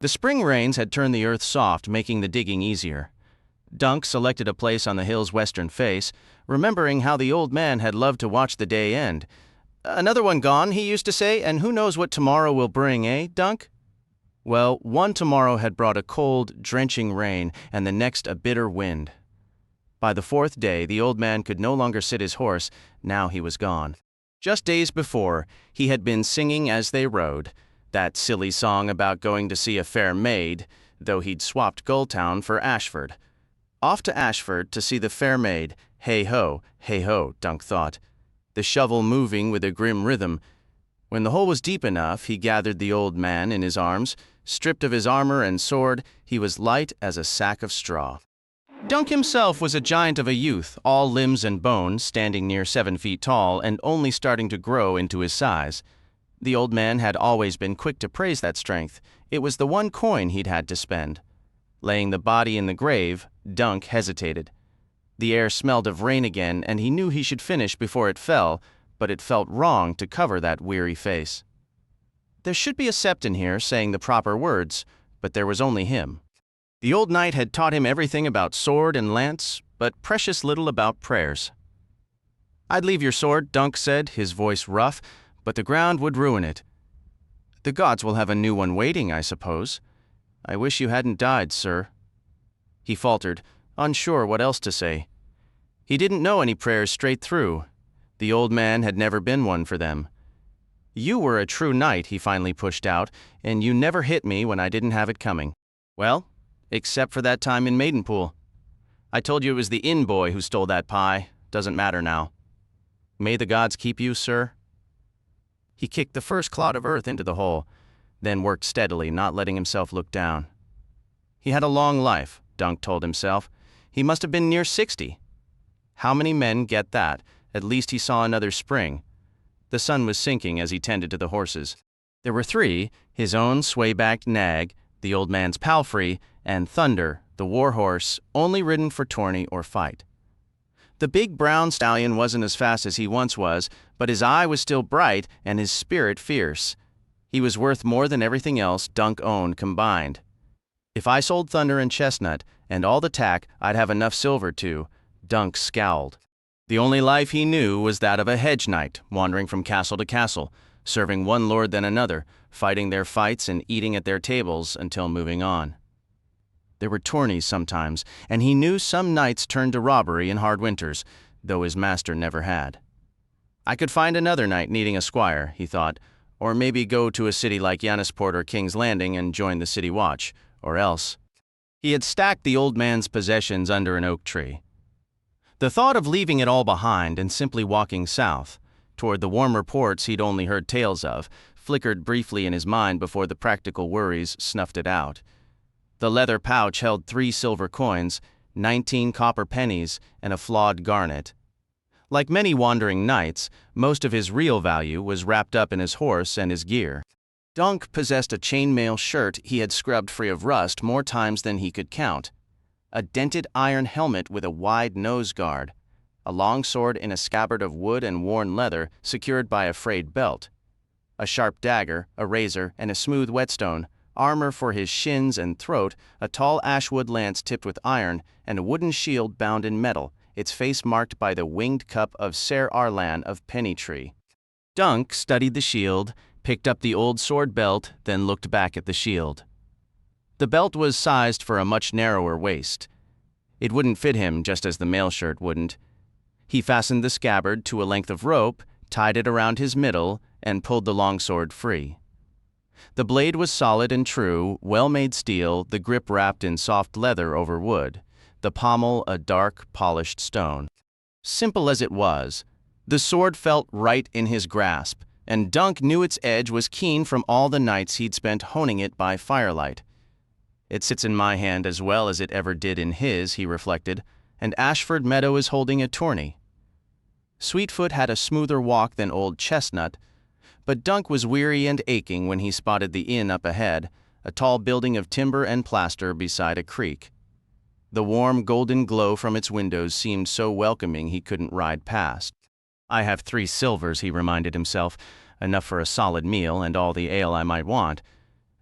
The spring rains had turned the earth soft, making the digging easier. Dunk selected a place on the hill's western face, remembering how the old man had loved to watch the day end. "Another one gone," he used to say, "and who knows what tomorrow will bring, eh, Dunk?" Well, one tomorrow had brought a cold, drenching rain, and the next a bitter wind. By the fourth day, the old man could no longer sit his horse. Now he was gone. Just days before, he had been singing as they rode, that silly song about going to see a fair maid, though he'd swapped Gulltown for Ashford. Off to Ashford to see the fair maid, hey ho, Dunk thought, the shovel moving with a grim rhythm. When the hole was deep enough, he gathered the old man in his arms. Stripped of his armor and sword, he was light as a sack of straw. Dunk himself was a giant of a youth, all limbs and bone, standing near 7 feet tall and only starting to grow into his size. The old man had always been quick to praise that strength. It was the one coin he'd had to spend. Laying the body in the grave, Dunk hesitated. The air smelled of rain again, and he knew he should finish before it fell, but it felt wrong to cover that weary face. There should be a septon here saying the proper words, but there was only him. The old knight had taught him everything about sword and lance, but precious little about prayers. "I'd leave your sword," Dunk said, his voice rough, "but the ground would ruin it. The gods will have a new one waiting, I suppose. I wish you hadn't died, sir." He faltered, unsure what else to say. He didn't know any prayers straight through. The old man had never been one for them. "You were a true knight," he finally pushed out, "and you never hit me when I didn't have it coming." "Well, except for that time in Maidenpool. I told you it was the inn boy who stole that pie. Doesn't matter now. May the gods keep you, sir." He kicked the first clod of earth into the hole, then worked steadily, not letting himself look down. He had a long life, Dunk told himself. He must have been near 60. How many men get that? At least he saw another spring. The sun was sinking as he tended to the horses. There were 3, his own sway-backed nag, the old man's palfrey, and Thunder, the war horse, only ridden for tourney or fight. The big brown stallion wasn't as fast as he once was, but his eye was still bright and his spirit fierce. He was worth more than everything else Dunk owned combined. "If I sold Thunder and Chestnut, and all the tack, I'd have enough silver to," Dunk scowled. The only life he knew was that of a hedge knight, wandering from castle to castle, serving one lord then another, fighting their fights and eating at their tables until moving on. There were tourneys sometimes, and he knew some knights turned to robbery in hard winters, though his master never had. I could find another knight needing a squire, he thought, or maybe go to a city like Yannisport or King's Landing and join the city watch, or else. He had stacked the old man's possessions under an oak tree. The thought of leaving it all behind and simply walking south, toward the warmer ports he'd only heard tales of, flickered briefly in his mind before the practical worries snuffed it out. The leather pouch held 3 silver coins, 19 copper pennies, and a flawed garnet. Like many wandering knights, most of his real value was wrapped up in his horse and his gear. Dunk possessed a chainmail shirt he had scrubbed free of rust more times than he could count, a dented iron helmet with a wide nose guard, a long sword in a scabbard of wood and worn leather secured by a frayed belt, a sharp dagger, a razor, and a smooth whetstone, armor for his shins and throat, a tall ashwood lance tipped with iron, and a wooden shield bound in metal, its face marked by the winged cup of Ser Arlan of Pennytree. Dunk studied the shield, picked up the old sword belt, then looked back at the shield. The belt was sized for a much narrower waist. It wouldn't fit him, just as the mail shirt wouldn't. He fastened the scabbard to a length of rope, tied it around his middle, and pulled the longsword free. The blade was solid and true, well-made steel, the grip wrapped in soft leather over wood, the pommel a dark, polished stone. Simple as it was, the sword felt right in his grasp, and Dunk knew its edge was keen from all the nights he'd spent honing it by firelight. "It sits in my hand as well as it ever did in his," he reflected, "and Ashford Meadow is holding a tourney." Sweetfoot had a smoother walk than old Chestnut, but Dunk was weary and aching when he spotted the inn up ahead, a tall building of timber and plaster beside a creek. The warm, golden glow from its windows seemed so welcoming he couldn't ride past. "I have 3 silvers," he reminded himself, "enough for a solid meal and all the ale I might want.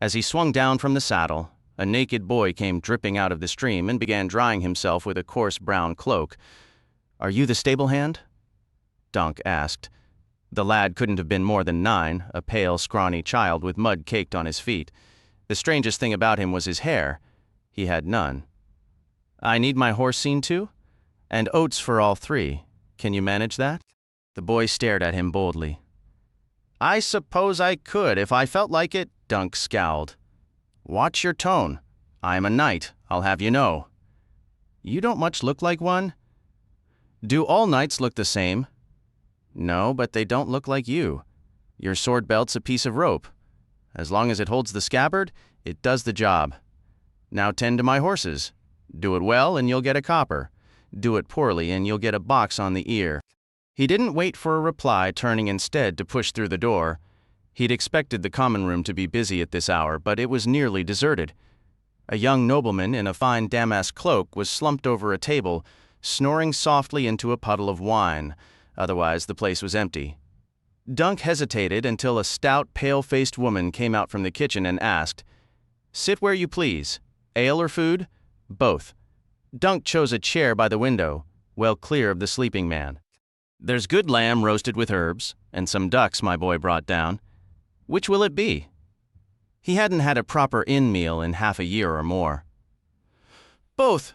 As he swung down from the saddle, a naked boy came dripping out of the stream and began drying himself with a coarse brown cloak. "Are you the stable hand?" Dunk asked. The lad couldn't have been more than 9, a pale, scrawny child with mud caked on his feet. The strangest thing about him was his hair. He had none. "I need my horse seen to? And oats for all 3. Can you manage that?" The boy stared at him boldly. "I suppose I could if I felt like it," Dunk scowled. "Watch your tone. I'm a knight, I'll have you know." "You don't much look like one." "Do all knights look the same?" "No, but they don't look like you. Your sword belt's a piece of rope. As long as it holds the scabbard, it does the job. Now tend to my horses. Do it well and you'll get a copper. Do it poorly and you'll get a box on the ear." He didn't wait for a reply, turning instead to push through the door. He'd expected the common room to be busy at this hour, but it was nearly deserted. A young nobleman in a fine damask cloak was slumped over a table, snoring softly into a puddle of wine. Otherwise, the place was empty. Dunk hesitated until a stout, pale-faced woman came out from the kitchen and asked, "Sit where you please. Ale or food?" "Both." Dunk chose a chair by the window, well clear of the sleeping man. "There's good lamb roasted with herbs, and some ducks my boy brought down. Which will it be?" He hadn't had a proper inn meal in half a year or more. "Both,"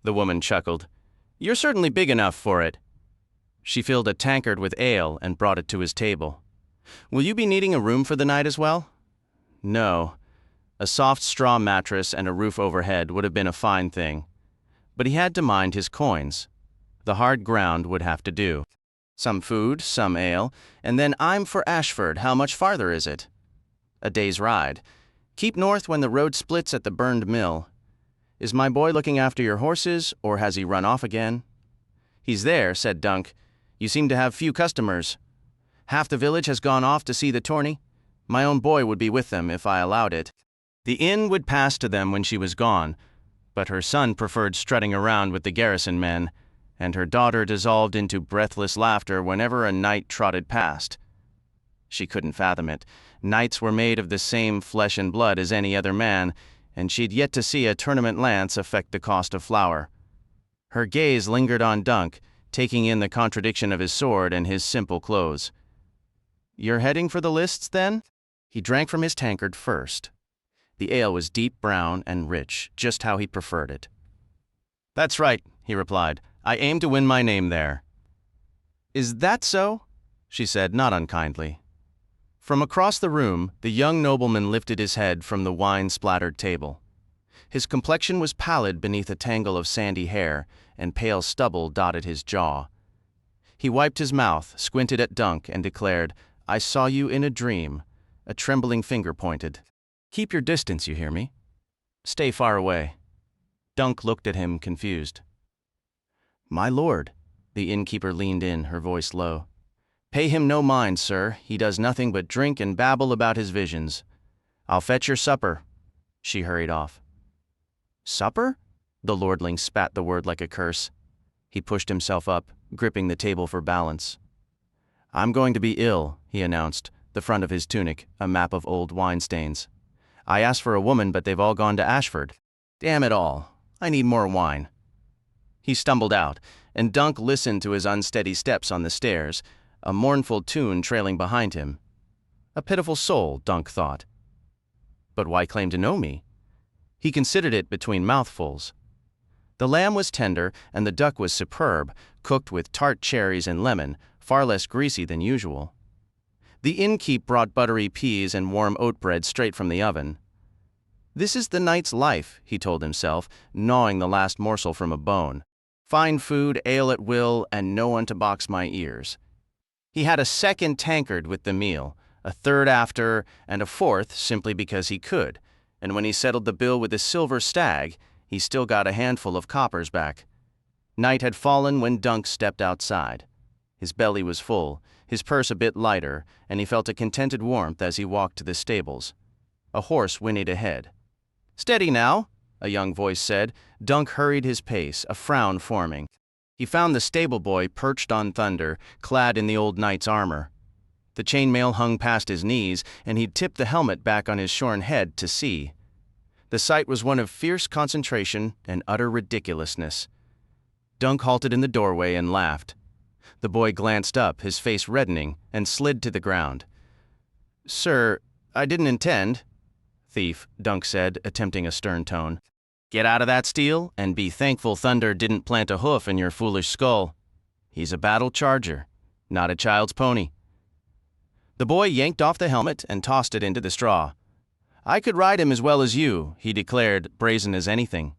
the woman chuckled. "You're certainly big enough for it." She filled a tankard with ale and brought it to his table. "Will you be needing a room for the night as well?" "No. A soft straw mattress and a roof overhead would have been a fine thing. But he had to mind his coins. The hard ground would have to do. Some food, some ale, and then I'm for Ashford. How much farther is it?" "A day's ride. Keep north when the road splits at the burned mill. Is my boy looking after your horses, or has he run off again?" "He's there," said Dunk. "You seem to have few customers. Half the village has gone off to see the tourney. My own boy would be with them if I allowed it." The inn would pass to them when she was gone, but her son preferred strutting around with the garrison men, and her daughter dissolved into breathless laughter whenever a knight trotted past. She couldn't fathom it. Knights were made of the same flesh and blood as any other man, and she'd yet to see a tournament lance affect the cost of flour. Her gaze lingered on Dunk, taking in the contradiction of his sword and his simple clothes. "You're heading for the lists, then?" He drank from his tankard first. The ale was deep brown and rich, just how he preferred it. "That's right," he replied. "I aim to win my name there." "Is that so?" she said, not unkindly. From across the room, the young nobleman lifted his head from the wine-splattered table. His complexion was pallid beneath a tangle of sandy hair, and pale stubble dotted his jaw. He wiped his mouth, squinted at Dunk, and declared, "I saw you in a dream." A trembling finger pointed. "Keep your distance, you hear me? Stay far away." Dunk looked at him, confused. "My lord," the innkeeper leaned in, her voice low. "Pay him no mind, sir. He does nothing but drink and babble about his visions. I'll fetch your supper." She hurried off. "Supper?" The lordling spat the word like a curse. He pushed himself up, gripping the table for balance. "I'm going to be ill," he announced, the front of his tunic a map of old wine stains. "I asked for a woman, but they've all gone to Ashford. Damn it all. I need more wine." He stumbled out, and Dunk listened to his unsteady steps on the stairs, a mournful tune trailing behind him. A pitiful soul, Dunk thought. But why claim to know me? He considered it between mouthfuls. The lamb was tender, and the duck was superb, cooked with tart cherries and lemon, far less greasy than usual. The innkeep brought buttery peas and warm oat bread straight from the oven. "This is the knight's life," he told himself, gnawing the last morsel from a bone. "Fine food, ale at will, and no one to box my ears." He had a second tankard with the meal, a third after, and a fourth simply because he could, and when he settled the bill with the silver stag, he still got a handful of coppers back. Night had fallen when Dunk stepped outside. His belly was full, his purse a bit lighter, and he felt a contented warmth as he walked to the stables. A horse whinnied ahead. "Steady now," a young voice said. Dunk hurried his pace, a frown forming. He found the stable boy perched on Thunder, clad in the old knight's armor. The chainmail hung past his knees, and he'd tipped the helmet back on his shorn head to see. The sight was one of fierce concentration and utter ridiculousness. Dunk halted in the doorway and laughed. The boy glanced up, his face reddening, and slid to the ground. "Sir, I didn't intend." "Thief," Dunk said, attempting a stern tone. "Get out of that steel, and be thankful Thunder didn't plant a hoof in your foolish skull. He's a battle charger, not a child's pony." The boy yanked off the helmet and tossed it into the straw. "I could ride him as well as you," he declared, brazen as anything.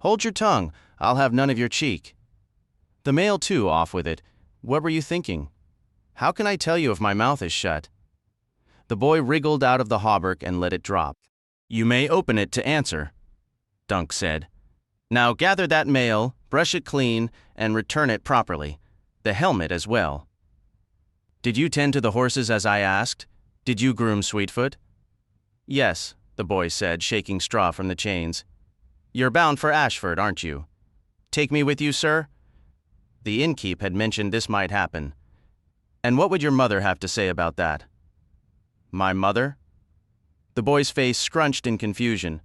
"Hold your tongue, I'll have none of your cheek." "The mail too, off with it. What were you thinking?" "How can I tell you if my mouth is shut?" The boy wriggled out of the hauberk and let it drop. "You may open it to answer," Dunk said. "Now gather that mail, brush it clean, and return it properly. The helmet as well." "Did you tend to the horses as I asked? Did you groom Sweetfoot?" "Yes," the boy said, shaking straw from the chains. "You're bound for Ashford, aren't you? Take me with you, sir?" The innkeep had mentioned this might happen. "And what would your mother have to say about that?" "My mother?" The boy's face scrunched in confusion.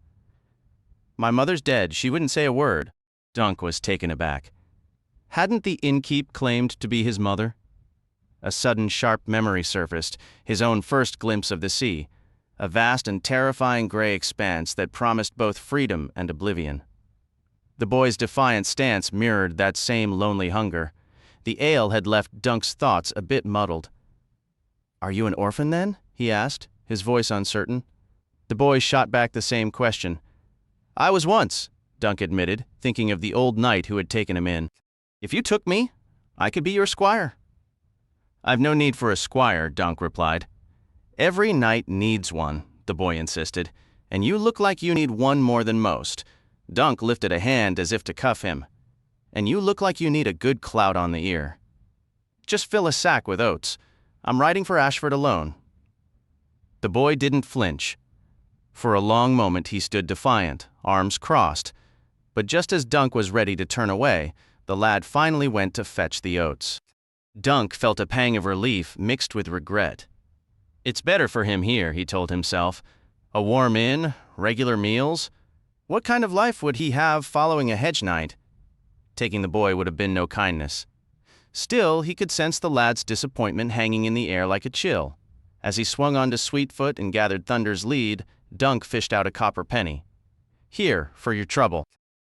"My mother's dead. She wouldn't say a word." Dunk was taken aback. Hadn't the innkeep claimed to be his mother? A sudden sharp memory surfaced, his own first glimpse of the sea, a vast and terrifying gray expanse that promised both freedom and oblivion. The boy's defiant stance mirrored that same lonely hunger. The ale had left Dunk's thoughts a bit muddled. "Are you an orphan, then?" he asked, his voice uncertain. The boy shot back the same question. "I was once," Dunk admitted, thinking of the old knight who had taken him in. "If you took me, I could be your squire." "I've no need for a squire," Dunk replied. "Every knight needs one," the boy insisted, "and you look like you need one more than most." Dunk lifted a hand as if to cuff him. "And you look like you need a good clout on the ear. Just fill a sack with oats. I'm riding for Ashford alone." The boy didn't flinch. For a long moment he stood defiant, arms crossed. But just as Dunk was ready to turn away, the lad finally went to fetch the oats. Dunk felt a pang of relief mixed with regret. It's better for him here, he told himself. A warm inn, regular meals. What kind of life would he have following a hedge knight? Taking the boy would have been no kindness. Still, he could sense the lad's disappointment hanging in the air like a chill. As he swung onto Sweetfoot and gathered Thunder's lead, Dunk fished out a copper penny. "Here, for your trouble."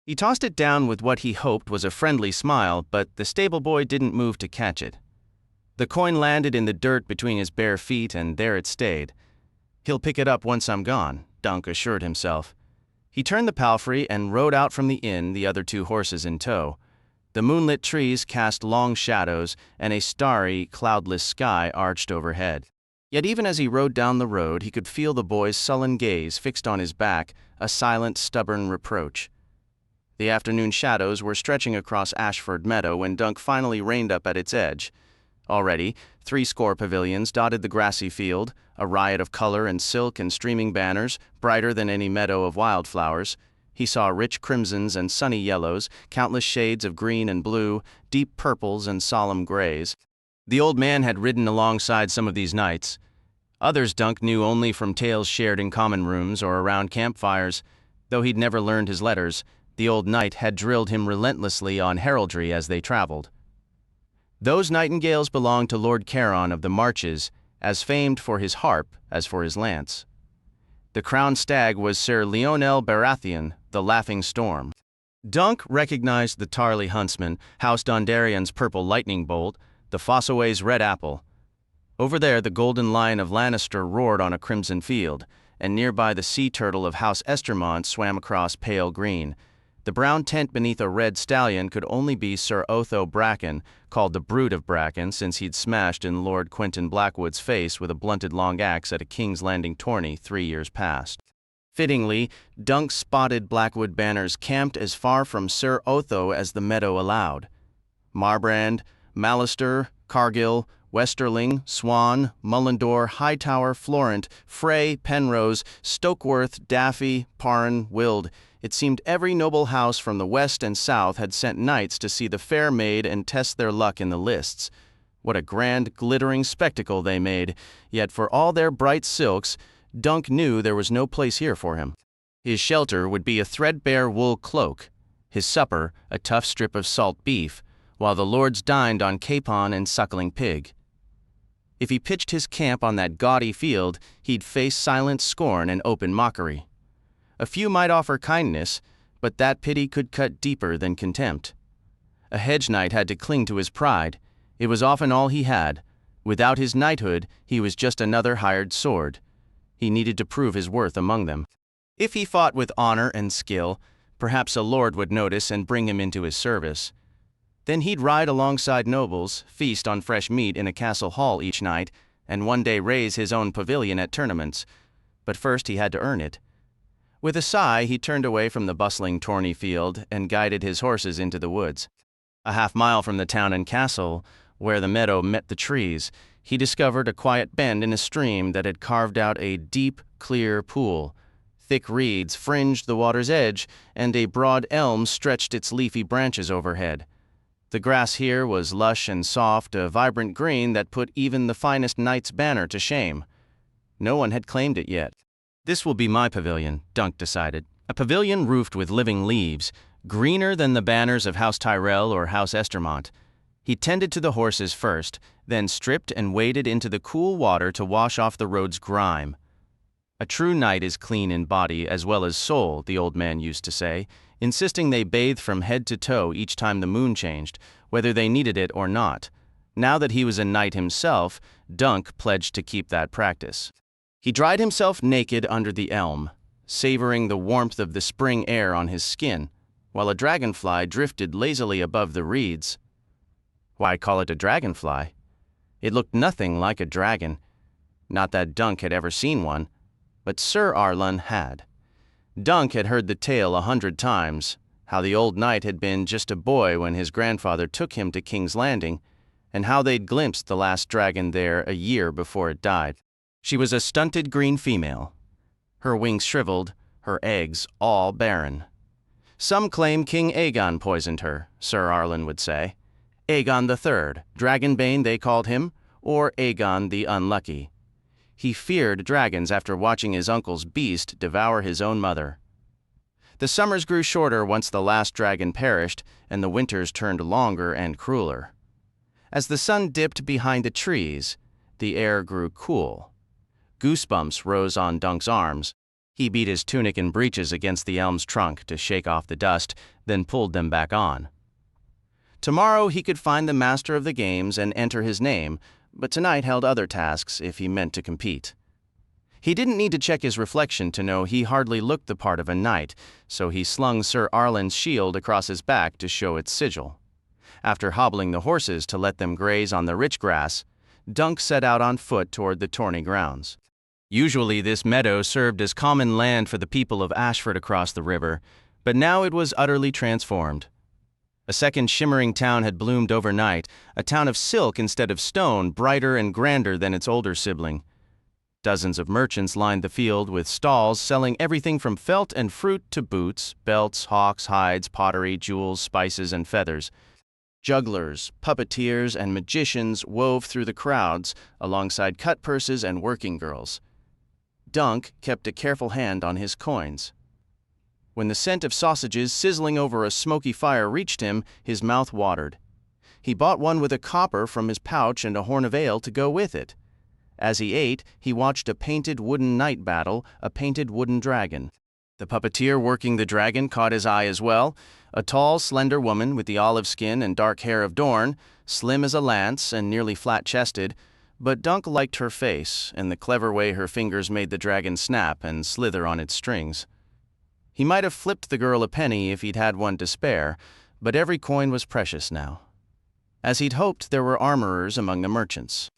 He tossed it down with what he hoped was a friendly smile, but the stable boy didn't move to catch it. The coin landed in the dirt between his bare feet, and there it stayed. "He'll pick it up once I'm gone," Dunk assured himself. He turned the palfrey and rode out from the inn, the other two horses in tow. The moonlit trees cast long shadows, and a starry, cloudless sky arched overhead. Yet even as he rode down the road, he could feel the boy's sullen gaze fixed on his back, a silent, stubborn reproach. The afternoon shadows were stretching across Ashford Meadow when Dunk finally reined up at its edge. Already, 80 pavilions dotted the grassy field, a riot of color and silk and streaming banners, brighter than any meadow of wildflowers. He saw rich crimsons and sunny yellows, countless shades of green and blue, deep purples and solemn grays. The old man had ridden alongside some of these knights. Others Dunk knew only from tales shared in common rooms or around campfires. Though he'd never learned his letters, the old knight had drilled him relentlessly on heraldry as they traveled. Those nightingales belonged to Lord Caron of the Marches, as famed for his harp as for his lance. The crowned stag was Sir Lionel Baratheon, the Laughing Storm. Dunk recognized the Tarly huntsman, House Dondarrion's purple lightning bolt, the Fossaway's red apple. Over there the golden lion of Lannister roared on a crimson field, and nearby the sea turtle of House Estermont swam across pale green. The brown tent beneath a red stallion could only be Sir Otho Bracken, called the Brood of Bracken since he'd smashed in Lord Quentin Blackwood's face with a blunted long axe at a King's Landing tourney 3 years past. Fittingly, Dunk spotted Blackwood banners camped as far from Sir Otho as the meadow allowed. Marbrand, Mallister, Cargill, Westerling, Swan, Mullendore, Hightower, Florent, Frey, Penrose, Stokeworth, Daffy, Parran, Wild. It seemed every noble house from the west and south had sent knights to see the fair maid and test their luck in the lists. What a grand, glittering spectacle they made, yet for all their bright silks, Dunk knew there was no place here for him. His shelter would be a threadbare wool cloak, his supper a tough strip of salt beef, while the lords dined on capon and suckling pig. If he pitched his camp on that gaudy field, he'd face silent scorn and open mockery. A few might offer kindness, but that pity could cut deeper than contempt. A hedge knight had to cling to his pride. It was often all he had. Without his knighthood, he was just another hired sword. He needed to prove his worth among them. If he fought with honor and skill, perhaps a lord would notice and bring him into his service. Then he'd ride alongside nobles, feast on fresh meat in a castle hall each night, and one day raise his own pavilion at tournaments. But first he had to earn it. With a sigh, he turned away from the bustling tourney field and guided his horses into the woods. A half-mile from the town and castle, where the meadow met the trees, he discovered a quiet bend in a stream that had carved out a deep, clear pool. Thick reeds fringed the water's edge, and a broad elm stretched its leafy branches overhead. The grass here was lush and soft, a vibrant green that put even the finest knight's banner to shame. No one had claimed it yet. This will be my pavilion, Dunk decided. A pavilion roofed with living leaves, greener than the banners of House Tyrell or House Estermont. He tended to the horses first, then stripped and waded into the cool water to wash off the road's grime. A true knight is clean in body as well as soul, the old man used to say, insisting they bathe from head to toe each time the moon changed, whether they needed it or not. Now that he was a knight himself, Dunk pledged to keep that practice. He dried himself naked under the elm, savoring the warmth of the spring air on his skin, while a dragonfly drifted lazily above the reeds. Why call it a dragonfly? It looked nothing like a dragon. Not that Dunk had ever seen one, but Sir Arlan had. Dunk had heard the tale 100 times, how the old knight had been just a boy when his grandfather took him to King's Landing, and how they'd glimpsed the last dragon there a year before it died. She was a stunted green female, her wings shriveled, her eggs all barren. Some claim King Aegon poisoned her, Sir Arlan would say. Aegon III, Dragonbane they called him, or Aegon the Unlucky. He feared dragons after watching his uncle's beast devour his own mother. The summers grew shorter once the last dragon perished, and the winters turned longer and crueler. As the sun dipped behind the trees, the air grew cool. Goosebumps rose on Dunk's arms. He beat his tunic and breeches against the elm's trunk to shake off the dust, then pulled them back on. Tomorrow he could find the master of the games and enter his name, but tonight held other tasks if he meant to compete. He didn't need to check his reflection to know he hardly looked the part of a knight, so he slung Sir Arlan's shield across his back to show its sigil. After hobbling the horses to let them graze on the rich grass, Dunk set out on foot toward the tourney grounds. Usually this meadow served as common land for the people of Ashford across the river, but now it was utterly transformed. A second shimmering town had bloomed overnight, a town of silk instead of stone, brighter and grander than its older sibling. Dozens of merchants lined the field with stalls selling everything from felt and fruit to boots, belts, hawks, hides, pottery, jewels, spices, and feathers. Jugglers, puppeteers, and magicians wove through the crowds alongside cut-purses and working girls. Dunk kept a careful hand on his coins. When the scent of sausages sizzling over a smoky fire reached him, his mouth watered. He bought one with a copper from his pouch and a horn of ale to go with it. As he ate, he watched a painted wooden knight battle a painted wooden dragon. The puppeteer working the dragon caught his eye as well, a tall, slender woman with the olive skin and dark hair of Dorne, slim as a lance and nearly flat-chested, but Dunk liked her face and the clever way her fingers made the dragon snap and slither on its strings. He might have flipped the girl a penny if he'd had one to spare, but every coin was precious now. As he'd hoped, there were armorers among the merchants.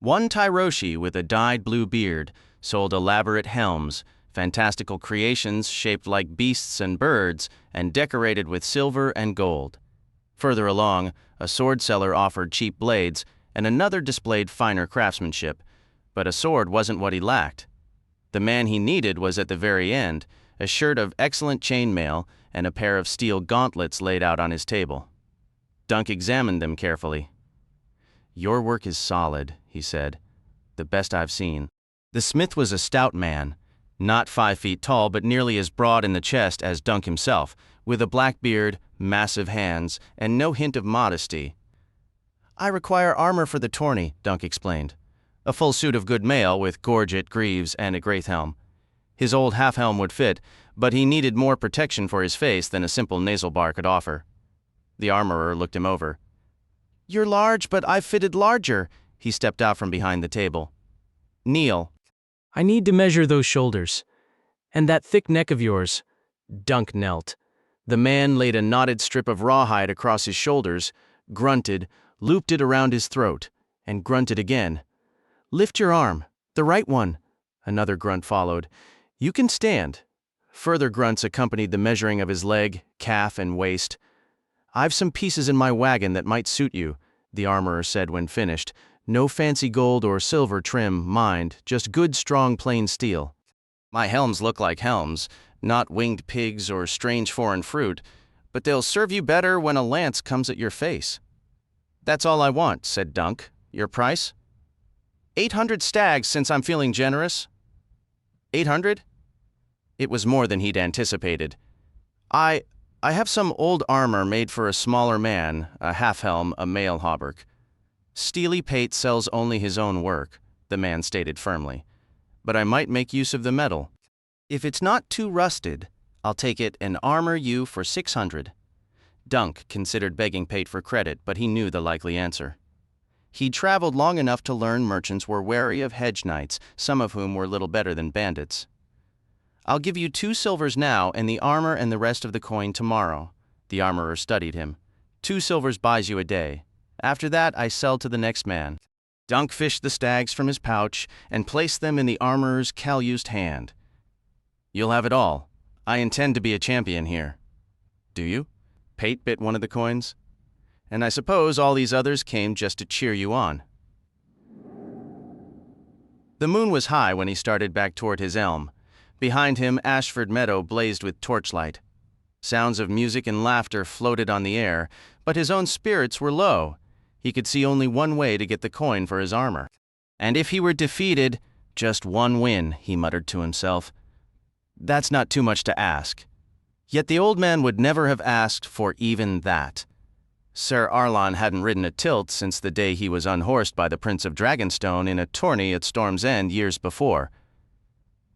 One Tyroshi with a dyed blue beard sold elaborate helms, fantastical creations shaped like beasts and birds and decorated with silver and gold. Further along, a sword seller offered cheap blades, and another displayed finer craftsmanship, but a sword wasn't what he lacked. The man he needed was at the very end, a shirt of excellent chainmail and a pair of steel gauntlets laid out on his table. Dunk examined them carefully. "Your work is solid," he said. "The best I've seen." The smith was a stout man, not 5 feet tall but nearly as broad in the chest as Dunk himself, with a black beard, massive hands, and no hint of modesty. "I require armor for the tourney," Dunk explained. "A full suit of good mail with gorget, greaves, and a graith helm. His old half-helm would fit, but he needed more protection for his face than a simple nasal bar could offer." The armorer looked him over. "You're large, but I've fitted larger." He stepped out from behind the table. "Kneel." "I need to measure those shoulders. And that thick neck of yours." Dunk knelt. The man laid a knotted strip of rawhide across his shoulders, grunted, looped it around his throat, and grunted again. "Lift your arm. The right one." Another grunt followed. "You can stand." Further grunts accompanied the measuring of his leg, calf, and waist. "I've some pieces in my wagon that might suit you," the armorer said when finished. "No fancy gold or silver trim, mind, just good strong plain steel. My helms look like helms, not winged pigs or strange foreign fruit, but they'll serve you better when a lance comes at your face." "That's all I want," said Dunk. "Your price?" 800 stags, since I'm feeling generous." 800? It was more than he'd anticipated. I have some old armor made for a smaller man, a half-helm, a mail hauberk." "Steely Pate sells only his own work," the man stated firmly. "But I might make use of the metal. If it's not too rusted, I'll take it and armor you for 600. Dunk considered begging Pate for credit, but he knew the likely answer. He'd traveled long enough to learn merchants were wary of hedge knights, some of whom were little better than bandits. "I'll give you 2 silvers now and the armor and the rest of the coin tomorrow." The armorer studied him. 2 silvers buys you a day. After that, I sell to the next man." Dunk fished the stags from his pouch and placed them in the armorer's calused hand. "You'll have it all. I intend to be a champion here." "Do you?" Pate bit one of the coins. "And I suppose all these others came just to cheer you on." The moon was high when he started back toward his elm. Behind him, Ashford Meadow blazed with torchlight. Sounds of music and laughter floated on the air, but his own spirits were low. He could see only one way to get the coin for his armor. And if he were defeated, just one win, he muttered to himself. That's not too much to ask. Yet the old man would never have asked for even that. Ser Arlan hadn't ridden a tilt since the day he was unhorsed by the Prince of Dragonstone in a tourney at Storm's End years before.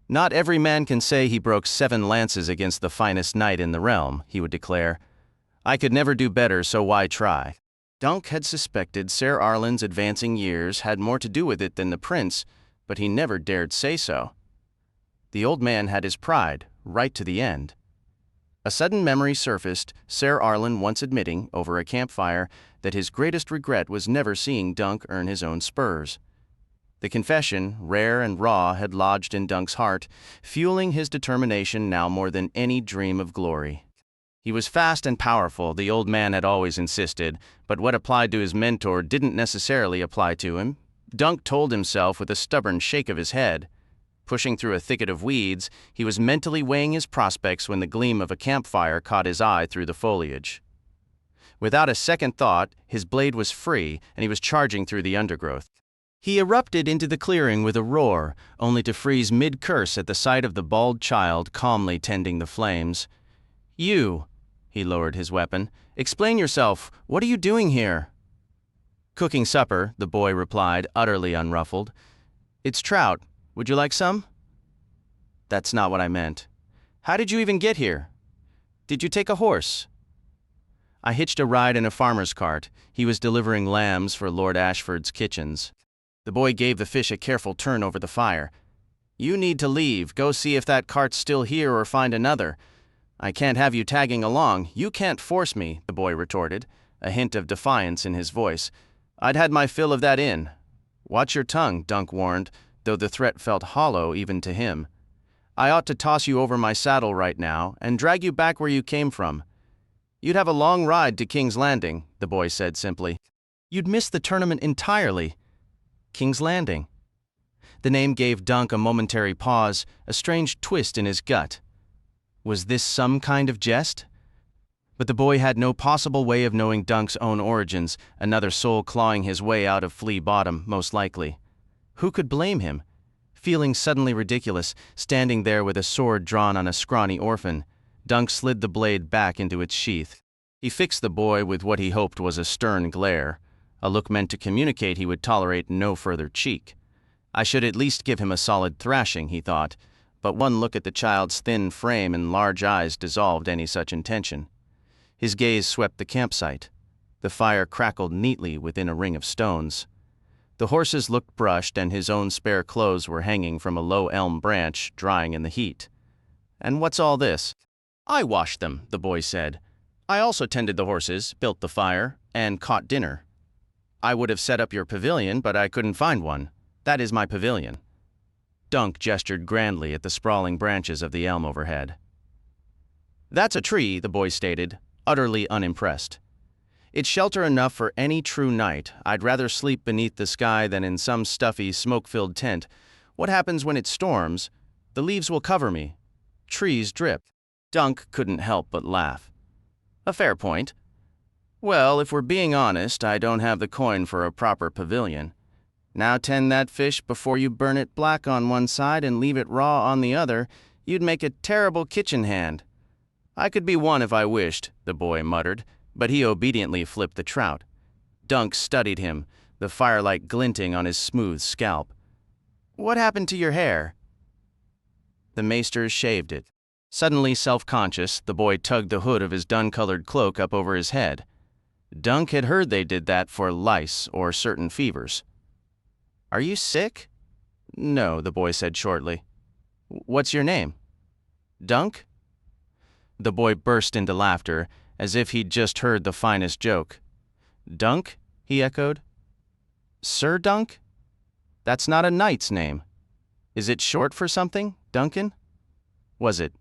"Not every man can say he broke 7 lances against the finest knight in the realm," he would declare. "I could never do better, so why try?" Dunk had suspected Ser Arlan's advancing years had more to do with it than the prince, but he never dared say so. The old man had his pride, right to the end. A sudden memory surfaced, Ser Arlan once admitting, over a campfire, that his greatest regret was never seeing Dunk earn his own spurs. The confession, rare and raw, had lodged in Dunk's heart, fueling his determination now more than any dream of glory. He was fast and powerful, the old man had always insisted, but what applied to his mentor didn't necessarily apply to him. Dunk told himself with a stubborn shake of his head. Pushing through a thicket of weeds, he was mentally weighing his prospects when the gleam of a campfire caught his eye through the foliage. Without a second thought, his blade was free, and he was charging through the undergrowth. He erupted into the clearing with a roar, only to freeze mid-curse at the sight of the bald child calmly tending the flames. "You," he lowered his weapon, "explain yourself. What are you doing here?" "Cooking supper," the boy replied, utterly unruffled. "It's trout. Would you like some?" "That's not what I meant." "How did you even get here?" "Did you take a horse?" "I hitched a ride in a farmer's cart. He was delivering lambs for Lord Ashford's kitchens." The boy gave the fish a careful turn over the fire. "You need to leave. Go see if that cart's still here or find another. I can't have you tagging along. You can't force me," the boy retorted, a hint of defiance in his voice. "I'd had my fill of that inn." "Watch your tongue," Dunk warned, though the threat felt hollow even to him. "I ought to toss you over my saddle right now and drag you back where you came from." "You'd have a long ride to King's Landing," the boy said simply. "You'd miss the tournament entirely." King's Landing. The name gave Dunk a momentary pause, a strange twist in his gut. Was this some kind of jest? But the boy had no possible way of knowing Dunk's own origins, another soul clawing his way out of Flea Bottom, most likely. Who could blame him? Feeling suddenly ridiculous, standing there with a sword drawn on a scrawny orphan, Dunk slid the blade back into its sheath. He fixed the boy with what he hoped was a stern glare, a look meant to communicate he would tolerate no further cheek. I should at least give him a solid thrashing, he thought, but one look at the child's thin frame and large eyes dissolved any such intention. His gaze swept the campsite. The fire crackled neatly within a ring of stones. The horses looked brushed, and his own spare clothes were hanging from a low elm branch, drying in the heat. "And what's all this?" "I washed them," the boy said. "I also tended the horses, built the fire, and caught dinner. I would have set up your pavilion, but I couldn't find one. That is my pavilion." Dunk gestured grandly at the sprawling branches of the elm overhead. "That's a tree," the boy stated, utterly unimpressed. "It's shelter enough for any true night. I'd rather sleep beneath the sky than in some stuffy, smoke-filled tent. What happens when it storms? The leaves will cover me. Trees drip." Dunk couldn't help but laugh. "A fair point. Well, if we're being honest, I don't have the coin for a proper pavilion. Now tend that fish before you burn it black on one side and leave it raw on the other. You'd make a terrible kitchen hand." "I could be one if I wished," the boy muttered, but he obediently flipped the trout. Dunk studied him, the firelight glinting on his smooth scalp. "What happened to your hair?" The maester shaved it. Suddenly self-conscious, the boy tugged the hood of his dun-colored cloak up over his head. Dunk had heard they did that for lice or certain fevers. "Are you sick?" "No," the boy said shortly. "What's your name?" "Dunk?" The boy burst into laughter, as if he'd just heard the finest joke. "Dunk?" he echoed. "Ser Dunk? That's not a knight's name. Is it short for something, Duncan?" Was it?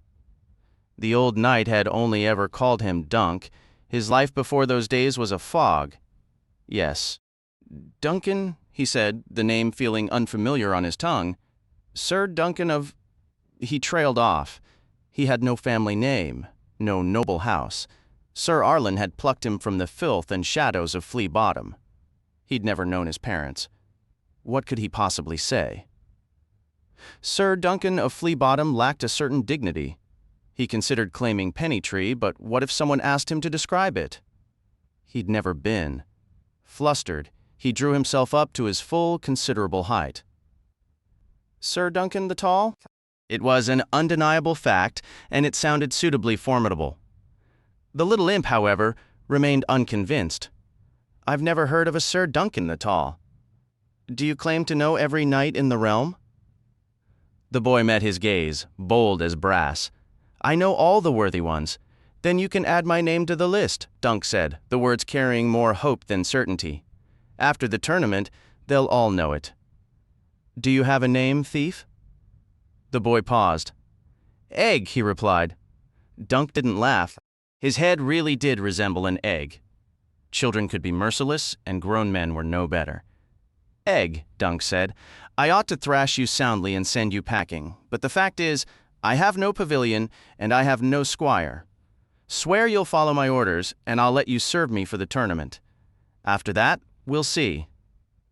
The old knight had only ever called him Dunk. His life before those days was a fog. Yes. "Duncan," he said, the name feeling unfamiliar on his tongue. "Ser Duncan of—" He trailed off. He had no family name, no noble house. Sir Arlen had plucked him from the filth and shadows of Flea Bottom. He'd never known his parents. What could he possibly say? Ser Duncan of Flea Bottom lacked a certain dignity. He considered claiming Pennytree, but what if someone asked him to describe it? He'd never been. Flustered, he drew himself up to his full, considerable height. "Ser Duncan the Tall?" It was an undeniable fact, and it sounded suitably formidable. The little imp, however, remained unconvinced. "I've never heard of a Ser Duncan the Tall. Do you claim to know every knight in the realm?" The boy met his gaze, bold as brass. "I know all the worthy ones." "Then you can add my name to the list," Dunk said, the words carrying more hope than certainty. "After the tournament, they'll all know it." "Do you have a name, thief?" The boy paused. "Egg," he replied. Dunk didn't laugh. His head really did resemble an egg. Children could be merciless, and grown men were no better. "Egg," Dunk said, "I ought to thrash you soundly and send you packing, but the fact is, I have no pavilion, and I have no squire. Swear you'll follow my orders, and I'll let you serve me for the tournament. After that, we'll see.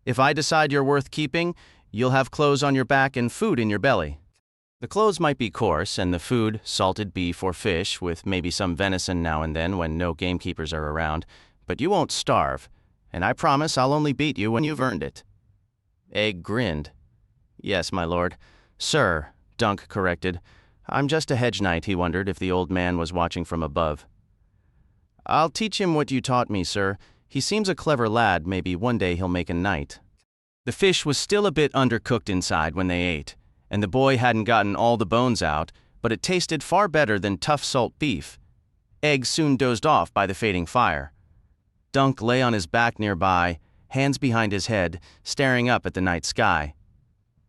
If I decide you're worth keeping, you'll have clothes on your back and food in your belly. The clothes might be coarse, and the food salted beef or fish, with maybe some venison now and then when no gamekeepers are around, but you won't starve, and I promise I'll only beat you when you've earned it." Egg grinned. "Yes, my lord." "Sir," Dunk corrected. "I'm just a hedge knight," he wondered if the old man was watching from above. "I'll teach him what you taught me, sir. He seems a clever lad. Maybe one day he'll make a knight." The fish was still a bit undercooked inside when they ate, and the boy hadn't gotten all the bones out, but it tasted far better than tough salt beef. Egg soon dozed off by the fading fire. Dunk lay on his back nearby, hands behind his head, staring up at the night sky.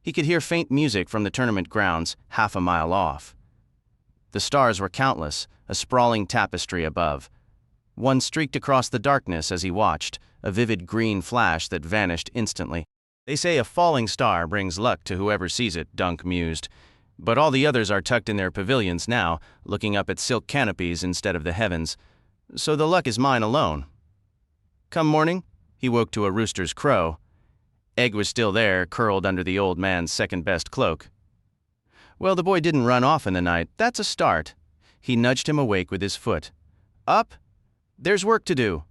He could hear faint music from the tournament grounds, half a mile off. The stars were countless, a sprawling tapestry above. One streaked across the darkness as he watched, a vivid green flash that vanished instantly. "They say a falling star brings luck to whoever sees it," Dunk mused. "But all the others are tucked in their pavilions now, looking up at silk canopies instead of the heavens. so the luck is mine alone. Come morning, he woke to a rooster's crow. Egg was still there, curled under the old man's second-best cloak. Well, the boy didn't run off in the night. That's a start. He nudged him awake with his foot. Up! There's work to do.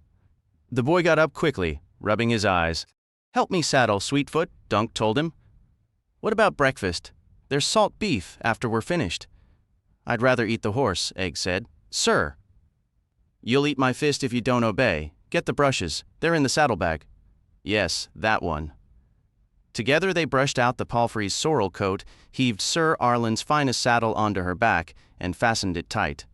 The boy got up quickly, rubbing his eyes. Help me saddle, Sweetfoot, Dunk told him. What about breakfast? There's salt beef after we're finished. I'd rather eat the horse, Egg said. Sir. You'll eat my fist if you don't obey. Get the brushes. They're in the saddlebag. Yes, that one. Together they brushed out the palfrey's sorrel coat, heaved Sir Arlen's finest saddle onto her back, and fastened it tight.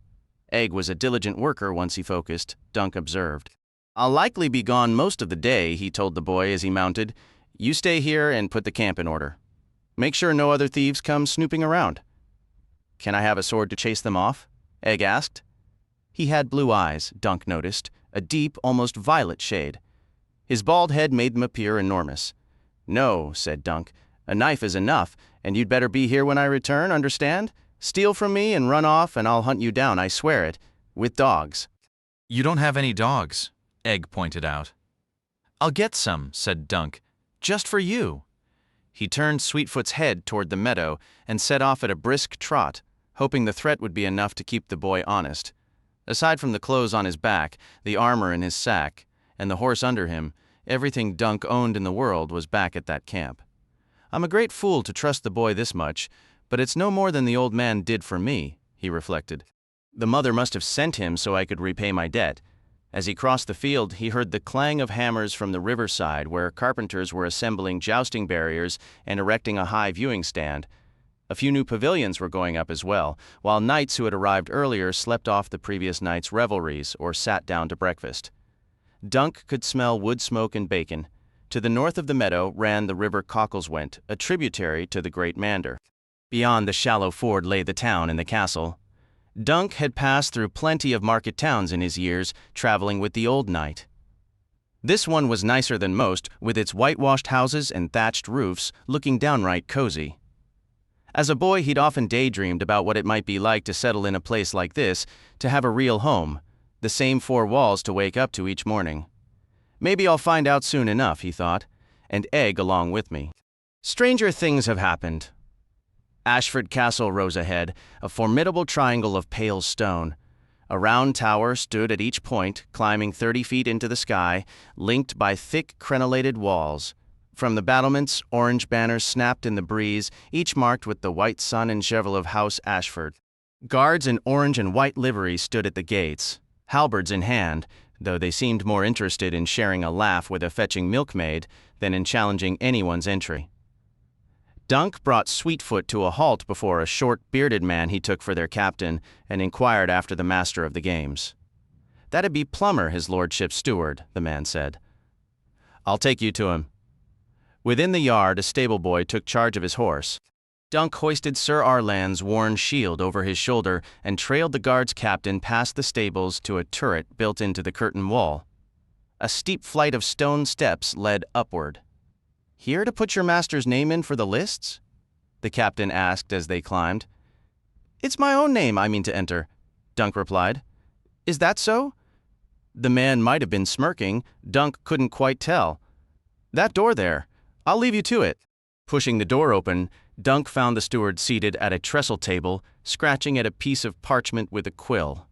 Egg was a diligent worker once he focused, Dunk observed. I'll likely be gone most of the day, he told the boy as he mounted. You stay here and put the camp in order. Make sure no other thieves come snooping around. Can I have a sword to chase them off? Egg asked. He had blue eyes, Dunk noticed, a deep, almost violet shade. His bald head made them appear enormous. No, said Dunk. A knife is enough, and you'd better be here when I return, understand? Steal from me and run off, and I'll hunt you down, I swear it, with dogs. You don't have any dogs, Egg pointed out. I'll get some, said Dunk, just for you. He turned Sweetfoot's head toward the meadow and set off at a brisk trot, hoping the threat would be enough to keep the boy honest. Aside from the clothes on his back, the armor in his sack, and the horse under him, everything Dunk owned in the world was back at that camp. I'm a great fool to trust the boy this much, but it's no more than the old man did for me, he reflected. The mother must have sent him so I could repay my debt. As he crossed the field, he heard the clang of hammers from the riverside where carpenters were assembling jousting barriers and erecting a high viewing stand. A few new pavilions were going up as well, while knights who had arrived earlier slept off the previous night's revelries or sat down to breakfast. Dunk could smell wood smoke and bacon. To the north of the meadow ran the river Cockleswent, a tributary to the Great Mander. Beyond the shallow ford lay the town and the castle. Dunk had passed through plenty of market towns in his years, traveling with the old knight. This one was nicer than most, with its whitewashed houses and thatched roofs looking downright cozy. As a boy, he'd often daydreamed about what it might be like to settle in a place like this, to have a real home, the same four walls to wake up to each morning. Maybe I'll find out soon enough, he thought, and Egg along with me. Stranger things have happened. Ashford Castle rose ahead, a formidable triangle of pale stone. A round tower stood at each point, climbing 30 feet into the sky, linked by thick crenellated walls. From the battlements, orange banners snapped in the breeze, each marked with the white sun and cheval of House Ashford. Guards in orange and white livery stood at the gates, halberds in hand, though they seemed more interested in sharing a laugh with a fetching milkmaid than in challenging anyone's entry. Dunk brought Sweetfoot to a halt before a short, bearded man he took for their captain and inquired after the master of the games. That'd be Plummer, his lordship's steward, the man said. I'll take you to him. Within the yard, a stable boy took charge of his horse. Dunk hoisted Sir Arlan's worn shield over his shoulder and trailed the guard's captain past the stables to a turret built into the curtain wall. A steep flight of stone steps led upward. Here to put your master's name in for the lists? The captain asked as they climbed. It's my own name I mean to enter, Dunk replied. Is that so? The man might have been smirking. Dunk couldn't quite tell. That door there. I'll leave you to it. Pushing the door open, Dunk found the steward seated at a trestle table, scratching at a piece of parchment with a quill.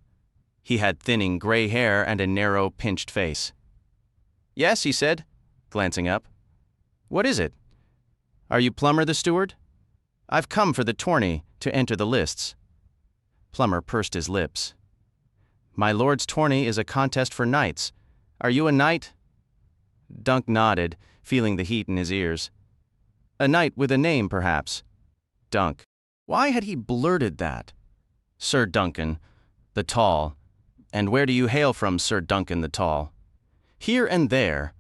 He had thinning gray hair and a narrow, pinched face. Yes, he said, glancing up. What is it? Are you Plummer the steward? I've come for the tourney to enter the lists. Plummer pursed his lips. My lord's tourney is a contest for knights. Are you a knight? Dunk nodded, feeling the heat in his ears. A knight with a name, perhaps. Dunk. Why had he blurted that? Ser Duncan the Tall. And where do you hail from, Ser Duncan the Tall? Here and there.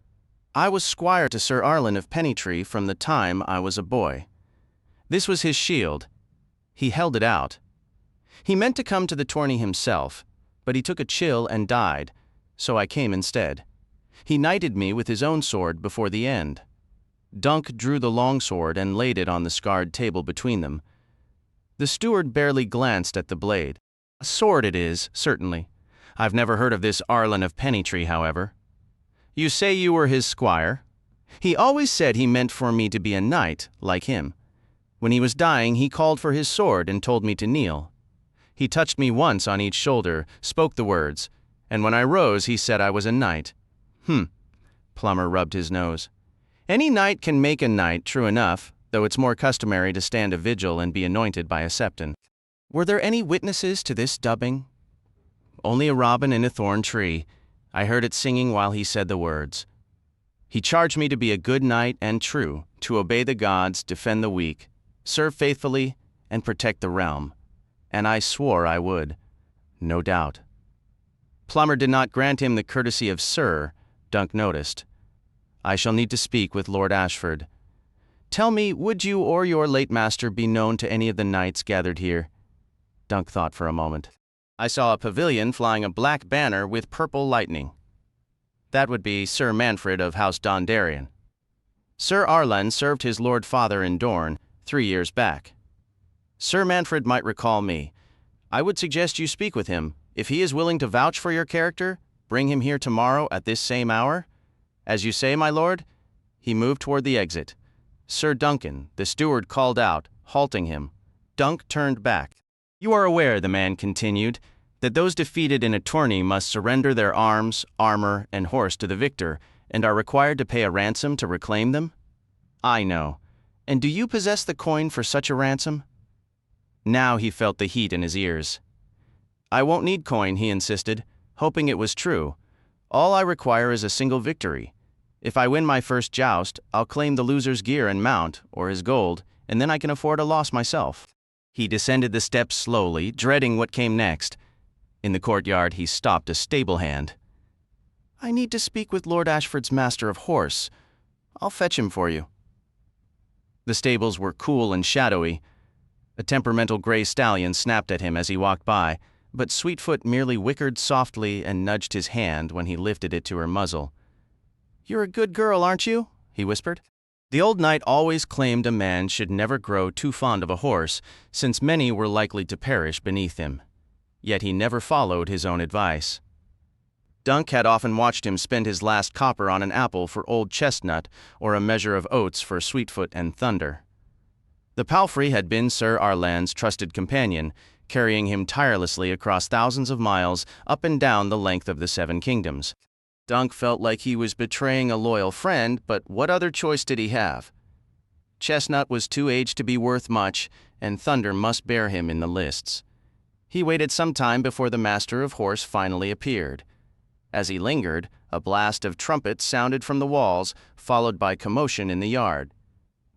I was squire to Sir Arlen of Pennytree from the time I was a boy. This was his shield. He held it out. He meant to come to the tourney himself, but he took a chill and died, so I came instead. He knighted me with his own sword before the end. Dunk drew the long sword and laid it on the scarred table between them. The steward barely glanced at the blade. A sword it is, certainly, I've never heard of this Arlen of Pennytree, however. You say you were his squire? He always said he meant for me to be a knight, like him. When he was dying, he called for his sword and told me to kneel. He touched me once on each shoulder, spoke the words, and when I rose, he said I was a knight. Plummer rubbed his nose. Any knight can make a knight, true enough, though it's more customary to stand a vigil and be anointed by a septon. Were there any witnesses to this dubbing? Only a robin in a thorn tree. I heard it singing while he said the words. He charged me to be a good knight and true, to obey the gods, defend the weak, serve faithfully, and protect the realm. And I swore I would. No doubt. Plummer did not grant him the courtesy of Sir, Dunk noticed. I shall need to speak with Lord Ashford. Tell me, would you or your late master be known to any of the knights gathered here? Dunk thought for a moment. I saw a pavilion flying a black banner with purple lightning. That would be Sir Manfred of House Dondarrion. Sir Arlen served his lord father in Dorne 3 years back. Sir Manfred might recall me. I would suggest you speak with him. If he is willing to vouch for your character, bring him here tomorrow at this same hour. As you say, my lord. He moved toward the exit. Ser Duncan, the steward, called out, halting him. Dunk turned back. You are aware, the man continued, that those defeated in a tourney must surrender their arms, armor, and horse to the victor, and are required to pay a ransom to reclaim them? I know. And do you possess the coin for such a ransom? Now he felt the heat in his ears. I won't need coin, he insisted, hoping it was true. All I require is a single victory. If I win my first joust, I'll claim the loser's gear and mount, or his gold, and then I can afford a loss myself. He descended the steps slowly, dreading what came next. In the courtyard, he stopped a stable hand. I need to speak with Lord Ashford's master of horse. I'll fetch him for you. The stables were cool and shadowy. A temperamental gray stallion snapped at him as he walked by, but Sweetfoot merely whickered softly and nudged his hand when he lifted it to her muzzle. You're a good girl, aren't you? He whispered. The old knight always claimed a man should never grow too fond of a horse, since many were likely to perish beneath him. Yet he never followed his own advice. Dunk had often watched him spend his last copper on an apple for Old Chestnut or a measure of oats for Sweetfoot and Thunder. The palfrey had been Sir Arlan's trusted companion, carrying him tirelessly across thousands of miles up and down the length of the Seven Kingdoms. Dunk felt like he was betraying a loyal friend, but what other choice did he have? Chestnut was too aged to be worth much, and Thunder must bear him in the lists. He waited some time before the master of horse finally appeared. As he lingered, a blast of trumpets sounded from the walls, followed by commotion in the yard.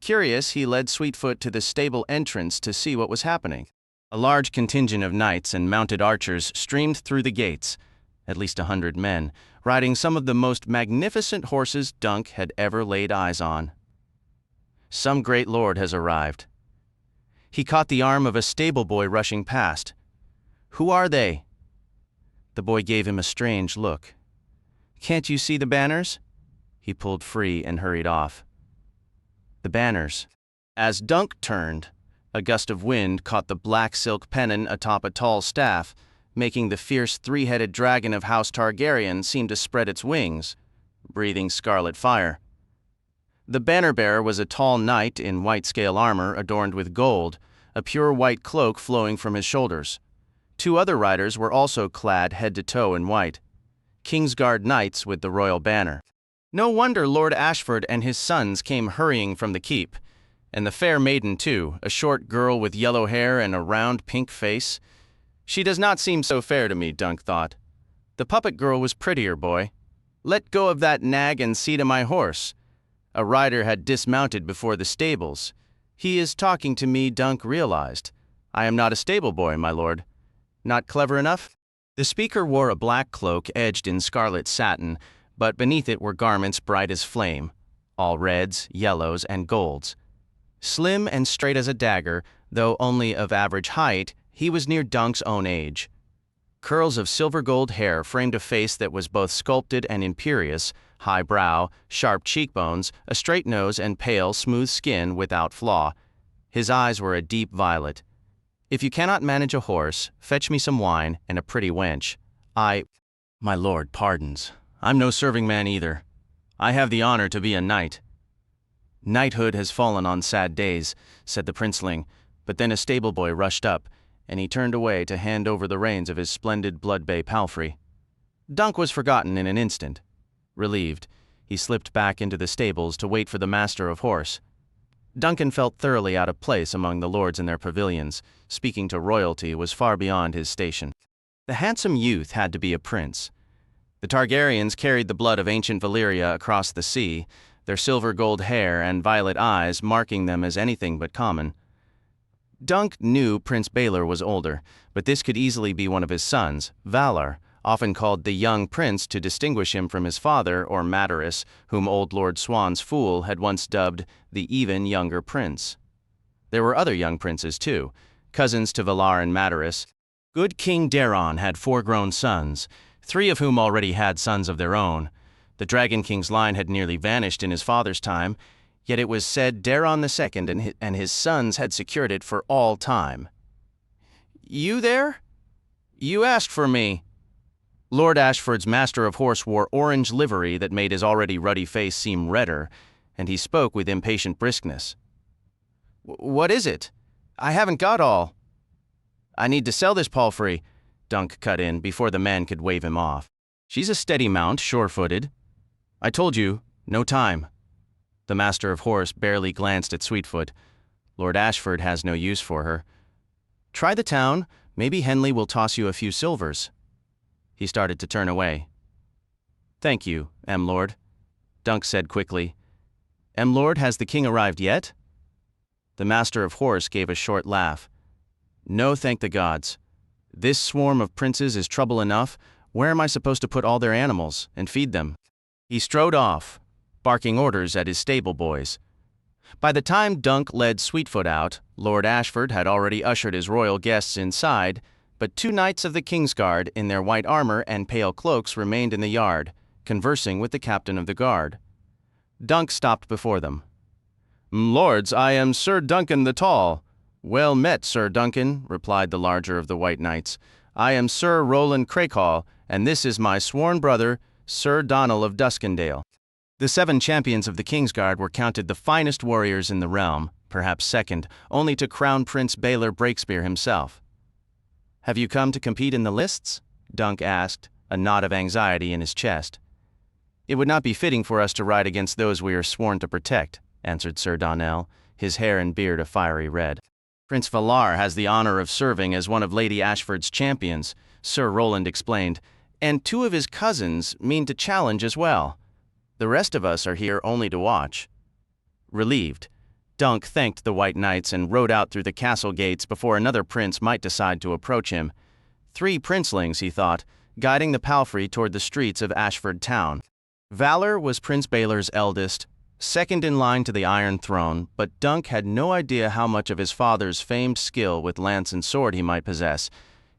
Curious, he led Sweetfoot to the stable entrance to see what was happening. A large contingent of knights and mounted archers streamed through the gates, at least 100 men, riding some of the most magnificent horses Dunk had ever laid eyes on. Some great lord has arrived. He caught the arm of a stable boy rushing past. Who are they? The boy gave him a strange look. Can't you see the banners? He pulled free and hurried off. The banners. As Dunk turned, a gust of wind caught the black silk pennon atop a tall staff, making the fierce three-headed dragon of House Targaryen seem to spread its wings, breathing scarlet fire. The banner-bearer was a tall knight in white-scale armor adorned with gold, a pure white cloak flowing from his shoulders. 2 other riders were also clad head to toe in white, Kingsguard knights with the royal banner. No wonder Lord Ashford and his sons came hurrying from the keep, and the fair maiden too, a short girl with yellow hair and a round pink face. She does not seem so fair to me, Dunk thought. The puppet girl was prettier, boy. Let go of that nag and see to my horse. A rider had dismounted before the stables. He is talking to me, Dunk realized. I am not a stable boy, my lord. Not clever enough? The speaker wore a black cloak edged in scarlet satin, but beneath it were garments bright as flame, all reds, yellows, and golds. Slim and straight as a dagger, though only of average height, he was near Dunk's own age. Curls of silver gold hair framed a face that was both sculpted and imperious, high brow, sharp cheekbones, a straight nose, and pale, smooth skin without flaw. His eyes were a deep violet. If you cannot manage a horse, fetch me some wine and a pretty wench. My lord pardons. I'm no serving man either. I have the honor to be a knight." "Knighthood has fallen on sad days," said the princeling, but then a stable boy rushed up, and he turned away to hand over the reins of his splendid blood-bay palfrey. Dunk was forgotten in an instant. Relieved, he slipped back into the stables to wait for the master of horse. Duncan felt thoroughly out of place among the lords in their pavilions. Speaking to royalty was far beyond his station. The handsome youth had to be a prince. The Targaryens carried the blood of ancient Valyria across the sea, their silver-gold hair and violet eyes marking them as anything but common. Dunk knew Prince Baelor was older, but this could easily be one of his sons, Valor, often called the young prince to distinguish him from his father, or Materus, whom old Lord Swan's fool had once dubbed the even younger prince. There were other young princes, too, cousins to Valar and Materus. Good King Daeron had 4 grown sons, 3 of whom already had sons of their own. The Dragon King's line had nearly vanished in his father's time, yet it was said Daeron II and his sons had secured it for all time. "You there? You asked for me." Lord Ashford's master of horse wore orange livery that made his already ruddy face seem redder, and he spoke with impatient briskness. "What is it? I haven't got all." "I need to sell this palfrey," Dunk cut in before the man could wave him off. "She's a steady mount, sure-footed." "I told you, no time." The master of horse barely glanced at Sweetfoot. Lord Ashford has no use for her. "Try the town. Maybe Henley will toss you a few silvers." He started to turn away. "Thank you, M-Lord," Dunk said quickly. "M-Lord, has the king arrived yet?" The master of horse gave a short laugh. "No, thank the gods. This swarm of princes is trouble enough. Where am I supposed to put all their animals and feed them?" He strode off, barking orders at his stable boys. By the time Dunk led Sweetfoot out, Lord Ashford had already ushered his royal guests inside, but 2 knights of the Kingsguard in their white armor and pale cloaks remained in the yard, conversing with the captain of the guard. Dunk stopped before them. "Lords, I am Ser Duncan the Tall." "Well met, Ser Duncan," replied the larger of the white knights. "I am Sir Roland Crakehall, and this is my sworn brother, Sir Donal of Duskendale." The 7 champions of the Kingsguard were counted the finest warriors in the realm, perhaps second, only to Crown Prince Baelor Breakspear himself. "Have you come to compete in the lists?" Dunk asked, a knot of anxiety in his chest. "It would not be fitting for us to ride against those we are sworn to protect," answered Sir Donal, his hair and beard a fiery red. "Prince Valar has the honor of serving as one of Lady Ashford's champions," Sir Roland explained, "and 2 of his cousins mean to challenge as well. The rest of us are here only to watch." Relieved, Dunk thanked the white knights and rode out through the castle gates before another prince might decide to approach him. 3 princelings, he thought, guiding the palfrey toward the streets of Ashford town. Valor was Prince Baelor's eldest, second in line to the Iron Throne, but Dunk had no idea how much of his father's famed skill with lance and sword he might possess.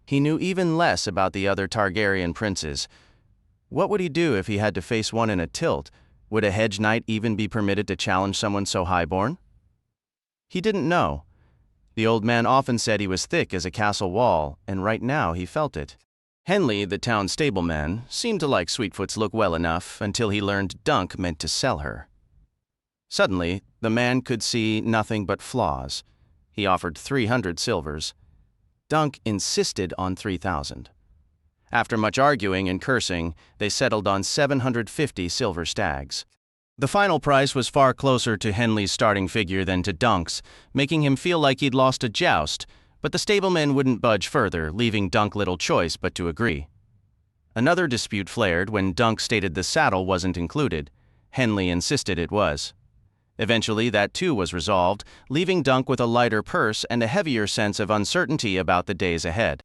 He knew even less about the other Targaryen princes. What would he do if he had to face one in a tilt? Would a Hedge knight even be permitted to challenge someone so highborn? He didn't know. The old man often said he was thick as a castle wall, and right now he felt it. Henley, the town stableman, seemed to like Sweetfoot's look well enough until he learned Dunk meant to sell her. Suddenly, the man could see nothing but flaws. He offered 300 silvers. Dunk insisted on 3,000. After much arguing and cursing, they settled on 750 silver stags. The final price was far closer to Henley's starting figure than to Dunk's, making him feel like he'd lost a joust, but the stableman wouldn't budge further, leaving Dunk little choice but to agree. Another dispute flared when Dunk stated the saddle wasn't included. Henley insisted it was. Eventually, that too was resolved, leaving Dunk with a lighter purse and a heavier sense of uncertainty about the days ahead.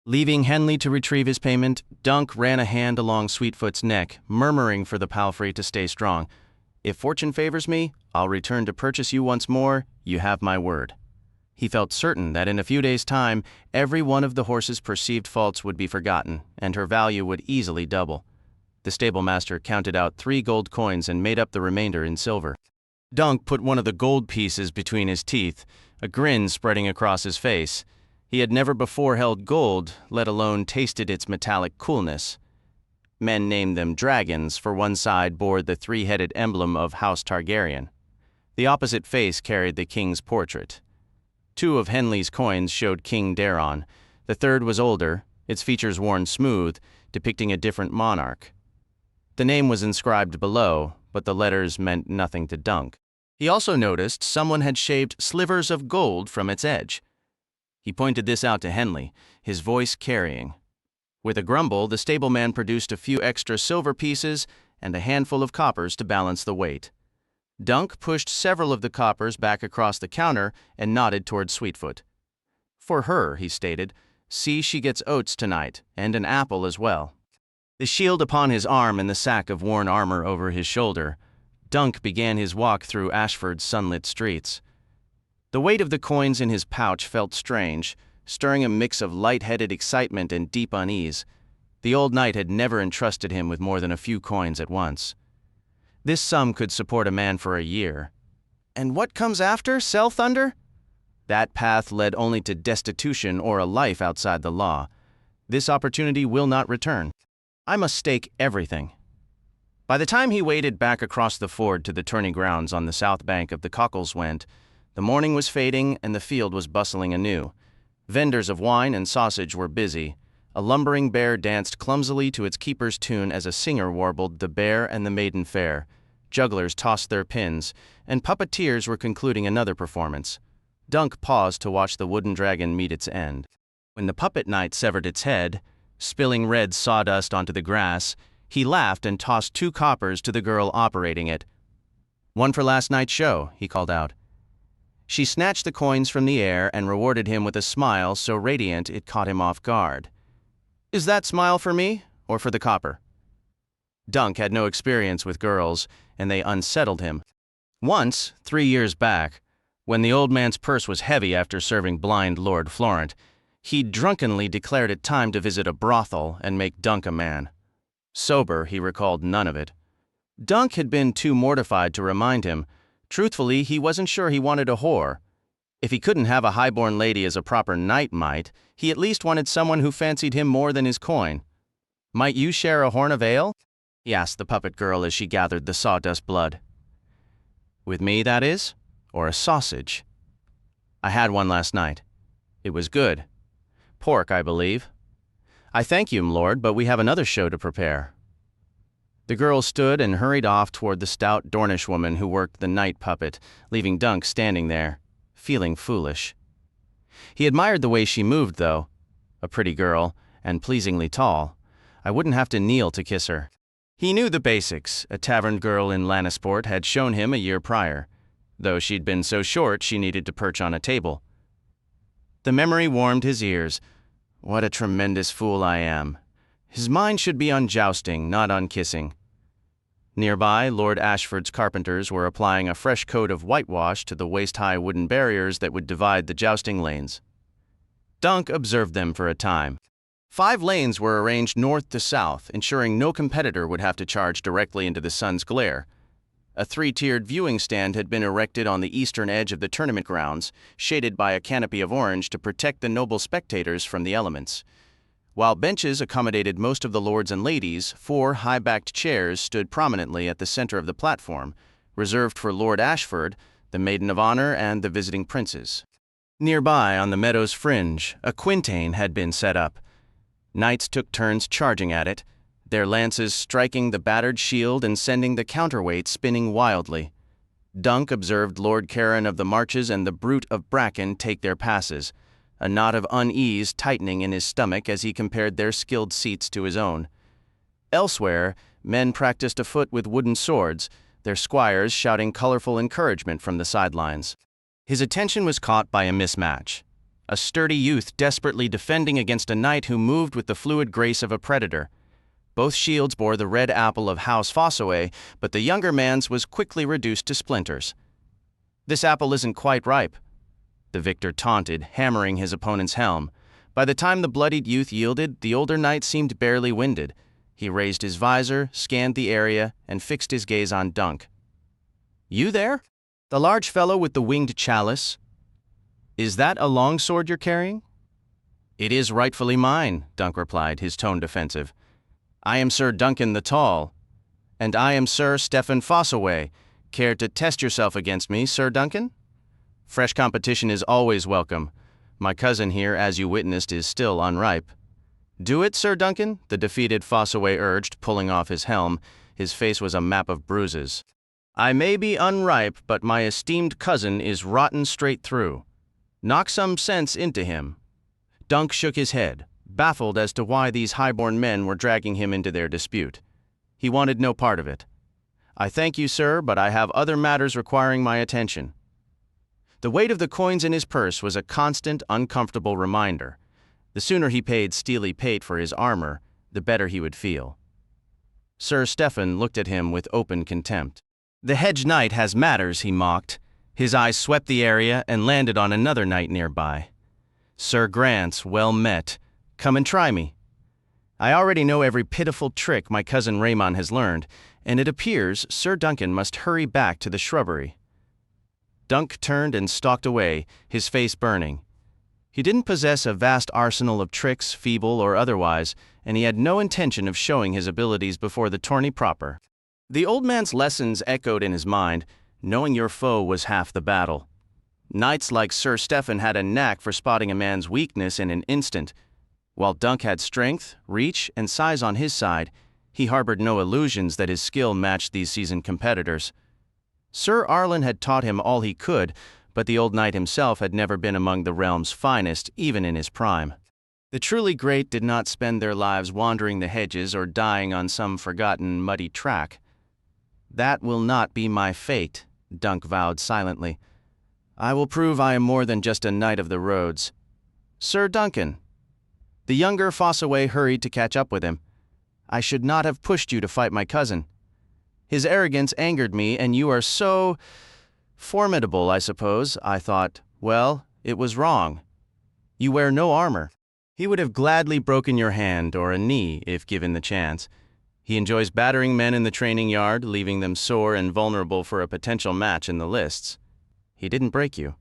Leaving Henley to retrieve his payment, Dunk ran a hand along Sweetfoot's neck, murmuring for the palfrey to stay strong. "If fortune favors me, I'll return to purchase you once more. You have my word." He felt certain that in a few days' time, every one of the horse's perceived faults would be forgotten, and her value would easily double. The stablemaster counted out 3 gold coins and made up the remainder in silver. Dunk put one of the gold pieces between his teeth, a grin spreading across his face. He had never before held gold, let alone tasted its metallic coolness. Men named them dragons, for one side bore the three-headed emblem of House Targaryen. The opposite face carried the king's portrait. Two of Henley's coins showed King Daeron. The third was older, its features worn smooth, depicting a different monarch. The name was inscribed below, but the letters meant nothing to Dunk. He also noticed someone had shaved slivers of gold from its edge. He pointed this out to Henley, his voice carrying. With a grumble, the stableman produced a few extra silver pieces and a handful of coppers to balance the weight. Dunk pushed several of the coppers back across the counter and nodded toward Sweetfoot. For her, he stated, see she gets oats tonight, and an apple as well. The shield upon his arm and the sack of worn armor over his shoulder, Dunk began his walk through Ashford's sunlit streets. The weight of the coins in his pouch felt strange, stirring a mix of light-headed excitement and deep unease. The old knight had never entrusted him with more than a few coins at once. This sum could support a man for a year. And what comes after, Sell Thunder? That path led only to destitution or a life outside the law. This opportunity will not return. I must stake everything. By the time he waded back across the ford to the tourney grounds on the south bank of the Cockleswent, the morning was fading and the field was bustling anew. Vendors of wine and sausage were busy. A lumbering bear danced clumsily to its keeper's tune as a singer warbled The Bear and the Maiden Fair. Jugglers tossed their pins, and puppeteers were concluding another performance. Dunk paused to watch the wooden dragon meet its end. When the puppet knight severed its head, spilling red sawdust onto the grass, he laughed and tossed 2 coppers to the girl operating it. One for last night's show, he called out. She snatched the coins from the air and rewarded him with a smile so radiant it caught him off guard. Is that smile for me, or for the copper? Dunk had no experience with girls, and they unsettled him. Once, 3 years back, when the old man's purse was heavy after serving blind Lord Florent, he drunkenly declared it time to visit a brothel and make Dunk a man. Sober, he recalled none of it. Dunk had been too mortified to remind him. Truthfully, he wasn't sure he wanted a whore. If he couldn't have a highborn lady as a proper knight might, he at least wanted someone who fancied him more than his coin. Might you share a horn of ale? He asked the puppet girl as she gathered the sawdust blood. With me, that is? Or a sausage? I had one last night. It was good. Pork, I believe. I thank you, m'lord, but we have another show to prepare. The girl stood and hurried off toward the stout Dornish woman who worked the night puppet, leaving Dunk standing there, feeling foolish. He admired the way she moved, though. A pretty girl, and pleasingly tall. I wouldn't have to kneel to kiss her. He knew the basics. A tavern girl in Lannisport had shown him a year prior, though she'd been so short she needed to perch on a table. The memory warmed his ears. What a tremendous fool I am. His mind should be on jousting, not on kissing. Nearby, Lord Ashford's carpenters were applying a fresh coat of whitewash to the waist-high wooden barriers that would divide the jousting lanes. Dunk observed them for a time. 5 lanes were arranged north to south, ensuring no competitor would have to charge directly into the sun's glare. A 3-tiered viewing stand had been erected on the eastern edge of the tournament grounds, shaded by a canopy of orange to protect the noble spectators from the elements. While benches accommodated most of the lords and ladies, 4 high-backed chairs stood prominently at the center of the platform, reserved for Lord Ashford, the Maiden of Honor, and the visiting princes. Nearby, on the meadow's fringe, a quintain had been set up. Knights took turns charging at it, their lances striking the battered shield and sending the counterweight spinning wildly. Dunk observed Lord Caron of the Marches and the Brute of Bracken take their passes, a knot of unease tightening in his stomach as he compared their skilled seats to his own. Elsewhere, men practiced afoot with wooden swords, their squires shouting colorful encouragement from the sidelines. His attention was caught by a mismatch. A sturdy youth desperately defending against a knight who moved with the fluid grace of a predator. Both shields bore the red apple of House Fossaway, but the younger man's was quickly reduced to splinters. This apple isn't quite ripe, the victor taunted, hammering his opponent's helm. By the time the bloodied youth yielded, the older knight seemed barely winded. He raised his visor, scanned the area, and fixed his gaze on Dunk. You there? The large fellow with the winged chalice? Is that a long sword you're carrying? "It is rightfully mine," Dunk replied, his tone defensive. "I am Ser Duncan the Tall." "And I am Sir Stephen Fossaway. Care to test yourself against me, Sir Duncan?" "Fresh competition is always welcome. My cousin here, as you witnessed, is still unripe." "Do it, Sir Duncan," the defeated Fossaway urged, pulling off his helm. His face was a map of bruises. "I may be unripe, but my esteemed cousin is rotten straight through. Knock some sense into him." Dunk shook his head, baffled as to why these high-born men were dragging him into their dispute. He wanted no part of it. "I thank you, sir, but I have other matters requiring my attention." The weight of the coins in his purse was a constant, uncomfortable reminder. The sooner he paid steely pate for his armor, the better he would feel. Sir Stephen looked at him with open contempt. "The Hedge Knight has matters," he mocked. His eyes swept the area and landed on another knight nearby. "Sir Grants, well met. Come and try me." "I already know every pitiful trick my cousin Raymond has learned, and it appears Sir Duncan must hurry back to the shrubbery." Dunk turned and stalked away, his face burning. He didn't possess a vast arsenal of tricks, feeble or otherwise, and he had no intention of showing his abilities before the tourney proper. The old man's lessons echoed in his mind. Knowing your foe was half the battle. Knights like Sir Stephen had a knack for spotting a man's weakness in an instant. While Dunk had strength, reach, and size on his side, he harbored no illusions that his skill matched these seasoned competitors. Sir Arlen had taught him all he could, but the old knight himself had never been among the realm's finest, even in his prime. The truly great did not spend their lives wandering the hedges or dying on some forgotten, muddy track. "That will not be my fate," Dunk vowed silently. "I will prove I am more than just a knight of the roads." "Sir Duncan." The younger Fossaway hurried to catch up with him. "I should not have pushed you to fight my cousin. His arrogance angered me, and you are so formidable, I suppose. I thought, well, it was wrong. You wear no armor." He would have gladly broken your hand or a knee if given the chance. He enjoys battering men in the training yard, leaving them sore and vulnerable for a potential match in the lists. He didn't break you.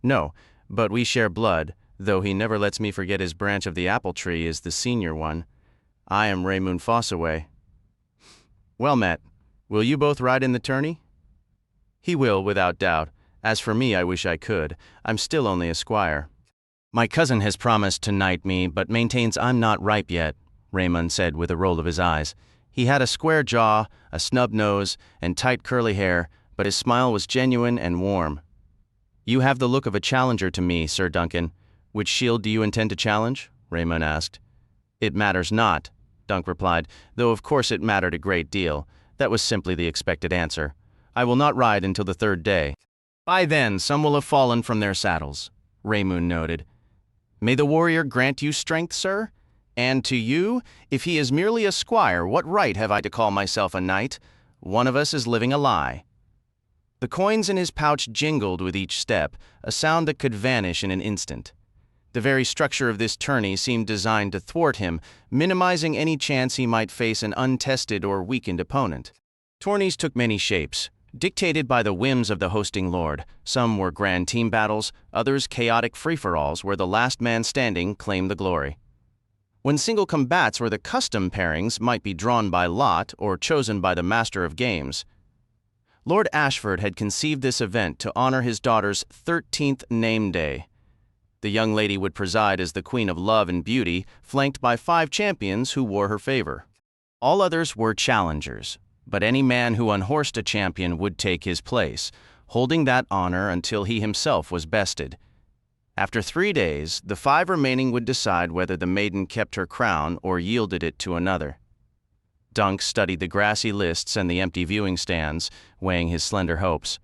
"No, but we share blood, though he never lets me forget his branch of the apple tree is the senior one. I am Raymond Fossaway." "Well met. Will you both ride in the tourney?" "He will, without doubt. As for me, I wish I could. I'm still only a squire." "My cousin has promised to knight me, but maintains I'm not ripe yet," Raymond said with a roll of his eyes. He had a square jaw, a snub nose, and tight curly hair, but his smile was genuine and warm. "You have the look of a challenger to me, Sir Duncan. Which shield do you intend to challenge?" Raymond asked. "It matters not," Dunk replied, though of course it mattered a great deal. That was simply the expected answer. "I will not ride until the third day." "By then, some will have fallen from their saddles," Raymond noted. "May the warrior grant you strength, sir? And to you, if he is merely a squire, what right have I to call myself a knight? One of us is living a lie." The coins in his pouch jingled with each step, a sound that could vanish in an instant. The very structure of this tourney seemed designed to thwart him, minimizing any chance he might face an untested or weakened opponent. Tourneys took many shapes, dictated by the whims of the hosting lord. Some were grand team battles, others chaotic free-for-alls where the last man standing claimed the glory. When single combats or the custom pairings might be drawn by lot or chosen by the master of games. Lord Ashford had conceived this event to honor his daughter's 13th name day. The young lady would preside as the queen of love and beauty, flanked by 5 champions who wore her favor. All others were challengers, but any man who unhorsed a champion would take his place, holding that honor until he himself was bested. After 3 days, the 5 remaining would decide whether the maiden kept her crown or yielded it to another. Dunk studied the grassy lists and the empty viewing stands, weighing his slender hopes.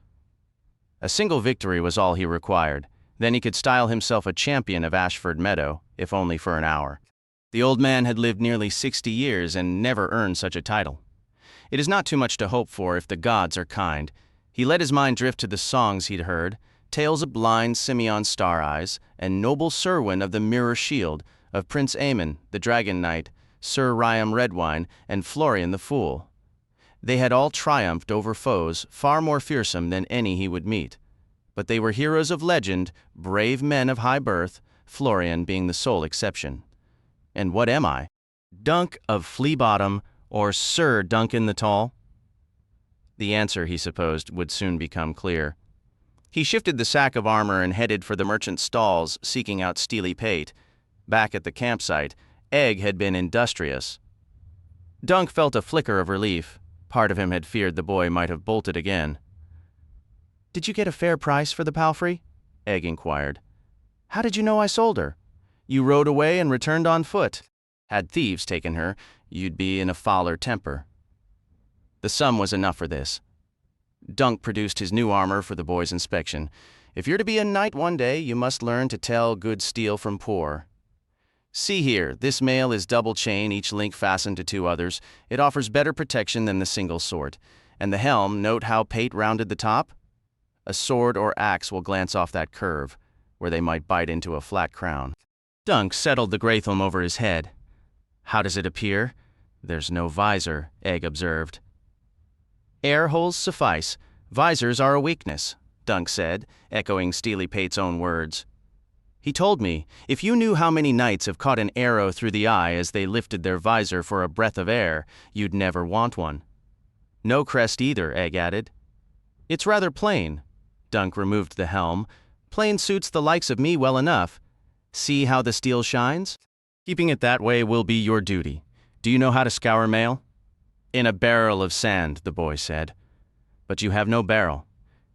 A single victory was all he required. Then he could style himself a champion of Ashford Meadow, if only for an hour. The old man had lived nearly 60 years and never earned such a title. It is not too much to hope for if the gods are kind. He let his mind drift to the songs he'd heard, tales of blind Simeon Star-Eyes, and noble Serwyn of the Mirror Shield, of Prince Aemon, the Dragon Knight, Sir Riam Redwine, and Florian the Fool. They had all triumphed over foes far more fearsome than any he would meet. But they were heroes of legend, brave men of high birth, Florian being the sole exception. And what am I? Dunk of Flea Bottom or Ser Duncan the Tall? The answer, he supposed, would soon become clear. He shifted the sack of armor and headed for the merchant's stalls, seeking out steely pate. Back at the campsite, Egg had been industrious. Dunk felt a flicker of relief. Part of him had feared the boy might have bolted again. "Did you get a fair price for the palfrey?" Egg inquired. "How did you know I sold her?" "You rode away and returned on foot. Had thieves taken her, you'd be in a fouler temper." The sum was enough for this. Dunk produced his new armor for the boy's inspection. "If you're to be a knight one day, you must learn to tell good steel from poor. See here, this mail is double chain, each link fastened to two others. It offers better protection than the single sort. And the helm, note how pate rounded the top? A sword or axe will glance off that curve, where they might bite into a flat crown." Dunk settled the Gratham over his head. "How does it appear?" "There's no visor," Egg observed. "Air holes suffice. Visors are a weakness," Dunk said, echoing Steely Pate's own words. "He told me, if you knew how many knights have caught an arrow through the eye as they lifted their visor for a breath of air, you'd never want one." "No crest either," Egg added. "It's rather plain." Dunk removed the helm. "Plain suits the likes of me well enough. See how the steel shines? Keeping it that way will be your duty. Do you know how to scour mail?" "In a barrel of sand," the boy said. "But you have no barrel.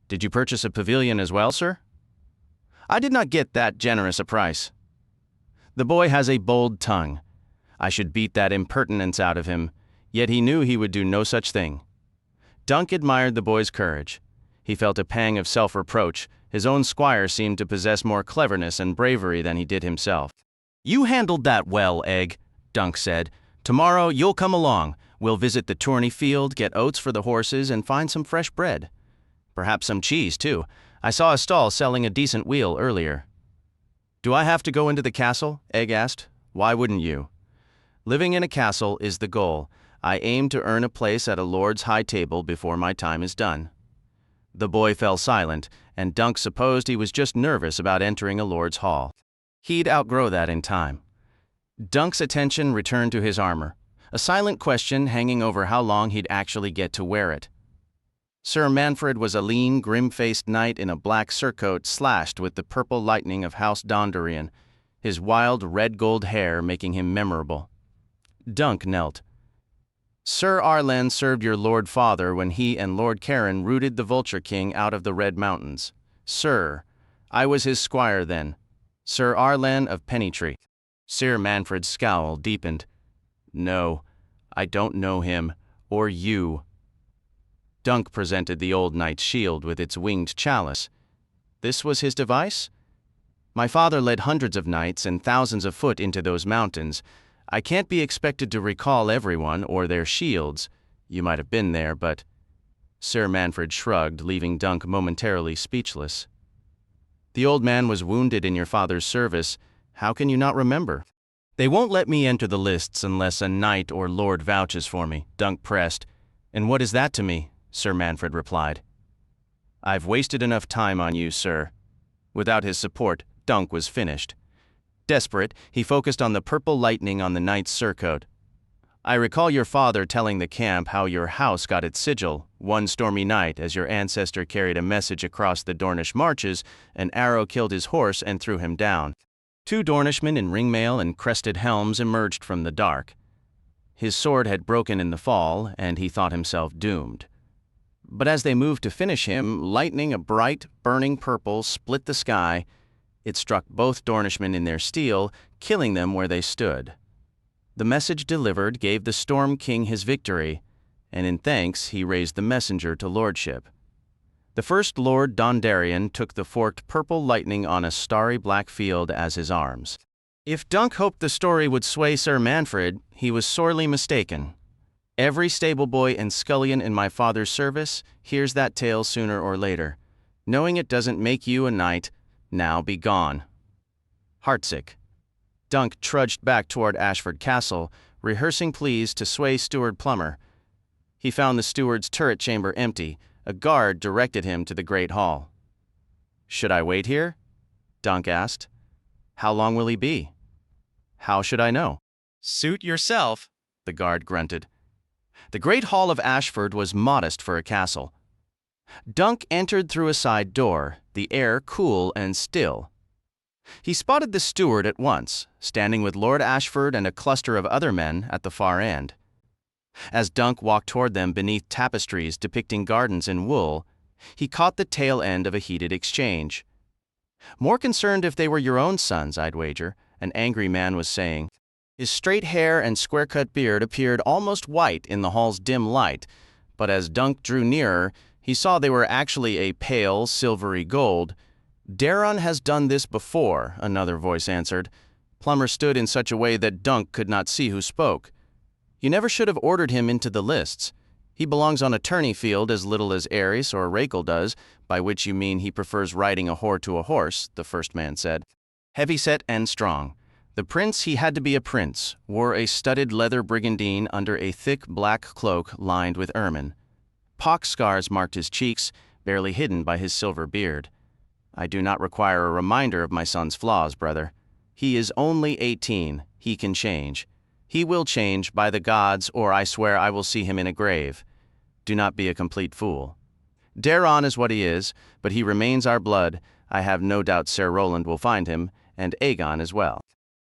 Did you purchase a pavilion as well, sir?" "I did not get that generous a price." The boy has a bold tongue. I should beat that impertinence out of him, yet he knew he would do no such thing. Dunk admired the boy's courage. He felt a pang of self-reproach. His own squire seemed to possess more cleverness and bravery than he did himself. "You handled that well, Egg," Dunk said. "Tomorrow you'll come along. We'll visit the tourney field, get oats for the horses, and find some fresh bread. Perhaps some cheese, too. I saw a stall selling a decent wheel earlier." "Do I have to go into the castle?" Egg asked. "Why wouldn't you?" "Living in a castle is the goal. I aim to earn a place at a lord's high table before my time is done." The boy fell silent, and Dunk supposed he was just nervous about entering a lord's hall. He'd outgrow that in time. Dunk's attention returned to his armor, a silent question hanging over how long he'd actually get to wear it. Sir Manfred was a lean, grim-faced knight in a black surcoat slashed with the purple lightning of House Dondarrion, his wild red-gold hair making him memorable. Dunk knelt. "Sir Arlen served your Lord Father when he and Lord Caron rooted the Vulture King out of the Red Mountains. Sir, I was his squire then. Sir Arlen of Pennytree." Sir Manfred's scowl deepened. "No, I don't know him, or you." Dunk presented the old knight's shield with its winged chalice. This was his device? "My father led hundreds of knights and thousands of foot into those mountains. I can't be expected to recall everyone or their shields. You might have been there, but—" Sir Manfred shrugged, leaving Dunk momentarily speechless. "The old man was wounded in your father's service. How can you not remember?" "They won't let me enter the lists unless a knight or lord vouches for me," Dunk pressed. "And what is that to me?" Sir Manfred replied. "I've wasted enough time on you, sir." Without his support, Dunk was finished. Desperate, he focused on the purple lightning on the knight's surcoat. "I recall your father telling the camp how your house got its sigil. One stormy night, as your ancestor carried a message across the Dornish marches, an arrow killed his horse and threw him down. Two Dornishmen in ringmail and crested helms emerged from the dark. His sword had broken in the fall, and he thought himself doomed. But as they moved to finish him, lightning, a bright, burning purple, split the sky. It struck both Dornishmen in their steel, killing them where they stood. The message delivered gave the Storm King his victory, and in thanks he raised the messenger to lordship. The first Lord Dondarrion took the forked purple lightning on a starry black field as his arms. If Dunk hoped the story would sway Sir Manfred, he was sorely mistaken. Every stable boy and scullion in my father's service hears that tale sooner or later. Knowing it doesn't make you a knight. Now be gone." Heartsick, Dunk trudged back toward Ashford Castle, rehearsing pleas to sway Steward Plummer. He found the steward's turret chamber empty. A guard directed him to the great hall. "Should I wait here?" Dunk asked. How long will he be? How should I know? Suit yourself, The guard grunted. The great hall of Ashford was modest for a castle. Dunk entered through a side door, the air cool and still. He spotted the steward at once, standing with Lord Ashford and a cluster of other men at the far end. As Dunk walked toward them beneath tapestries depicting gardens in wool, he caught the tail end of a heated exchange. "More concerned if they were your own sons, I'd wager," an angry man was saying. His straight hair and square-cut beard appeared almost white in the hall's dim light, but as Dunk drew nearer, he saw they were actually a pale, silvery gold. "Daron has done this before," another voice answered. Plummer stood in such a way that Dunk could not see who spoke. "You never should have ordered him into the lists. He belongs on a tourney field as little as Ares or Rakel does, by which you mean he prefers riding a whore to a horse," the first man said. Heavy-set and strong, the prince, he had to be a prince, wore a studded leather brigandine under a thick black cloak lined with ermine. Pock scars marked his cheeks, barely hidden by his silver beard. "I do not require a reminder of my son's flaws, brother. He is only 18. He can change. He will change, by the gods, or I swear I will see him in a grave. Do not be a complete fool. Daron is what he is, but he remains our blood. I have no doubt Ser Roland will find him, and Aegon as well.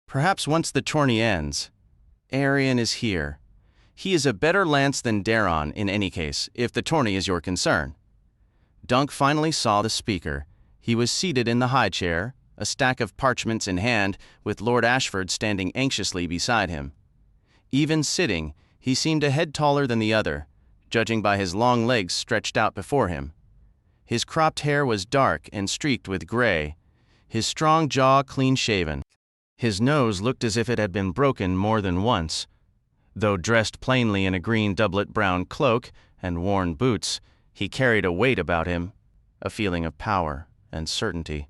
Perhaps once the tourney ends. Arion is here. He is a better lance than Daron in any case, if the tourney is your concern." Dunk finally saw the speaker. He was seated in the high chair, a stack of parchments in hand, with Lord Ashford standing anxiously beside him. Even sitting, he seemed a head taller than the other, judging by his long legs stretched out before him. His cropped hair was dark and streaked with gray, his strong jaw clean-shaven. His nose looked as if it had been broken more than once. Though dressed plainly in a green doublet-brown cloak and worn boots, he carried a weight about him, a feeling of power and certainty.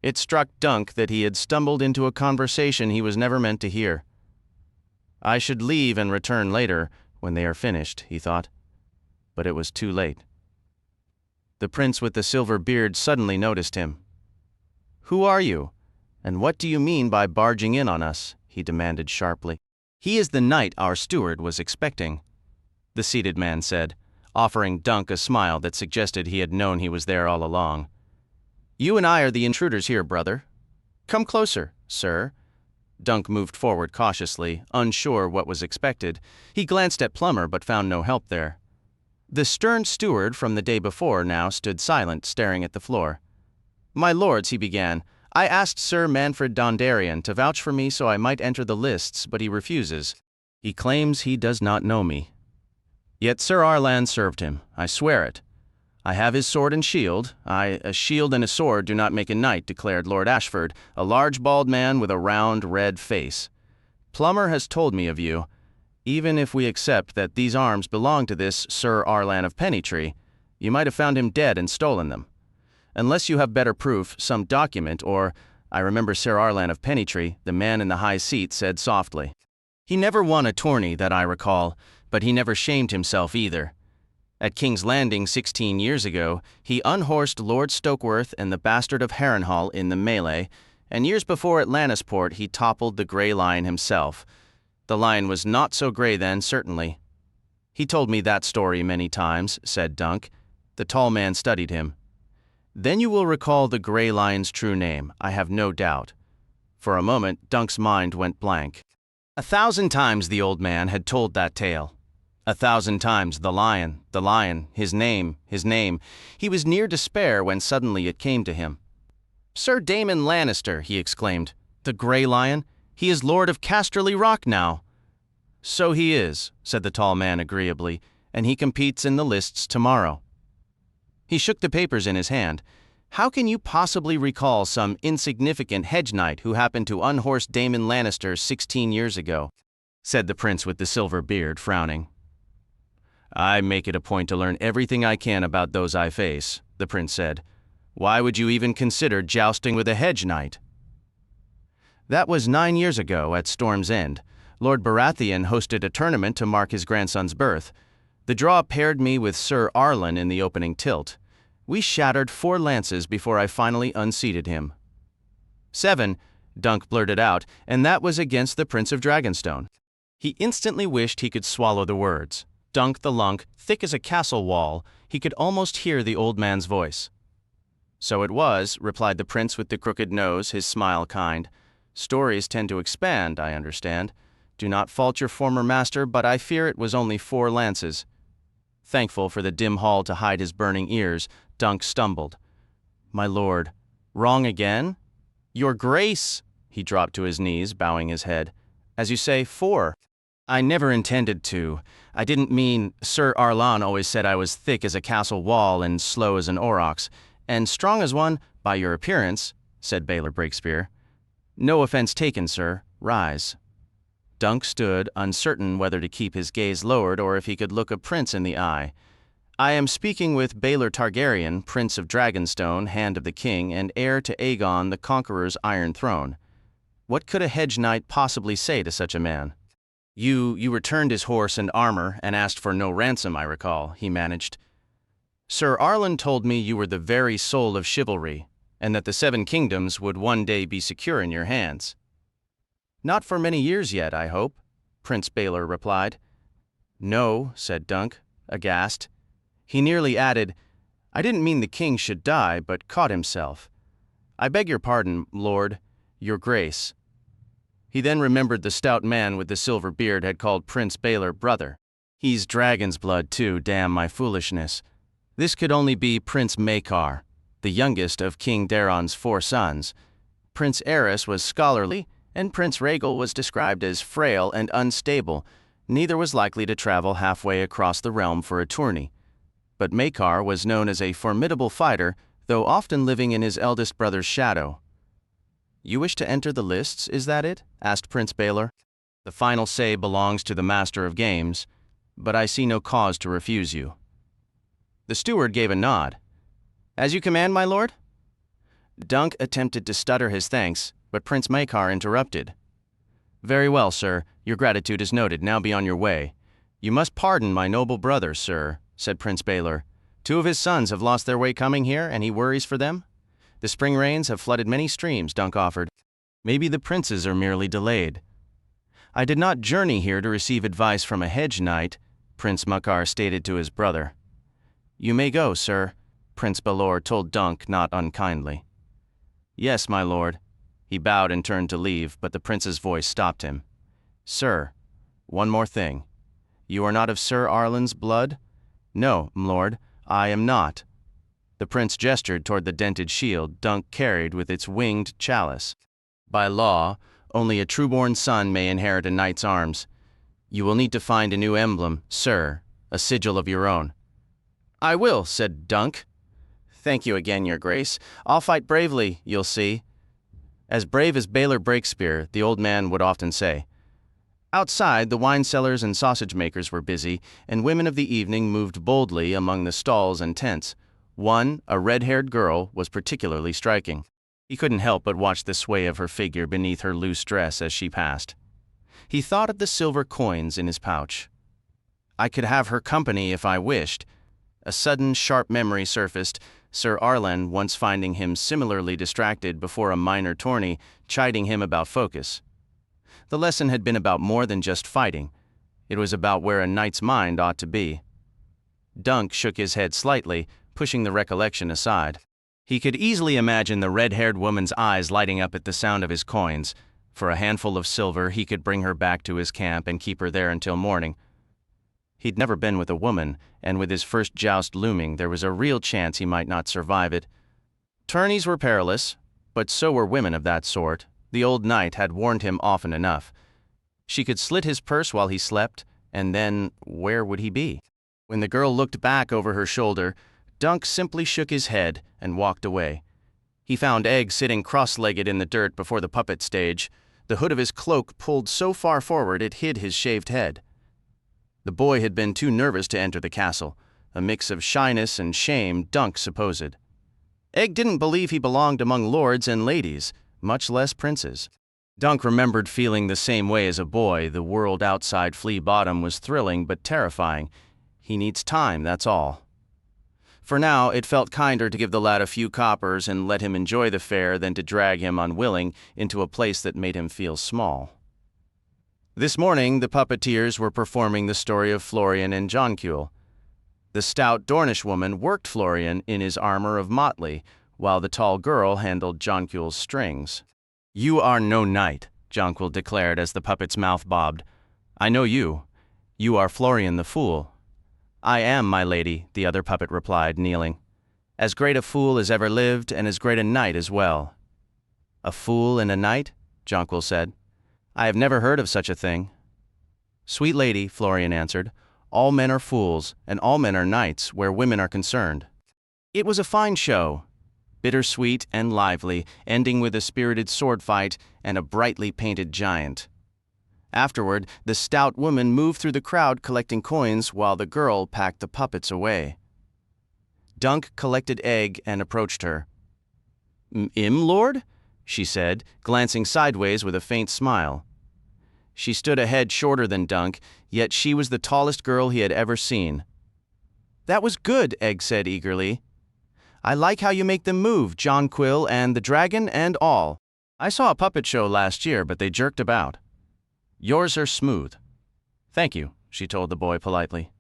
It struck Dunk that he had stumbled into a conversation he was never meant to hear. "I should leave and return later, when they are finished," he thought. But it was too late. The prince with the silver beard suddenly noticed him. "Who are you, and what do you mean by barging in on us?" he demanded sharply. "He is the knight our steward was expecting," the seated man said, offering Dunk a smile that suggested he had known he was there all along. "You and I are the intruders here, brother. Come closer, sir." Dunk moved forward cautiously, unsure what was expected. He glanced at Plummer but found no help there. The stern steward from the day before now stood silent, staring at the floor. "My lords," he began, "I asked Sir Manfred Dondarrion to vouch for me so I might enter the lists, but he refuses. He claims he does not know me. Yet Sir Arlan served him, I swear it. I have his sword and shield. A shield and a sword do not make a knight," declared Lord Ashford, a large bald man with a round, red face. "Plummer has told me of you. Even if we accept that these arms belong to this Sir Arlan of Pennytree, you might have found him dead and stolen them. Unless you have better proof, some document, or, I remember Sir Arlan of Pennytree," the man in the high seat said softly. "He never won a tourney that I recall, but he never shamed himself either. At King's Landing 16 years ago, he unhorsed Lord Stokeworth and the Bastard of Harrenhal in the melee, and years before at Lannisport he toppled the Grey Lion himself. The lion was not so grey then, certainly." "He told me that story many times," said Dunk. The tall man studied him. "Then you will recall the Grey Lion's true name, I have no doubt." For a moment, Dunk's mind went blank. 1,000 times the old man had told that tale. 1,000 times the lion, his name. He was near despair when suddenly it came to him. "Sir Daemon Lannister," he exclaimed. "The Grey Lion? He is Lord of Casterly Rock now." "So he is," said the tall man agreeably, "and he competes in the lists tomorrow." He shook the papers in his hand. "How can you possibly recall some insignificant hedge knight who happened to unhorse Daemon Lannister 16 years ago?" said the prince with the silver beard, frowning. "I make it a point to learn everything I can about those I face," the prince said. "Why would you even consider jousting with a hedge knight?" "That was 9 years ago at Storm's End. Lord Baratheon hosted a tournament to mark his grandson's birth. The draw paired me with Sir Arlan in the opening tilt. We shattered 4 lances before I finally unseated him." 7, Dunk blurted out, and that was against the Prince of Dragonstone. He instantly wished he could swallow the words. Dunk the Lunk, thick as a castle wall, he could almost hear the old man's voice. So it was, replied the prince with the crooked nose, his smile kind. Stories tend to expand, I understand. Do not fault your former master, but I fear it was only 4 lances. Thankful for the dim hall to hide his burning ears, Dunk stumbled. My lord, wrong again? Your grace! He dropped to his knees, bowing his head. As you say, 4. I never intended to. I didn't mean. Sir Arlan always said I was thick as a castle wall and slow as an aurochs, and strong as one, by your appearance, said Baylor Breakspear. No offense taken, sir. Rise. Dunk stood, uncertain whether to keep his gaze lowered or if he could look a prince in the eye. I am speaking with Baylor Targaryen, Prince of Dragonstone, Hand of the King, and heir to Aegon the Conqueror's Iron Throne. What could a Hedge knight possibly say to such a man? You returned his horse and armor and asked for no ransom, I recall, he managed. Sir Arlan told me you were the very soul of chivalry, and that the 7 kingdoms would one day be secure in your hands. Not for many years yet, I hope, Prince Baylor replied. No, said Dunk, aghast. He nearly added, I didn't mean the king should die, but caught himself. I beg your pardon, lord, your grace. He then remembered the stout man with the silver beard had called Prince Baylor brother. He's dragon's blood too, damn my foolishness. This could only be Prince Maekar, the youngest of King Daeron's 4 sons. Prince Aerys was scholarly, and Prince Rhaegal was described as frail and unstable. Neither was likely to travel halfway across the realm for a tourney. But Maekar was known as a formidable fighter, though often living in his eldest brother's shadow. You wish to enter the lists, is that it? Asked Prince Baylor. The final say belongs to the master of games, but I see no cause to refuse you. The steward gave a nod. As you command, my lord? Dunk attempted to stutter his thanks, but Prince Maekar interrupted. Very well, sir. Your gratitude is noted. Now be on your way. You must pardon my noble brother, sir, said Prince Baylor. 2 of his sons have lost their way coming here, and he worries for them. The spring rains have flooded many streams, Dunk offered. Maybe the princes are merely delayed. I did not journey here to receive advice from a Hedge knight, Prince Maekar stated to his brother. You may go, sir, Prince Baelor told Dunk not unkindly. Yes, my lord. He bowed and turned to leave, but the prince's voice stopped him. Sir, one more thing. You are not of Sir Arlan's blood? No, m'lord, I am not. The prince gestured toward the dented shield Dunk carried with its winged chalice. By law, only a trueborn son may inherit a knight's arms. You will need to find a new emblem, sir, a sigil of your own. I will, said Dunk. Thank you again, your grace. I'll fight bravely, you'll see. As brave as Baylor Breakspear, the old man would often say. Outside, the wine sellers and sausage makers were busy, and women of the evening moved boldly among the stalls and tents. One, a red-haired girl, was particularly striking. He couldn't help but watch the sway of her figure beneath her loose dress as she passed. He thought of the silver coins in his pouch. I could have her company if I wished. A sudden, sharp memory surfaced, Sir Arlan once finding him similarly distracted before a minor tourney, chiding him about focus. The lesson had been about more than just fighting. It was about where a knight's mind ought to be. Dunk shook his head slightly, pushing the recollection aside. He could easily imagine the red-haired woman's eyes lighting up at the sound of his coins. For a handful of silver, he could bring her back to his camp and keep her there until morning. He'd never been with a woman, and with his first joust looming, there was a real chance he might not survive it. Tourneys were perilous, but so were women of that sort. The old knight had warned him often enough. She could slit his purse while he slept, and then where would he be? When the girl looked back over her shoulder, Dunk simply shook his head and walked away. He found Egg sitting cross-legged in the dirt before the puppet stage, the hood of his cloak pulled so far forward it hid his shaved head. The boy had been too nervous to enter the castle, a mix of shyness and shame, Dunk supposed. Egg didn't believe he belonged among lords and ladies, much less princes. Dunk remembered feeling the same way as a boy. The world outside Flea Bottom was thrilling but terrifying. He needs time, that's all. For now, it felt kinder to give the lad a few coppers and let him enjoy the fare than to drag him unwilling into a place that made him feel small. This morning, the puppeteers were performing the story of Florian and Jonquil. The stout Dornish woman worked Florian in his armor of motley, while the tall girl handled Jonquil's strings. "You are no knight," Jonquil declared as the puppet's mouth bobbed. "I know you. You are Florian the fool." "I am, my lady," the other puppet replied, kneeling. "As great a fool as ever lived, and as great a knight as well." "A fool and a knight?" Jonquil said. "I have never heard of such a thing." "Sweet lady," Florian answered, "all men are fools, and all men are knights where women are concerned." It was a fine show, bittersweet and lively, ending with a spirited sword fight and a brightly painted giant. Afterward, the stout woman moved through the crowd collecting coins while the girl packed the puppets away. Dunk collected Egg and approached her. Lord?" she said, glancing sideways with a faint smile. She stood a head shorter than Dunk, yet she was the tallest girl he had ever seen. "That was good," Egg said eagerly. "I like how you make them move, Jonquil and the dragon and all. I saw a puppet show last year, but they jerked about. Yours are smooth." "Thank you," she told the boy politely.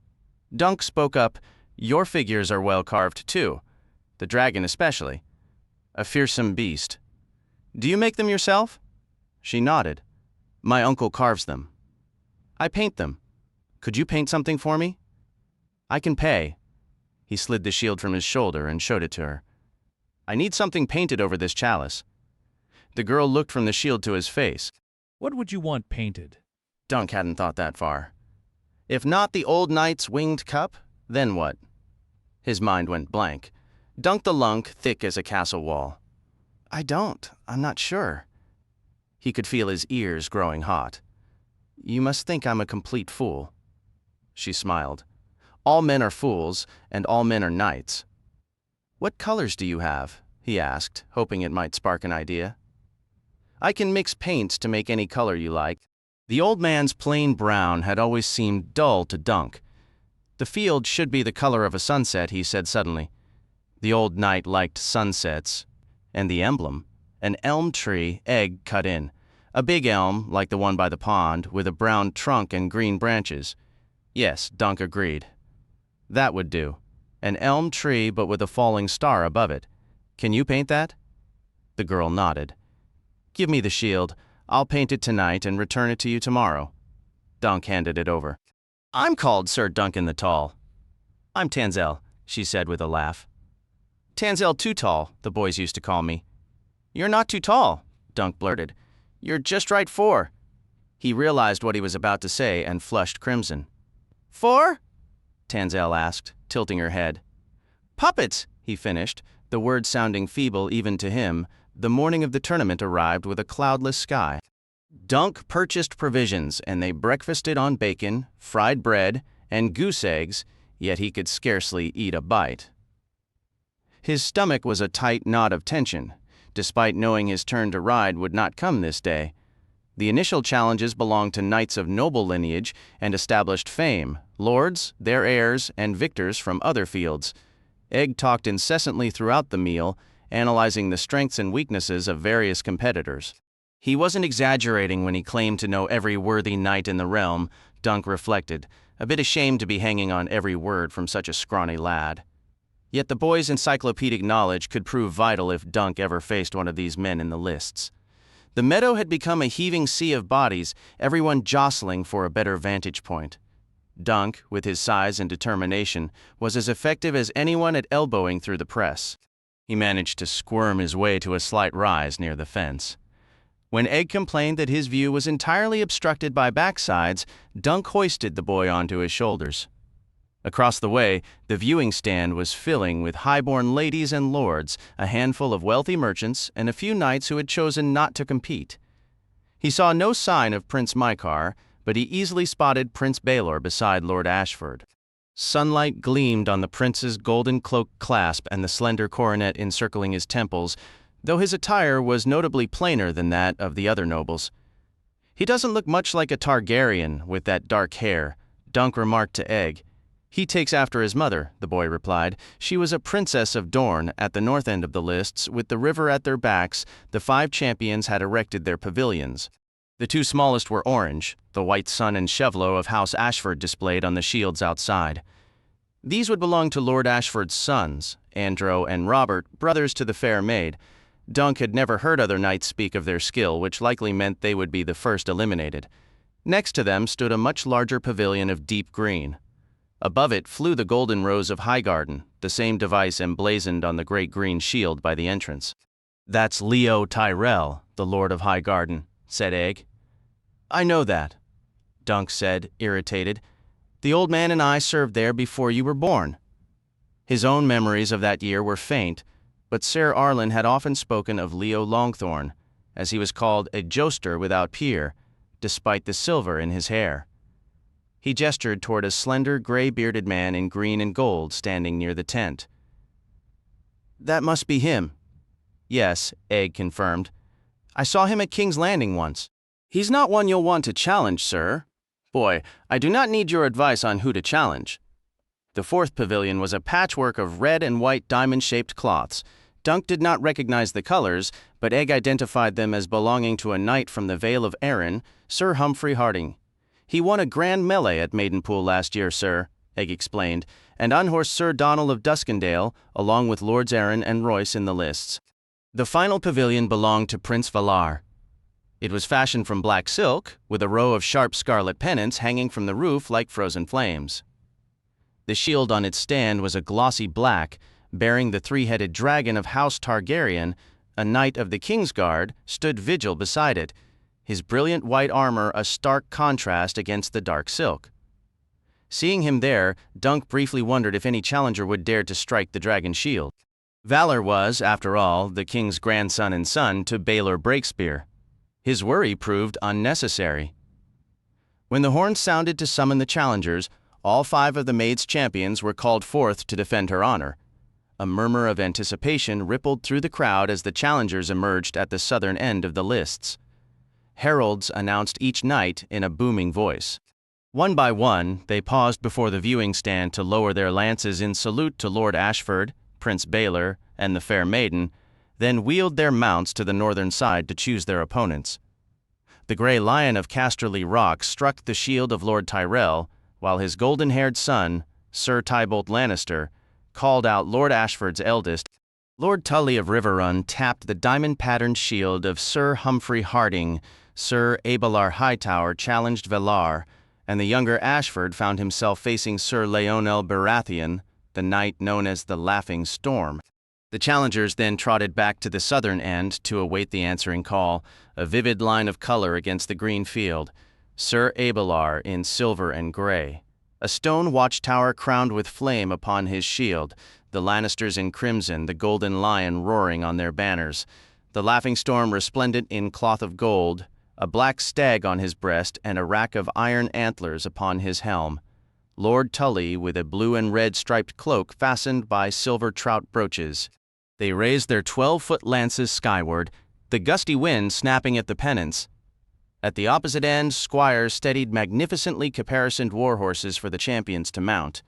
Dunk spoke up. "Your figures are well carved, too. The dragon especially. A fearsome beast. Do you make them yourself?" She nodded. "My uncle carves them." "I paint them. Could you paint something for me?" "I can pay." He slid the shield from his shoulder and showed it to her. "I need something painted over this chalice." The girl looked from the shield to his face. What would you want painted? Dunk hadn't thought that far. If not the old knight's winged cup, then what? His mind went blank. Dunk the lunk thick as a castle wall. I'm not sure." He could feel his ears growing hot. "You must think I'm a complete fool." She smiled. "All men are fools, and all men are knights." "What colors do you have?" he asked, hoping it might spark an idea. "I can mix paints to make any color you like." The old man's plain brown had always seemed dull to Dunk. "The field should be the color of a sunset," he said suddenly. The old knight liked sunsets. And the emblem, an elm tree, Egg cut in. A big elm, like the one by the pond, with a brown trunk and green branches. Yes, Dunk agreed. That would do. An elm tree, but with a falling star above it. Can you paint that? The girl nodded. "Give me the shield. I'll paint it tonight and return it to you tomorrow." Dunk handed it over. "I'm called Ser Duncan the Tall." "I'm Tanzel," she said with a laugh. "Tanzel Too Tall," the boys used to call me. "You're not too tall," Dunk blurted. "You're just right for." He realized what he was about to say and flushed crimson. "For?" Tanzel asked, tilting her head. "Puppets," he finished, the word sounding feeble even to him. The morning of the tournament arrived with a cloudless sky. Dunk purchased provisions, and they breakfasted on bacon, fried bread, and goose eggs, yet he could scarcely eat a bite. His stomach was a tight knot of tension, despite knowing his turn to ride would not come this day. The initial challenges belonged to knights of noble lineage and established fame, lords, their heirs, and victors from other fields. Egg talked incessantly throughout the meal, analyzing the strengths and weaknesses of various competitors. He wasn't exaggerating when he claimed to know every worthy knight in the realm, Dunk reflected, a bit ashamed to be hanging on every word from such a scrawny lad. Yet the boy's encyclopedic knowledge could prove vital if Dunk ever faced one of these men in the lists. The meadow had become a heaving sea of bodies, everyone jostling for a better vantage point. Dunk, with his size and determination, was as effective as anyone at elbowing through the press. He managed to squirm his way to a slight rise near the fence. When Egg complained that his view was entirely obstructed by backsides, Dunk hoisted the boy onto his shoulders. Across the way, the viewing stand was filling with high-born ladies and lords, a handful of wealthy merchants, and a few knights who had chosen not to compete. He saw no sign of Prince Mykar, but he easily spotted Prince Baelor beside Lord Ashford. Sunlight gleamed on the prince's golden cloak clasp and the slender coronet encircling his temples, though his attire was notably plainer than that of the other nobles. "He doesn't look much like a Targaryen with that dark hair," Dunk remarked to Egg. He takes after his mother, the boy replied. She was a princess of Dorne at the north end of the lists. With the river at their backs, the 5 champions had erected their pavilions. The 2 smallest were orange, the white sun and chevalo of House Ashford displayed on the shields outside. These would belong to Lord Ashford's sons, Andro and Robert, brothers to the fair maid. Dunk had never heard other knights speak of their skill, which likely meant they would be the first eliminated. Next to them stood a much larger pavilion of deep green. Above it flew the golden rose of Highgarden, the same device emblazoned on the great green shield by the entrance. "That's Leo Tyrell, the Lord of Highgarden," said Egg. "I know that," Dunk said, irritated. "The old man and I served there before you were born." His own memories of that year were faint, but Ser Arlen had often spoken of Leo Longthorn, as he was called a joster without peer, despite the silver in his hair. He gestured toward a slender, gray-bearded man in green and gold standing near the tent. "That must be him." "Yes," Egg confirmed. "I saw him at King's Landing once." "He's not one you'll want to challenge, sir." "Boy, I do not need your advice on who to challenge." The 4th pavilion was a patchwork of red and white diamond-shaped cloths. Dunk did not recognize the colors, but Egg identified them as belonging to a knight from the Vale of Arryn, Sir Humphrey Harding. "He won a grand melee at Maidenpool last year, sir," Egg explained, "and unhorsed Sir Donald of Duskendale, along with Lords Arryn and Royce in the lists." The final pavilion belonged to Prince Valar. It was fashioned from black silk, with a row of sharp scarlet pennants hanging from the roof like frozen flames. The shield on its stand was a glossy black, bearing the 3-headed dragon of House Targaryen. A knight of the Kingsguard stood vigil beside it, his brilliant white armor a stark contrast against the dark silk. Seeing him there, Dunk briefly wondered if any challenger would dare to strike the dragon's shield. Valor was, after all, the king's grandson and son to Baelor Breakspear. His worry proved unnecessary. When the horn sounded to summon the challengers, all 5 of the maid's champions were called forth to defend her honor. A murmur of anticipation rippled through the crowd as the challengers emerged at the southern end of the lists. Heralds announced each knight in a booming voice. One by one, they paused before the viewing stand to lower their lances in salute to Lord Ashford, Prince Baelor, and the fair maiden, then wheeled their mounts to the northern side to choose their opponents. The Grey Lion of Casterly Rock struck the shield of Lord Tyrell, while his golden-haired son, Sir Tybolt Lannister, called out Lord Ashford's eldest. Lord Tully of Riverrun tapped the diamond-patterned shield of Sir Humphrey Harding. Sir Abelar Hightower challenged Valar, and the younger Ashford found himself facing Sir Leonel Baratheon, the knight known as the Laughing Storm. The challengers then trotted back to the southern end to await the answering call, a vivid line of color against the green field. Sir Abelar in silver and gray, a stone watchtower crowned with flame upon his shield, the Lannisters in crimson, the golden lion roaring on their banners, the Laughing Storm resplendent in cloth of gold, a black stag on his breast and a rack of iron antlers upon his helm. Lord Tully with a blue and red striped cloak fastened by silver trout brooches. They raised their 12-foot lances skyward, the gusty wind snapping at the pennants. At the opposite end, squires steadied magnificently caparisoned war horses for the champions to mount.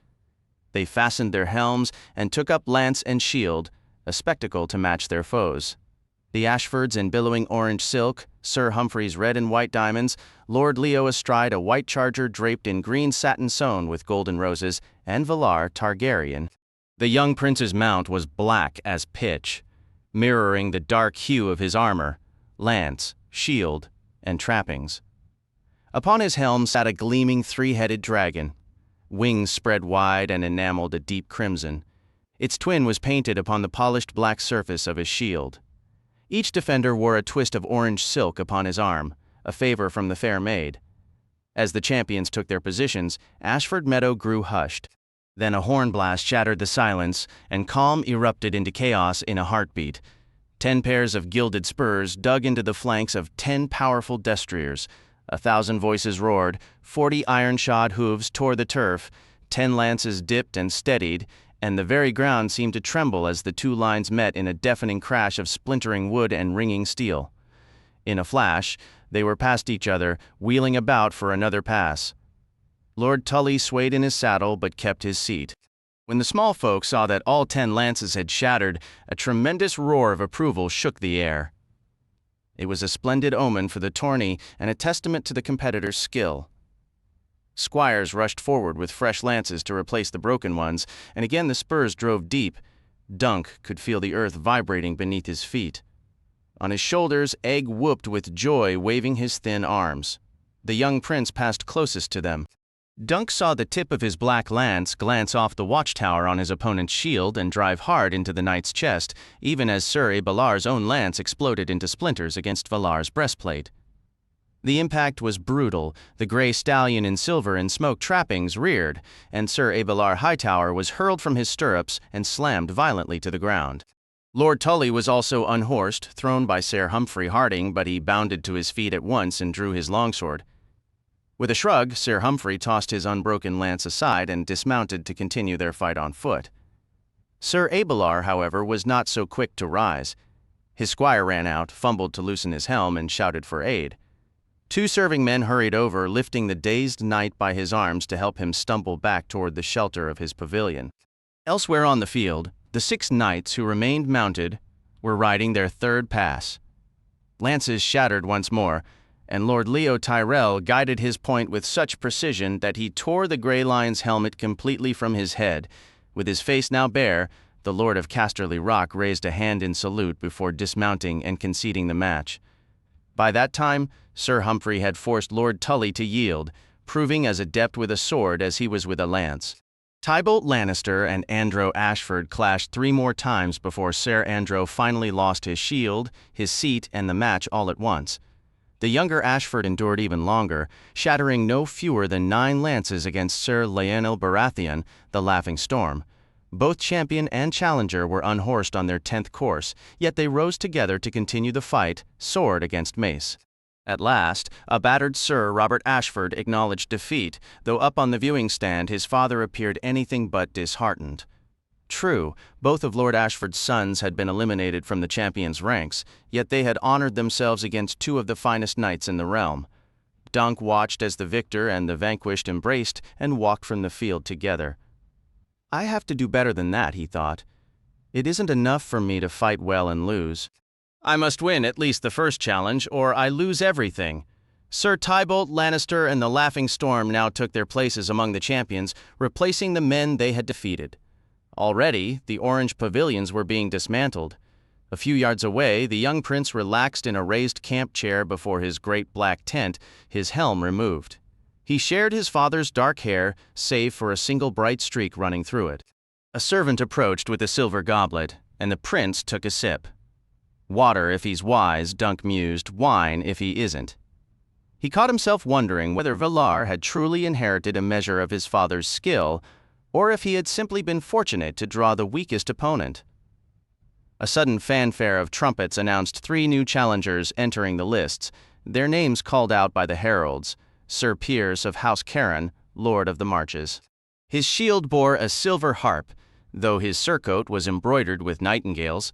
They fastened their helms and took up lance and shield, a spectacle to match their foes. The Ashfords in billowing orange silk, Sir Humphrey's red and white diamonds, Lord Leo astride a white charger draped in green satin sewn with golden roses, and Valar Targaryen. The young prince's mount was black as pitch, mirroring the dark hue of his armor, lance, shield, and trappings. Upon his helm sat a gleaming 3-headed dragon, wings spread wide and enameled a deep crimson. Its twin was painted upon the polished black surface of his shield. Each defender wore a twist of orange silk upon his arm, a favor from the fair maid. As the champions took their positions, Ashford Meadow grew hushed. Then a horn blast shattered the silence, and calm erupted into chaos in a heartbeat. 10 pairs of gilded spurs dug into the flanks of 10 powerful destriers. 1,000 voices roared, 40 iron-shod hooves tore the turf, 10 lances dipped and steadied, and the very ground seemed to tremble as the 2 lines met in a deafening crash of splintering wood and ringing steel. In a flash, they were past each other, wheeling about for another pass. Lord Tully swayed in his saddle but kept his seat. When the small folk saw that all 10 lances had shattered, a tremendous roar of approval shook the air. It was a splendid omen for the tourney and a testament to the competitors' skill. Squires rushed forward with fresh lances to replace the broken ones, and again the spurs drove deep. Dunk could feel the earth vibrating beneath his feet. On his shoulders, Egg whooped with joy, waving his thin arms. The young prince passed closest to them. Dunk saw the tip of his black lance glance off the watchtower on his opponent's shield and drive hard into the knight's chest, even as Ser Abelar's own lance exploded into splinters against Valar's breastplate. The impact was brutal. The gray stallion in silver and smoke trappings reared, and Ser Abelar Hightower was hurled from his stirrups and slammed violently to the ground. Lord Tully was also unhorsed, thrown by Ser Humphrey Harding, but he bounded to his feet at once and drew his longsword. With a shrug, Ser Humphrey tossed his unbroken lance aside and dismounted to continue their fight on foot. Ser Abelar, however, was not so quick to rise. His squire ran out, fumbled to loosen his helm, and shouted for aid. 2 serving men hurried over, lifting the dazed knight by his arms to help him stumble back toward the shelter of his pavilion. Elsewhere on the field, the 6 knights who remained mounted were riding their 3rd pass. Lances shattered once more, and Lord Leo Tyrell guided his point with such precision that he tore the Grey Lion's helmet completely from his head. With his face now bare, the Lord of Casterly Rock raised a hand in salute before dismounting and conceding the match. By that time, Ser Humphrey had forced Lord Tully to yield, proving as adept with a sword as he was with a lance. Tybalt Lannister and Andro Ashford clashed 3 more times before Ser Andro finally lost his shield, his seat, and the match all at once. The younger Ashford endured even longer, shattering no fewer than 9 lances against Ser Lionel Baratheon, the Laughing Storm. Both champion and challenger were unhorsed on their 10th course, yet they rose together to continue the fight, sword against mace. At last, a battered Sir Robert Ashford acknowledged defeat, though up on the viewing stand his father appeared anything but disheartened. True, both of Lord Ashford's sons had been eliminated from the champions' ranks, yet they had honored themselves against 2 of the finest knights in the realm. Dunk watched as the victor and the vanquished embraced and walked from the field together. I have to do better than that, he thought. It isn't enough for me to fight well and lose. I must win at least the first challenge, or I lose everything. Sir Tybalt Lannister and the Laughing Storm now took their places among the champions, replacing the men they had defeated. Already, the orange pavilions were being dismantled. A few yards away, the young prince relaxed in a raised camp chair before his great black tent, his helm removed. He shared his father's dark hair, save for a single bright streak running through it. A servant approached with a silver goblet, and the prince took a sip. Water if he's wise, Dunk mused, wine if he isn't. He caught himself wondering whether Valar had truly inherited a measure of his father's skill, or if he had simply been fortunate to draw the weakest opponent. A sudden fanfare of trumpets announced 3 new challengers entering the lists, their names called out by the heralds: Sir Piers of House Caron, Lord of the Marches. His shield bore a silver harp, though his surcoat was embroidered with nightingales.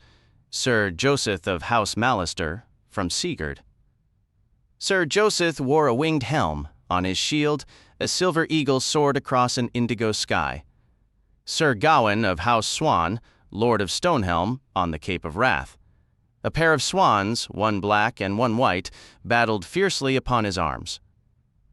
Sir Joseph of House Mallister, from Sigurd. Sir Joseph wore a winged helm. On his shield, a silver eagle soared across an indigo sky. Sir Gawain of House Swan, Lord of Stonehelm, on the Cape of Wrath. A pair of swans, one black and one white, battled fiercely upon his arms.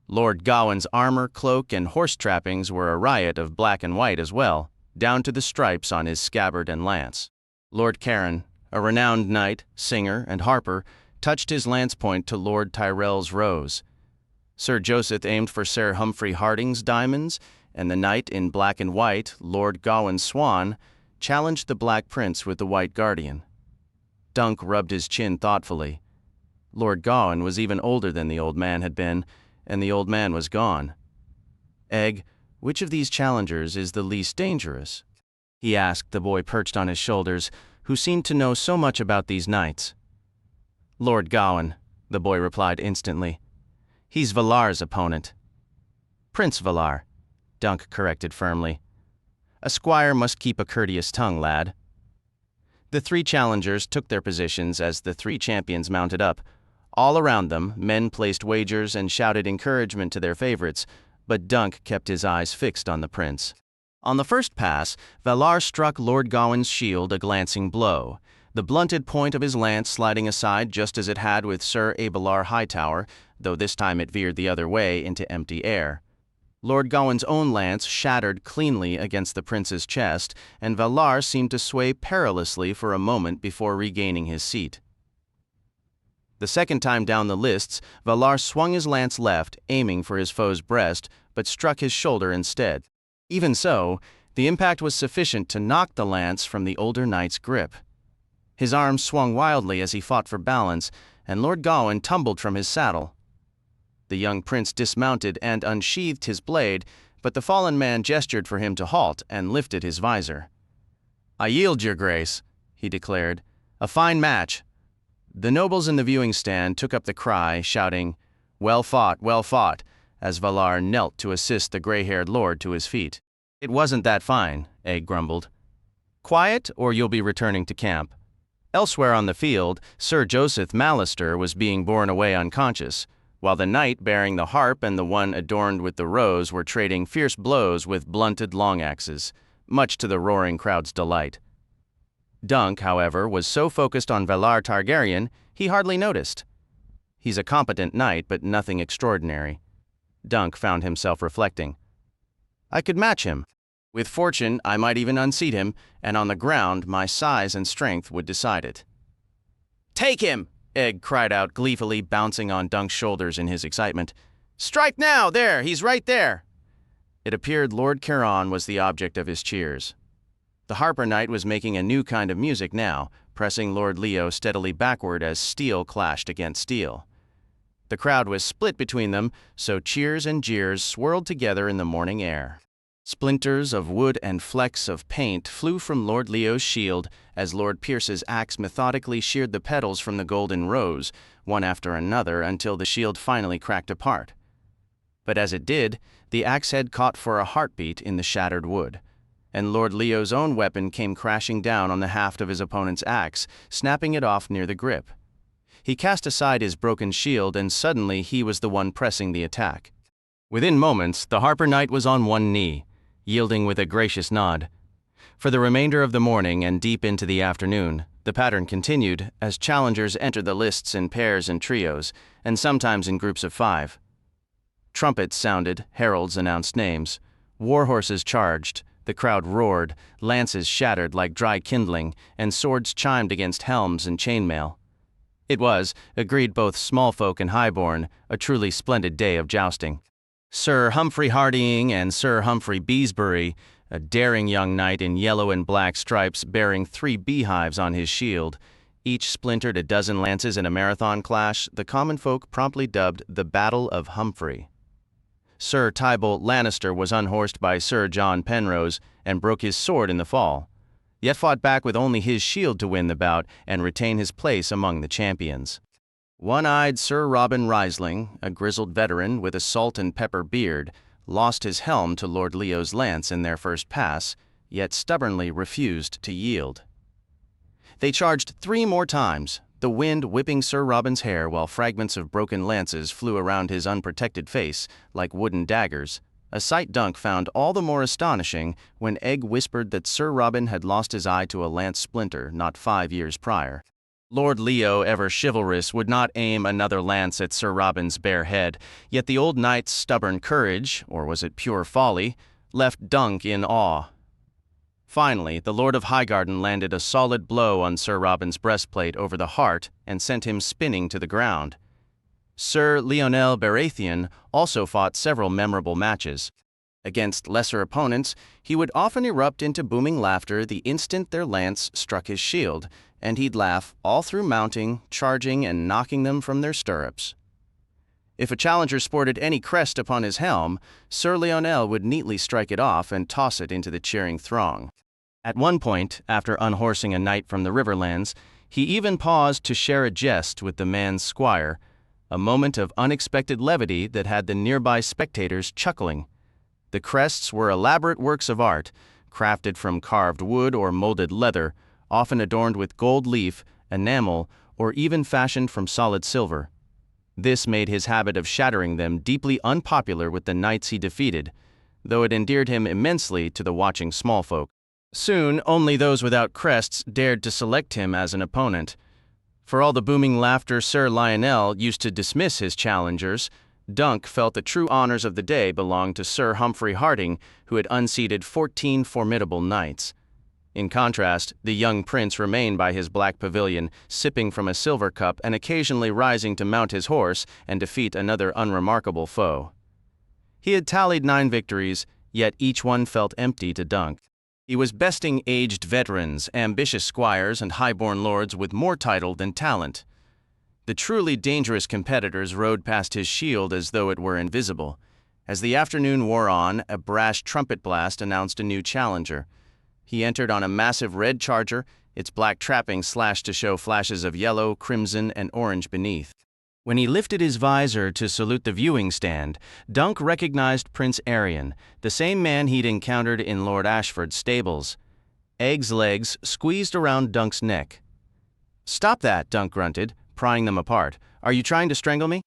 Lord Gawain's armor, cloak, and horse trappings were a riot of black and white as well, down to the stripes on his scabbard and lance. Lord Caron, a renowned knight, singer, and harper, touched his lance point to Lord Tyrell's rose. Sir Joseph aimed for Ser Humphrey Harding's diamonds, and the knight in black and white, Lord Gawain's swan, challenged the Black Prince with the White Guardian. Dunk rubbed his chin thoughtfully. Lord Gawain was even older than the old man had been, and the old man was gone. Egg, which of these challengers is the least dangerous? He asked the boy perched on his shoulders, who seemed to know so much about these knights. Lord Gawain, the boy replied instantly. He's Valar's opponent. Prince Valar, Dunk corrected firmly. A squire must keep a courteous tongue, lad. The 3 challengers took their positions as the 3 champions mounted up. All around them, men placed wagers and shouted encouragement to their favorites, but Dunk kept his eyes fixed on the prince. On the first pass, Valor struck Lord Gawain's shield a glancing blow, the blunted point of his lance sliding aside just as it had with Sir Abelard Hightower, though this time it veered the other way into empty air. Lord Gawain's own lance shattered cleanly against the prince's chest, and Valor seemed to sway perilously for a moment before regaining his seat. The second time down the lists, Valor swung his lance left, aiming for his foe's breast, but struck his shoulder instead. Even so, the impact was sufficient to knock the lance from the older knight's grip. His arms swung wildly as he fought for balance, and Lord Gawain tumbled from his saddle. The young prince dismounted and unsheathed his blade, but the fallen man gestured for him to halt and lifted his visor. "I yield, your grace," he declared. "A fine match." The nobles in the viewing stand took up the cry, shouting, well fought," as Valor knelt to assist the gray-haired lord to his feet. "It wasn't that fine," Egg grumbled. "Quiet, or you'll be returning to camp." Elsewhere on the field, Sir Joseph Mallister was being borne away unconscious, while the knight bearing the harp and the one adorned with the rose were trading fierce blows with blunted long-axes, much to the roaring crowd's delight. Dunk, however, was so focused on Valar Targaryen, he hardly noticed. He's a competent knight, but nothing extraordinary. Dunk found himself reflecting. I could match him. With fortune, I might even unseat him, and on the ground, my size and strength would decide it. "Take him!" Egg cried out gleefully, bouncing on Dunk's shoulders in his excitement. "Strike now! There! He's right there!" It appeared Lord Caron was the object of his cheers. The harper knight was making a new kind of music now, pressing Lord Leo steadily backward as steel clashed against steel. The crowd was split between them, so cheers and jeers swirled together in the morning air. Splinters of wood and flecks of paint flew from Lord Leo's shield as Lord Pierce's axe methodically sheared the petals from the golden rose, one after another, until the shield finally cracked apart. But as it did, the axe head caught for a heartbeat in the shattered wood, and Lord Leo's own weapon came crashing down on the haft of his opponent's axe, snapping it off near the grip. He cast aside his broken shield, and suddenly he was the one pressing the attack. Within moments, the harper knight was on one knee, yielding with a gracious nod. For the remainder of the morning and deep into the afternoon, the pattern continued as challengers entered the lists in pairs and trios, and sometimes in groups of 5. Trumpets sounded, heralds announced names. War horses charged, the crowd roared, lances shattered like dry kindling, and swords chimed against helms and chainmail. It was, agreed both small folk and highborn, a truly splendid day of jousting. Sir Humphrey Hardying and Sir Humphrey Beesbury, a daring young knight in yellow and black stripes bearing 3 beehives on his shield, each splintered a dozen lances in a marathon clash the common folk promptly dubbed the Battle of Humphrey. Sir Tybalt Lannister was unhorsed by Sir John Penrose and broke his sword in the fall, yet fought back with only his shield to win the bout and retain his place among the champions. One-eyed Sir Robin Risling, a grizzled veteran with a salt and pepper beard, lost his helm to Lord Leo's lance in their first pass, yet stubbornly refused to yield. They charged 3 more times, the wind whipping Sir Robin's hair while fragments of broken lances flew around his unprotected face like wooden daggers, a sight Dunk found all the more astonishing when Egg whispered that Sir Robin had lost his eye to a lance splinter not 5 years prior. Lord Leo, ever chivalrous, would not aim another lance at Sir Robin's bare head, yet the old knight's stubborn courage, or was it pure folly, left Dunk in awe. Finally, the Lord of Highgarden landed a solid blow on Sir Robin's breastplate over the heart and sent him spinning to the ground. Sir Lionel Baratheon also fought several memorable matches. Against lesser opponents, he would often erupt into booming laughter the instant their lance struck his shield, and he'd laugh all through mounting, charging, and knocking them from their stirrups. If a challenger sported any crest upon his helm, Sir Lionel would neatly strike it off and toss it into the cheering throng. At one point, after unhorsing a knight from the Riverlands, he even paused to share a jest with the man's squire, a moment of unexpected levity that had the nearby spectators chuckling. The crests were elaborate works of art, crafted from carved wood or molded leather, often adorned with gold leaf, enamel, or even fashioned from solid silver. This made his habit of shattering them deeply unpopular with the knights he defeated, though it endeared him immensely to the watching small folk. Soon, only those without crests dared to select him as an opponent. For all the booming laughter Sir Lionel used to dismiss his challengers, Dunk felt the true honors of the day belonged to Sir Humphrey Harding, who had unseated 14 formidable knights. In contrast, the young prince remained by his black pavilion, sipping from a silver cup and occasionally rising to mount his horse and defeat another unremarkable foe. He had tallied 9 victories, yet each one felt empty to Dunk. He was besting aged veterans, ambitious squires, and high-born lords with more title than talent. The truly dangerous competitors rode past his shield as though it were invisible. As the afternoon wore on, a brash trumpet blast announced a new challenger. He entered on a massive red charger, its black trappings slashed to show flashes of yellow, crimson, and orange beneath. When he lifted his visor to salute the viewing stand, Dunk recognized Prince Arion, the same man he'd encountered in Lord Ashford's stables. Egg's legs squeezed around Dunk's neck. "Stop that," Dunk grunted, prying them apart. "Are you trying to strangle me?"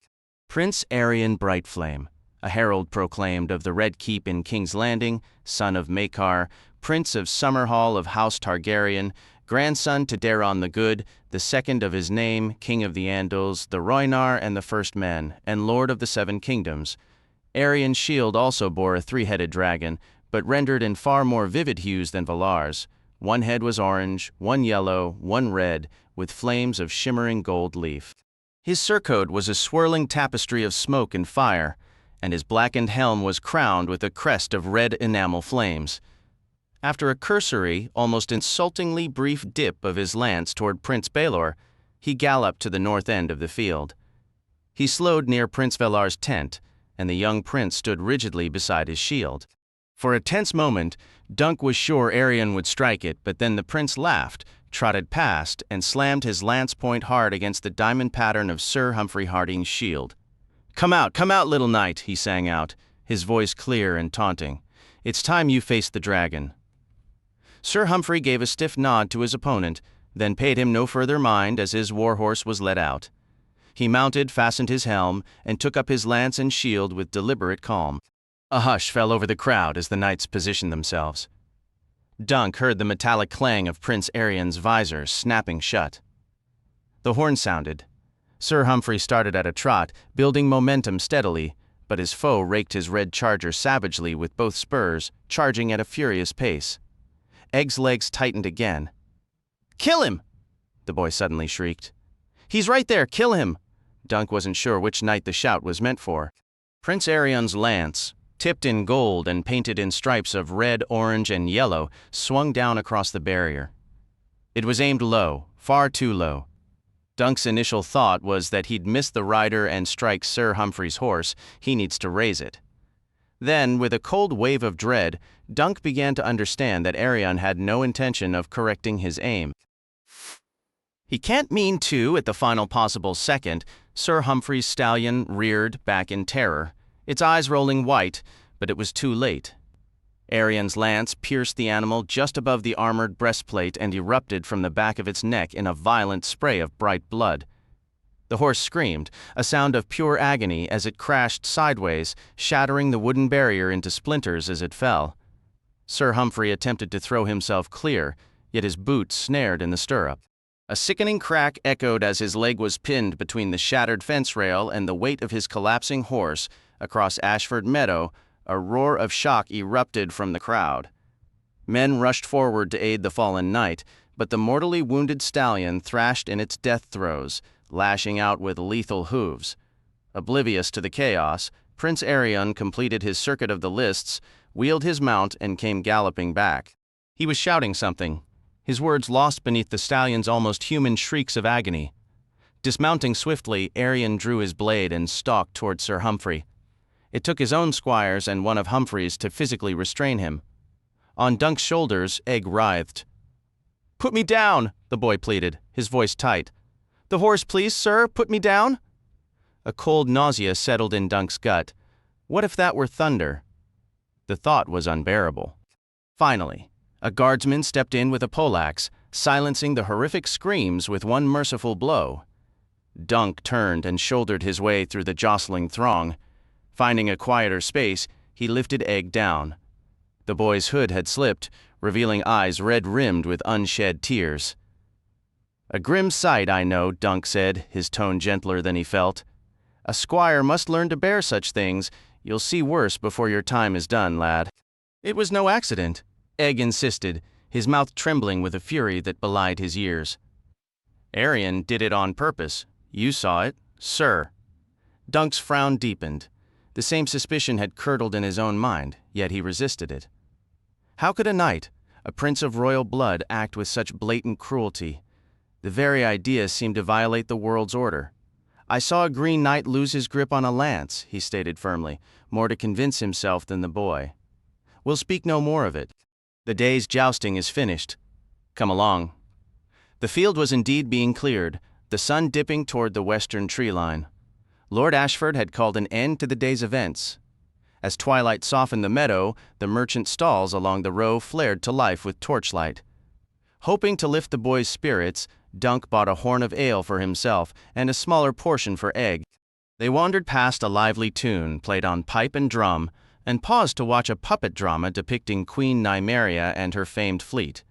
Prince Arion Brightflame, a herald proclaimed of the Red Keep in King's Landing, son of Maekar, Prince of Summerhall of House Targaryen, grandson to Daeron the Good, the second of his name, King of the Andals, the Rhoynar and the First Men, and Lord of the Seven Kingdoms. Arion's shield also bore a 3-headed dragon, but rendered in far more vivid hues than Valar's. One head was orange, one yellow, one red, with flames of shimmering gold leaf. His surcoat was a swirling tapestry of smoke and fire, and his blackened helm was crowned with a crest of red enamel flames. After a cursory, almost insultingly brief dip of his lance toward Prince Baelor, he galloped to the north end of the field. He slowed near Prince Valar's tent, and the young prince stood rigidly beside his shield. For a tense moment, Dunk was sure Arion would strike it, but then the prince laughed, trotted past, and slammed his lance point hard against the diamond pattern of Sir Humphrey Harding's shield. Come out, little knight," he sang out, his voice clear and taunting. "It's time you faced the dragon." Sir Humphrey gave a stiff nod to his opponent, then paid him no further mind as his warhorse was led out. He mounted, fastened his helm, and took up his lance and shield with deliberate calm. A hush fell over the crowd as the knights positioned themselves. Dunk heard the metallic clang of Prince Arion's visor snapping shut. The horn sounded. Sir Humphrey started at a trot, building momentum steadily, but his foe raked his red charger savagely with both spurs, charging at a furious pace. Egg's legs tightened again. "Kill him!" the boy suddenly shrieked. "He's right there, kill him!" Dunk wasn't sure which knight the shout was meant for. Prince Arion's lance, tipped in gold and painted in stripes of red, orange, and yellow, swung down across the barrier. It was aimed low, far too low. Dunk's initial thought was that he'd miss the rider and strike Sir Humphrey's horse. He needs to raise it. Then, with a cold wave of dread, Dunk began to understand that Arion had no intention of correcting his aim. "He can't mean to at the final possible second," Sir Humphrey's stallion reared back in terror, its eyes rolling white, but it was too late. Arion's lance pierced the animal just above the armored breastplate and erupted from the back of its neck in a violent spray of bright blood. The horse screamed, a sound of pure agony as it crashed sideways, shattering the wooden barrier into splinters as it fell. Sir Humphrey attempted to throw himself clear, yet his boot snared in the stirrup. A sickening crack echoed as his leg was pinned between the shattered fence rail and the weight of his collapsing horse. Across Ashford Meadow, a roar of shock erupted from the crowd. Men rushed forward to aid the fallen knight, but the mortally wounded stallion thrashed in its death throes, lashing out with lethal hooves. Oblivious to the chaos, Prince Arion completed his circuit of the lists, wheeled his mount, and came galloping back. He was shouting something, his words lost beneath the stallion's almost human shrieks of agony. Dismounting swiftly, Arion drew his blade and stalked toward Sir Humphrey. It took his own squires and one of Humphrey's to physically restrain him. On Dunk's shoulders, Egg writhed. "Put me down," the boy pleaded, his voice tight. "The horse, please, sir, put me down." A cold nausea settled in Dunk's gut. What if that were thunder? The thought was unbearable. Finally, a guardsman stepped in with a poleaxe, silencing the horrific screams with one merciful blow. Dunk turned and shouldered his way through the jostling throng. Finding a quieter space, he lifted Egg down. The boy's hood had slipped, revealing eyes red-rimmed with unshed tears. "A grim sight, I know," Dunk said, his tone gentler than he felt. "A squire must learn to bear such things. You'll see worse before your time is done, lad." "It was no accident," Egg insisted, his mouth trembling with a fury that belied his years. "Arion did it on purpose. You saw it, sir." Dunk's frown deepened. The same suspicion had curdled in his own mind, yet he resisted it. How could a knight, a prince of royal blood, act with such blatant cruelty? The very idea seemed to violate the world's order. "I saw a green knight lose his grip on a lance," he stated firmly, more to convince himself than the boy. "We'll speak no more of it. The day's jousting is finished. Come along." The field was indeed being cleared, the sun dipping toward the western tree line. Lord Ashford had called an end to the day's events. As twilight softened the meadow, the merchant stalls along the row flared to life with torchlight. Hoping to lift the boy's spirits, Dunk bought a horn of ale for himself and a smaller portion for Egg. They wandered past a lively tune played on pipe and drum, and paused to watch a puppet drama depicting Queen Nymeria and her famed fleet.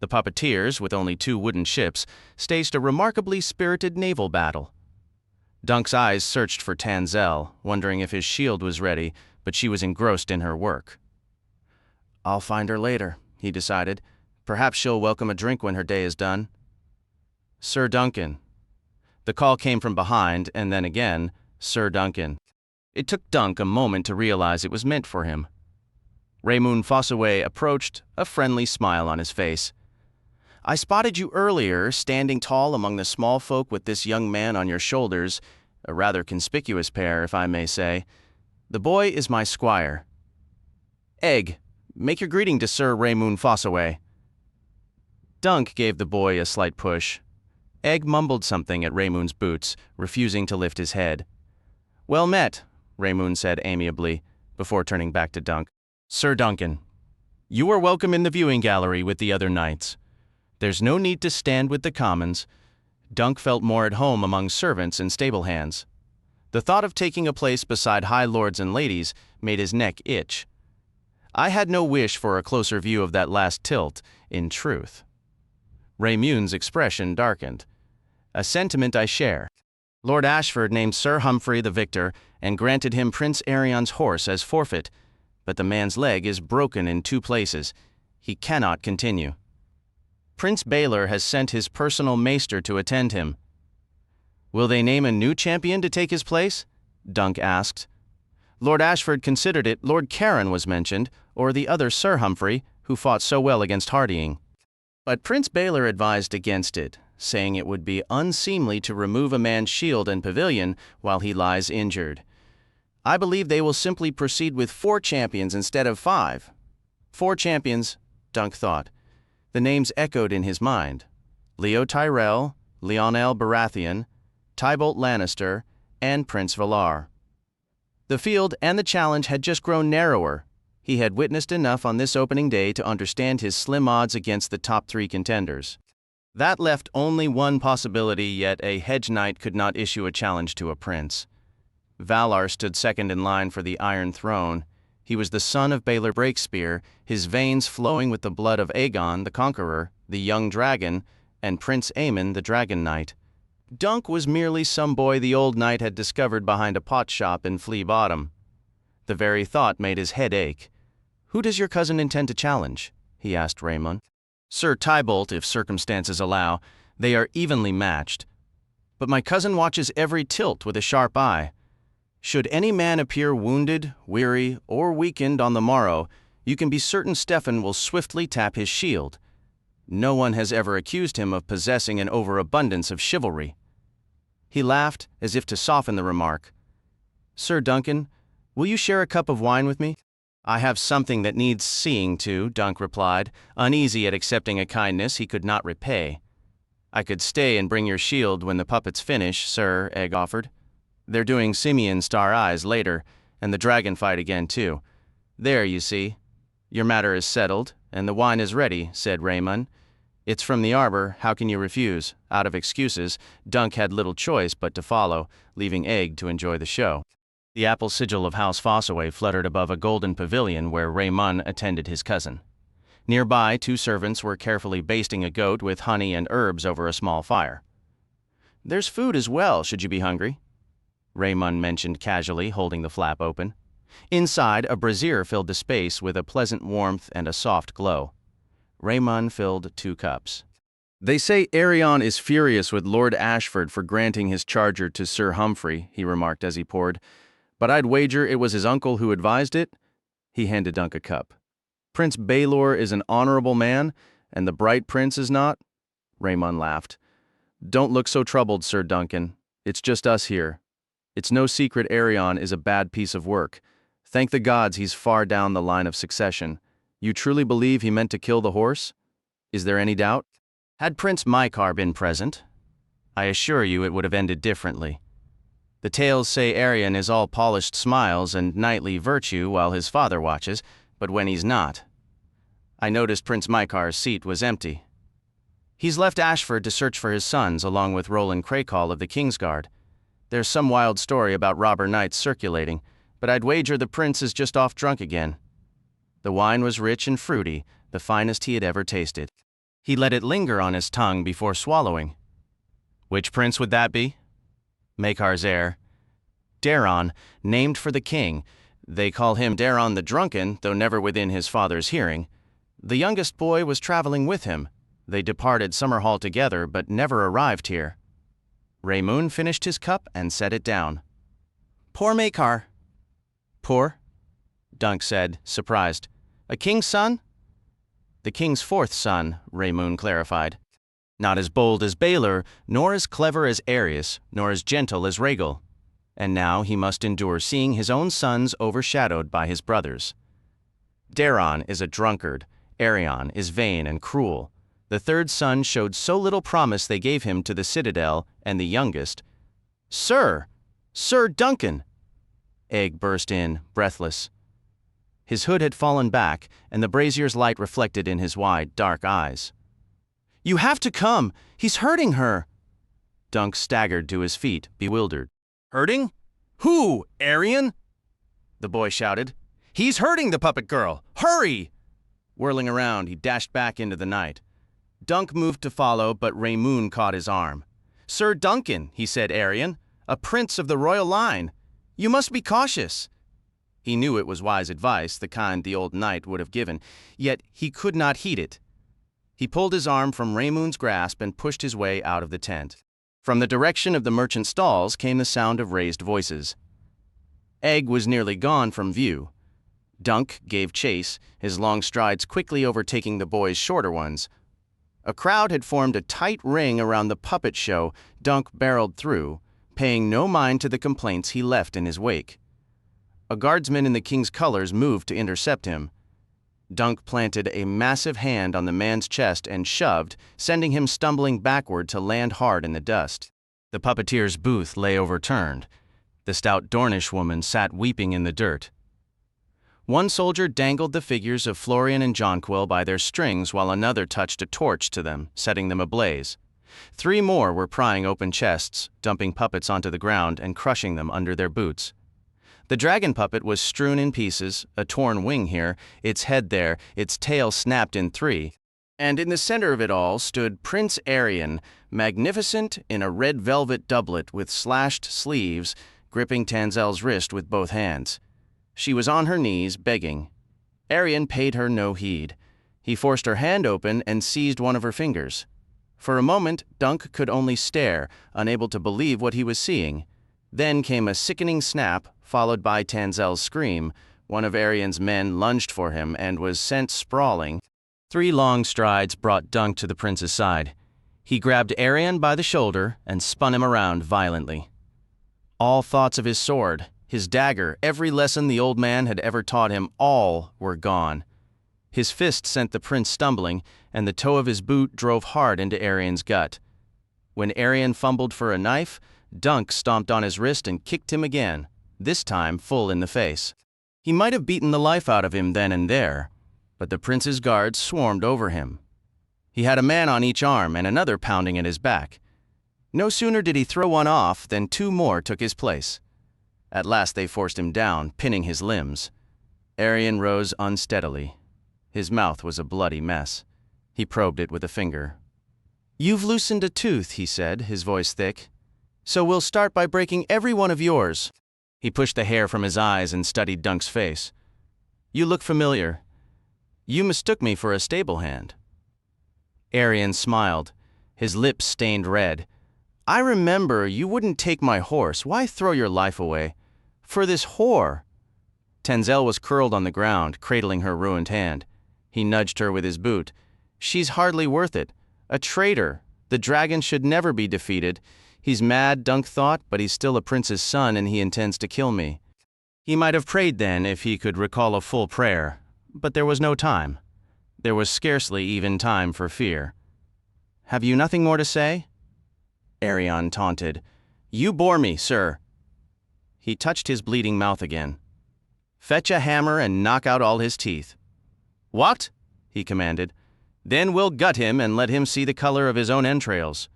The puppeteers, with only 2 wooden ships, staged a remarkably spirited naval battle. Dunk's eyes searched for Tanzelle, wondering if his shield was ready, but she was engrossed in her work. "I'll find her later," he decided. "Perhaps she'll welcome a drink when her day is done." "Ser Duncan." The call came from behind, and then again, "Ser Duncan." It took Dunk a moment to realize it was meant for him. Raymoon Fossaway approached, a friendly smile on his face. "I spotted you earlier, standing tall among the small folk with this young man on your shoulders, a rather conspicuous pair, if I may say. The boy is my squire. Egg, make your greeting to Sir Raymoon Fossaway." Dunk gave the boy a slight push. Egg mumbled something at Raymoon's boots, refusing to lift his head. "Well met," Raymoon said amiably, before turning back to Dunk. "Sir Duncan, you are welcome in the viewing gallery with the other knights. There's no need to stand with the commons." Dunk felt more at home among servants and stable hands. The thought of taking a place beside high lords and ladies made his neck itch. "I had no wish for a closer view of that last tilt, in truth." Raymoon's expression darkened. "A sentiment I share. Lord Ashford named Sir Humphrey the victor and granted him Prince Arion's horse as forfeit, but the man's leg is broken in 2 places. He cannot continue. Prince Baelor has sent his personal maester to attend him." "Will they name a new champion to take his place?" Dunk asked. Lord Ashford considered it. Lord Caron was mentioned, or the other Sir Humphrey, who fought so well against Hardying. But Prince Baelor advised against it, saying it would be unseemly to remove a man's shield and pavilion while he lies injured. "I believe they will simply proceed with 4 champions instead of 5. 4 champions," Dunk thought. The names echoed in his mind. Leo Tyrell, Lionel Baratheon, Tybolt Lannister, and Prince Valar. The field and the challenge had just grown narrower. He had witnessed enough on this opening day to understand his slim odds against the top 3 contenders. That left only one possibility, yet a Hedge knight could not issue a challenge to a prince. Valar stood second in line for the Iron Throne. He was the son of Baelor Breakspear, his veins flowing with the blood of Aegon the Conqueror, the young dragon, and Prince Aemon the Dragon Knight. Dunk was merely some boy the old knight had discovered behind a pot shop in Flea Bottom. The very thought made his head ache. "Who does your cousin intend to challenge?" he asked Raymoon. "Sir Tybolt, if circumstances allow. They are evenly matched. But my cousin watches every tilt with a sharp eye. Should any man appear wounded, weary, or weakened on the morrow, you can be certain Stefan will swiftly tap his shield. No one has ever accused him of possessing an overabundance of chivalry." He laughed, as if to soften the remark. "Sir Duncan, will you share a cup of wine with me?" "I have something that needs seeing to," Dunk replied, uneasy at accepting a kindness he could not repay. "I could stay and bring your shield when the puppets finish, sir," Egg offered. "They're doing Simeon Star Eyes later, and the dragon fight again, too. There, you see. Your matter is settled, and the wine is ready," said Raymoon. It's from the arbor, how can you refuse? Out of excuses, Dunk had little choice but to follow, leaving Egg to enjoy the show. The apple sigil of House Fossaway fluttered above a golden pavilion where Raymond attended his cousin. Nearby, 2 servants were carefully basting a goat with honey and herbs over a small fire. There's food as well, should you be hungry, Raymond mentioned casually, holding the flap open. Inside, a brazier filled the space with a pleasant warmth and a soft glow. Raymond filled 2 cups. They say Arion is furious with Lord Ashford for granting his charger to Sir Humphrey, he remarked as he poured. But I'd wager it was his uncle who advised it. He handed Dunk a cup. Prince Baelor is an honorable man, and the bright prince is not? Raymond laughed. Don't look so troubled, Sir Duncan. It's just us here. It's no secret Arion is a bad piece of work. Thank the gods he's far down the line of succession. You truly believe he meant to kill the horse? Is there any doubt? Had Prince Mycar been present, I assure you it would have ended differently. The tales say Arion is all polished smiles and knightly virtue while his father watches, but when he's not. I noticed Prince Mycar's seat was empty. He's left Ashford to search for his sons along with Roland Crakehall of the Kingsguard. There's some wild story about robber knights circulating, but I'd wager the prince is just off drunk again. The wine was rich and fruity, the finest he had ever tasted. He let it linger on his tongue before swallowing. Which prince would that be? Makar's heir. Daron, named for the king. They call him Daron the Drunken, though never within his father's hearing. The youngest boy was traveling with him. They departed Summerhall together, but never arrived here. Raymond finished his cup and set it down. Poor Makar. Poor? Dunk said, surprised. A king's son? The king's 4th son, Raymond clarified. Not as bold as Baelor, nor as clever as Arius, nor as gentle as Rhaegal. And now he must endure seeing his own sons overshadowed by his brothers. Daron is a drunkard. Arion is vain and cruel. The 3rd son showed so little promise they gave him to the citadel, and the youngest. Sir! Ser Duncan! Egg burst in, breathless. His hood had fallen back, and the brazier's light reflected in his wide, dark eyes. You have to come! He's hurting her! Dunk staggered to his feet, bewildered. Hurting? Who? Arion? The boy shouted. He's hurting the puppet girl! Hurry! Whirling around, he dashed back into the night. Dunk moved to follow, but Raymond caught his arm. Ser Duncan, he said, Arion, a prince of the royal line. You must be cautious. He knew it was wise advice, the kind the old knight would have given, yet he could not heed it. He pulled his arm from Raymond's grasp and pushed his way out of the tent. From the direction of the merchant stalls came the sound of raised voices. Egg was nearly gone from view. Dunk gave chase, his long strides quickly overtaking the boy's shorter ones. A crowd had formed a tight ring around the puppet show Dunk barreled through, paying no mind to the complaints he left in his wake. A guardsman in the king's colors moved to intercept him. Dunk planted a massive hand on the man's chest and shoved, sending him stumbling backward to land hard in the dust. The puppeteer's booth lay overturned. The stout Dornish woman sat weeping in the dirt. One soldier dangled the figures of Florian and Jonquil by their strings while another touched a torch to them, setting them ablaze. 3 more were prying open chests, dumping puppets onto the ground and crushing them under their boots. The dragon puppet was strewn in pieces, a torn wing here, its head there, its tail snapped in 3. And in the center of it all stood Prince Arion, magnificent in a red velvet doublet with slashed sleeves, gripping Tanzel's wrist with both hands. She was on her knees, begging. Arion paid her no heed. He forced her hand open and seized one of her fingers. For a moment, Dunk could only stare, unable to believe what he was seeing. Then came a sickening snap, followed by Tanzel's scream. One of Arion's men lunged for him and was sent sprawling. 3 long strides brought Dunk to the prince's side. He grabbed Arion by the shoulder and spun him around violently. All thoughts of his sword, his dagger, every lesson the old man had ever taught him, all were gone. His fist sent the prince stumbling, and the toe of his boot drove hard into Arion's gut. When Arion fumbled for a knife, Dunk stomped on his wrist and kicked him again, this time full in the face. He might have beaten the life out of him then and there, but the prince's guards swarmed over him. He had a man on each arm and another pounding at his back. No sooner did he throw one off than two more took his place. At last they forced him down, pinning his limbs. Aerion rose unsteadily. His mouth was a bloody mess. He probed it with a finger. "You've loosened a tooth," he said, his voice thick. "So we'll start by breaking every one of yours." He pushed the hair from his eyes and studied Dunk's face. "You look familiar. You mistook me for a stable hand." Aerion smiled. His lips stained red. "I remember you wouldn't take my horse. Why throw your life away? For this whore." Tenzel was curled on the ground, cradling her ruined hand. He nudged her with his boot. "She's hardly worth it. A traitor. The dragon should never be defeated. He's mad, Dunk thought, but he's still a prince's son and he intends to kill me." He might have prayed then if he could recall a full prayer, but there was no time. There was scarcely even time for fear. "Have you nothing more to say?" Aerion taunted. "You bore me, sir." He touched his bleeding mouth again. "Fetch a hammer and knock out all his teeth." "What?" he commanded. "Then we'll gut him and let him see the color of his own entrails."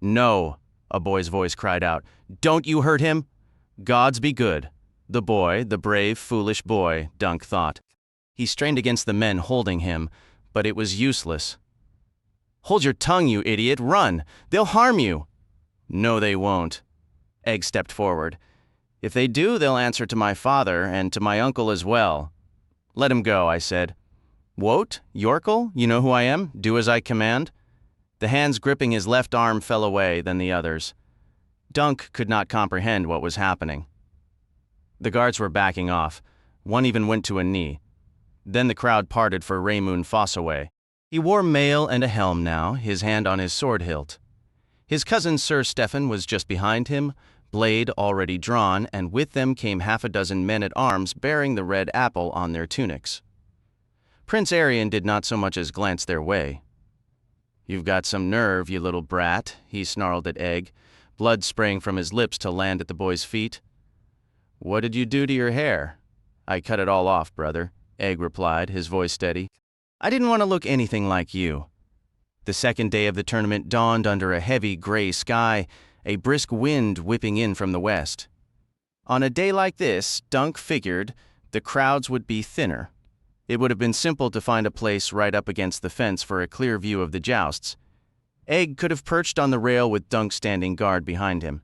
"No," a boy's voice cried out. "Don't you hurt him." Gods be good. The boy, the brave, foolish boy, Dunk thought. He strained against the men holding him, but it was useless. "Hold your tongue, you idiot! Run! They'll harm you!" "No, they won't." Egg stepped forward. "If they do, they'll answer to my father and to my uncle as well." "Let him go," I said. "Wote, Yorkle, you know who I am. Do as I command." The hands gripping his left arm fell away, then the others. Dunk could not comprehend what was happening. The guards were backing off. One even went to a knee. Then the crowd parted for Raymoon Fossaway. He wore mail and a helm now, his hand on his sword hilt. His cousin Sir Stephen was just behind him, blade already drawn, and with them came half a dozen men-at-arms bearing the red apple on their tunics. Prince Aerion did not so much as glance their way. "You've got some nerve, you little brat," he snarled at Egg, blood spraying from his lips to land at the boy's feet. "What did you do to your hair?" "I cut it all off, brother," Egg replied, his voice steady. "I didn't want to look anything like you." The second day of the tournament dawned under a heavy gray sky, a brisk wind whipping in from the west. On a day like this, Dunk figured, the crowds would be thinner. It would have been simple to find a place right up against the fence for a clear view of the jousts. Egg could have perched on the rail with Dunk standing guard behind him.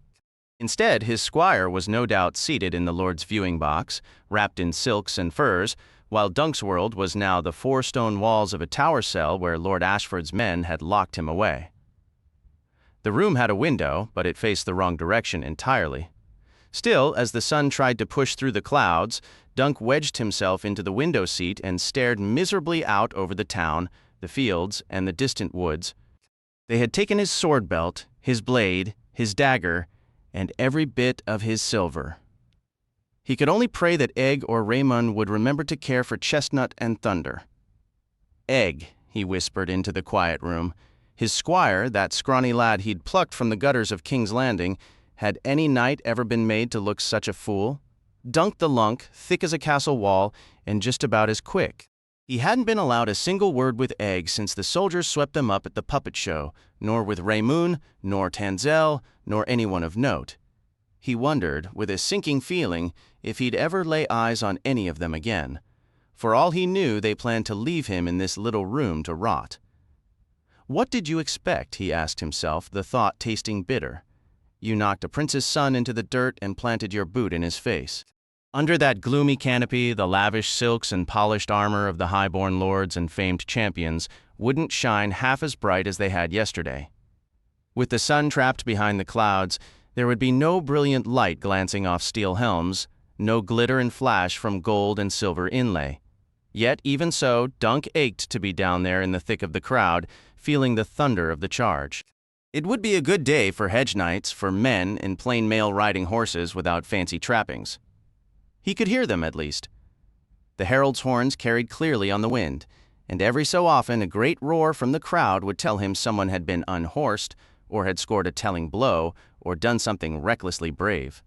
Instead, his squire was no doubt seated in the Lord's viewing box, wrapped in silks and furs, while Dunk's world was now the 4 stone walls of a tower cell where Lord Ashford's men had locked him away. The room had a window, but it faced the wrong direction entirely. Still, as the sun tried to push through the clouds, Dunk wedged himself into the window seat and stared miserably out over the town, the fields, and the distant woods. They had taken his sword belt, his blade, his dagger, and every bit of his silver. He could only pray that Egg or Raymond would remember to care for Chestnut and Thunder. "Egg," he whispered into the quiet room. His squire, that scrawny lad he'd plucked from the gutters of King's Landing, had any knight ever been made to look such a fool? Dunk the Lunk, thick as a castle wall, and just about as quick. He hadn't been allowed a single word with Egg since the soldiers swept them up at the puppet show, nor with Raymoon, nor Tenzel, nor anyone of note. He wondered, with a sinking feeling, if he'd ever lay eyes on any of them again. For all he knew, they planned to leave him in this little room to rot. "What did you expect?" he asked himself, the thought tasting bitter. "You knocked a prince's son into the dirt and planted your boot in his face." Under that gloomy canopy, the lavish silks and polished armor of the high-born lords and famed champions wouldn't shine half as bright as they had yesterday. With the sun trapped behind the clouds, there would be no brilliant light glancing off steel helms, no glitter and flash from gold and silver inlay. Yet, even so, Dunk ached to be down there in the thick of the crowd, feeling the thunder of the charge. It would be a good day for hedge knights, for men in plain mail riding horses without fancy trappings. He could hear them, at least. The herald's horns carried clearly on the wind, and every so often a great roar from the crowd would tell him someone had been unhorsed, or had scored a telling blow, or done something recklessly brave.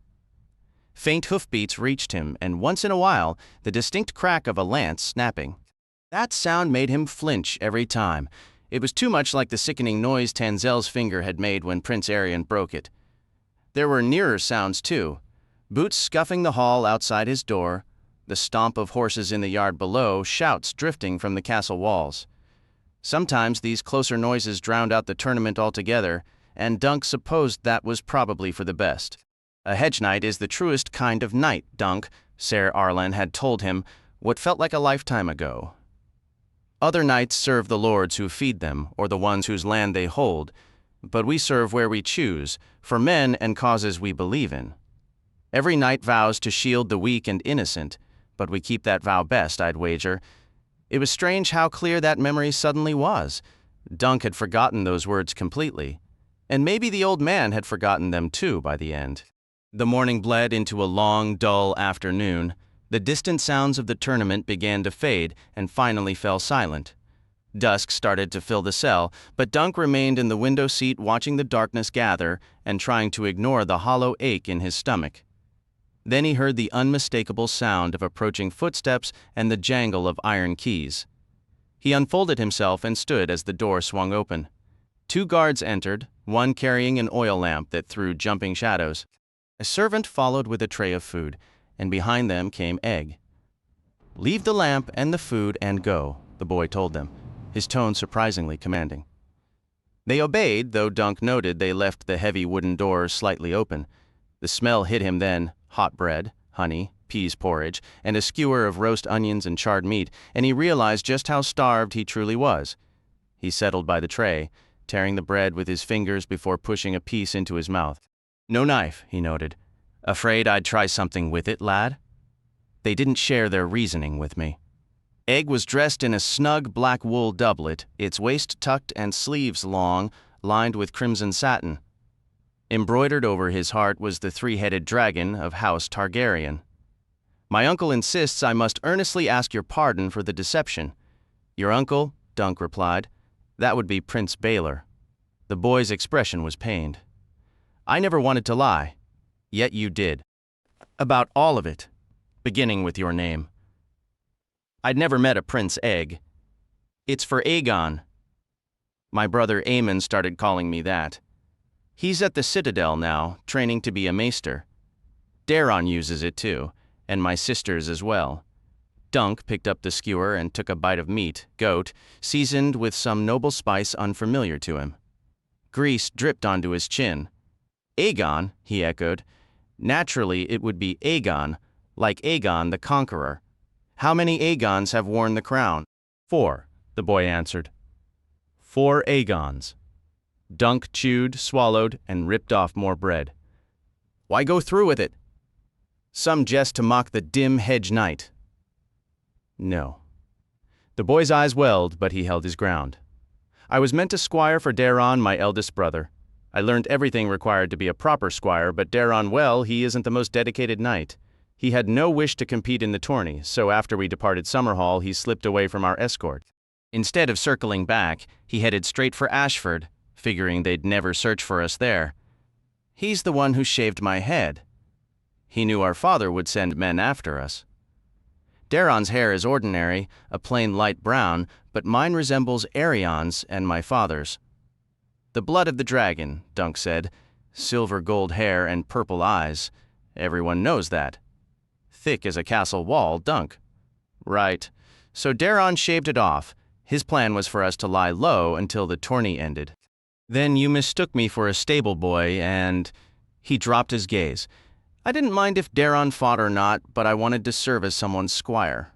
Faint hoofbeats reached him, and once in a while, the distinct crack of a lance snapping. That sound made him flinch every time, It was too much like the sickening noise Tanzel's finger had made when Prince Arion broke it. There were nearer sounds, too. Boots scuffing the hall outside his door, the stomp of horses in the yard below, shouts drifting from the castle walls. Sometimes these closer noises drowned out the tournament altogether, and Dunk supposed that was probably for the best. A hedge knight is the truest kind of knight, Dunk, Ser Arlan had told him, what felt like a lifetime ago. Other knights serve the lords who feed them, or the ones whose land they hold, but we serve where we choose, for men and causes we believe in. Every knight vows to shield the weak and innocent, but we keep that vow best, I'd wager. It was strange how clear that memory suddenly was. Dunk had forgotten those words completely, and maybe the old man had forgotten them too by the end. The morning bled into a long, dull afternoon. The distant sounds of the tournament began to fade and finally fell silent. Dusk started to fill the cell, but Dunk remained in the window seat watching the darkness gather and trying to ignore the hollow ache in his stomach. Then he heard the unmistakable sound of approaching footsteps and the jangle of iron keys. He unfolded himself and stood as the door swung open. 2 guards entered, one carrying an oil lamp that threw jumping shadows. A servant followed with a tray of food, and behind them came Egg. "Leave the lamp and the food and go," the boy told them, his tone surprisingly commanding. They obeyed, though Dunk noted they left the heavy wooden doors slightly open. The smell hit him then, hot bread, honey, peas porridge, and a skewer of roast onions and charred meat, and he realized just how starved he truly was. He settled by the tray, tearing the bread with his fingers before pushing a piece into his mouth. "No knife," he noted. "Afraid I'd try something with it, lad?" They didn't share their reasoning with me. Egg was dressed in a snug black wool doublet, its waist tucked and sleeves long, lined with crimson satin. Embroidered over his heart was the 3-headed dragon of House Targaryen. "My uncle insists I must earnestly ask your pardon for the deception." "Your uncle?" Dunk replied. "That would be Prince Baelor." The boy's expression was pained. "I never wanted to lie. Yet you did. About all of it, beginning with your name. I'd never met a Prince Egg. It's for Aegon. My brother Aemon started calling me that. He's at the Citadel now, training to be a maester. Daron uses it too, and my sisters as well." Dunk picked up the skewer and took a bite of meat, goat, seasoned with some noble spice unfamiliar to him. Grease dripped onto his chin. "Aegon," he echoed. "Naturally it would be Aegon, like Aegon the Conqueror. How many Aegons have worn the crown?" "4," the boy answered. 4 Aegons." Dunk chewed, swallowed, and ripped off more bread. "Why go through with it?" "Some jest to mock the dim Hedge knight." "No." The boy's eyes welled, but he held his ground. "I was meant to squire for Daron, my eldest brother. I learned everything required to be a proper squire, but Daron, well, he isn't the most dedicated knight. He had no wish to compete in the tourney, so after we departed Summerhall, he slipped away from our escort. Instead of circling back, he headed straight for Ashford, figuring they'd never search for us there. He's the one who shaved my head. He knew our father would send men after us. Daron's hair is ordinary, a plain light brown, but mine resembles Arion's and my father's. The blood of the dragon, Dunk said. Silver gold hair and purple eyes. Everyone knows that. Thick as a castle wall, Dunk. Right. So Daron shaved it off. His plan was for us to lie low until the tourney ended. Then you mistook me for a stable boy and... He dropped his gaze. I didn't mind if Daron fought or not, but I wanted to serve as someone's squire.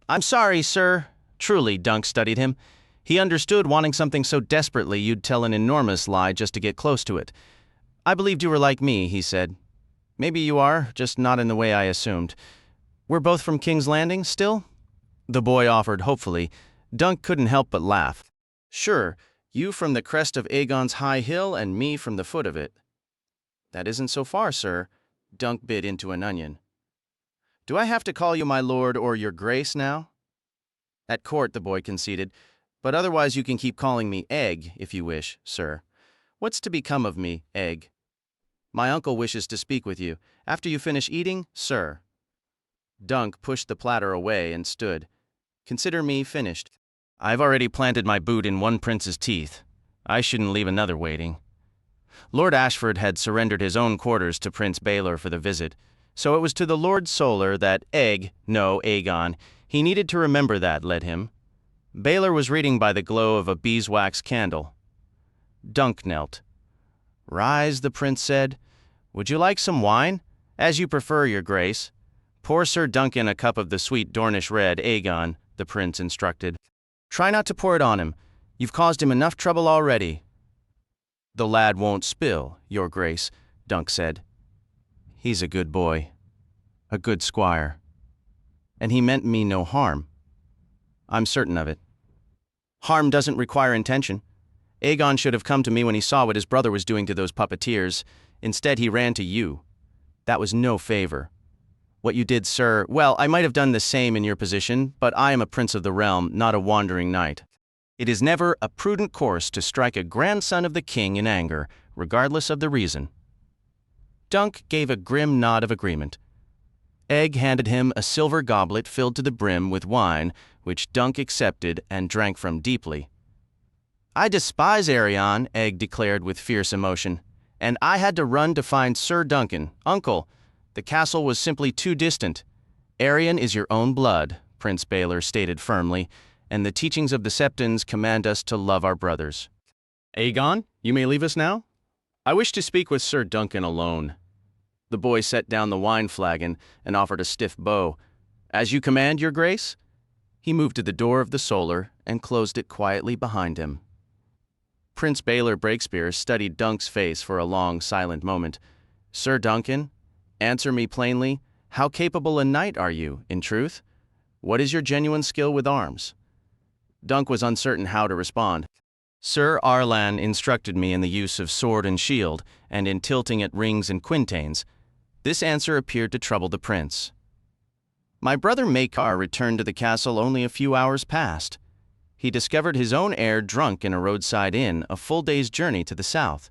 "I'm sorry, sir." Truly, Dunk studied him. He understood wanting something so desperately you'd tell an enormous lie just to get close to it. "I believed you were like me," he said. "Maybe you are, just not in the way I assumed. We're both from King's Landing, still?" The boy offered hopefully. Dunk couldn't help but laugh. "Sure, you from the crest of Aegon's high hill and me from the foot of it." "That isn't so far, sir." Dunk bit into an onion. "Do I have to call you my lord or your grace now?" "At court," the boy conceded, "but otherwise you can keep calling me Egg, if you wish, sir. What's to become of me, Egg?" "My uncle wishes to speak with you. After you finish eating, sir." Dunk pushed the platter away and stood. "Consider me finished." I've already planted my boot in one prince's teeth. I shouldn't leave another waiting. Lord Ashford had surrendered his own quarters to Prince Baelor for the visit, so it was to the Lord Solar that Aegon, he needed to remember that, led him. Baelor was reading by the glow of a beeswax candle. Dunk knelt. "Rise," the prince said. "Would you like some wine?" "As you prefer, your grace." "Pour Sir Duncan a cup of the sweet Dornish red, Aegon," the prince instructed. "Try not to pour it on him. You've caused him enough trouble already." "The lad won't spill, your grace," Dunk said. "He's a good boy, a good squire, and he meant me no harm. I'm certain of it. Harm doesn't require intention. Aegon should have come to me when he saw what his brother was doing to those puppeteers. Instead, he ran to you. That was no favor. What you did, sir, well, I might have done the same in your position, but I am a prince of the realm, not a wandering knight. It is never a prudent course to strike a grandson of the king in anger, regardless of the reason." Dunk gave a grim nod of agreement. Egg handed him a silver goblet filled to the brim with wine, which Dunk accepted and drank from deeply. "I despise Arion," Egg declared with fierce emotion, "and I had to run to find Ser Duncan. Uncle, the castle was simply too distant. Arion is your own blood," Prince Baelor stated firmly, "and the teachings of the Septons command us to love our brothers." "Aegon, you may leave us now? I wish to speak with Ser Duncan alone." The boy set down the wine flagon and offered a stiff bow. "As you command, your grace." He moved to the door of the Solar and closed it quietly behind him. Prince Baelor Breakspear studied Dunk's face for a long, silent moment. "Ser Duncan, answer me plainly. How capable a knight are you, in truth? What is your genuine skill with arms?" Dunk was uncertain how to respond. "Sir Arlan instructed me in the use of sword and shield, and in tilting at rings and quintains." This answer appeared to trouble the prince. "My brother Maekar returned to the castle only a few hours past. He discovered his own heir drunk in a roadside inn, a full day's journey to the south."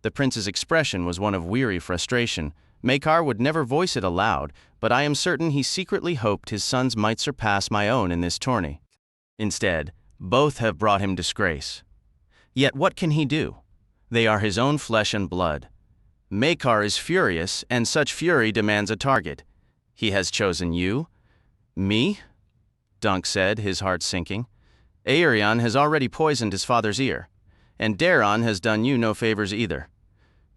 The prince's expression was one of weary frustration. Maekar would never voice it aloud, but I am certain he secretly hoped his sons might surpass my own in this tourney. Instead, both have brought him disgrace. Yet what can he do? They are his own flesh and blood. Maekar is furious, and such fury demands a target. He has chosen you? Me? Dunk said, his heart sinking. Aerion has already poisoned his father's ear, and Daeron has done you no favors either.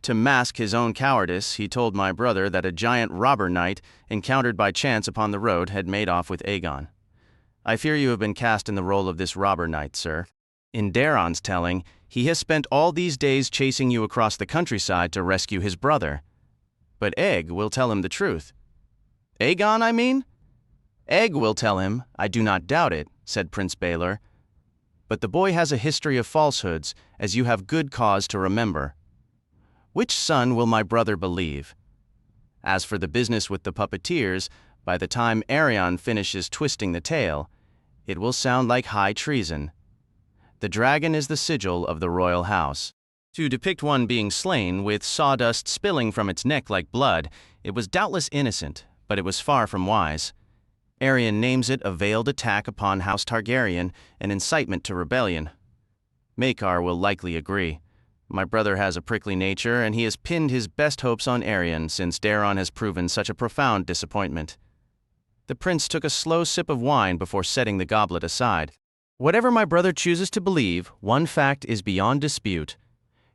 To mask his own cowardice, he told my brother that a giant robber knight, encountered by chance upon the road, had made off with Aegon. I fear you have been cast in the role of this robber knight, sir. In Daeron's telling, he has spent all these days chasing you across the countryside to rescue his brother. But Egg will tell him the truth. Aegon, I mean? Egg will tell him, I do not doubt it, said Prince Baelor. But the boy has a history of falsehoods, as you have good cause to remember. Which son will my brother believe? As for the business with the puppeteers, by the time Arion finishes twisting the tale, it will sound like high treason. The dragon is the sigil of the royal house. To depict one being slain with sawdust spilling from its neck like blood, it was doubtless innocent, but it was far from wise. Arion names it a veiled attack upon House Targaryen, an incitement to rebellion. Maekar will likely agree. My brother has a prickly nature, and he has pinned his best hopes on Arion since Daeron has proven such a profound disappointment. The prince took a slow sip of wine before setting the goblet aside. Whatever my brother chooses to believe, one fact is beyond dispute.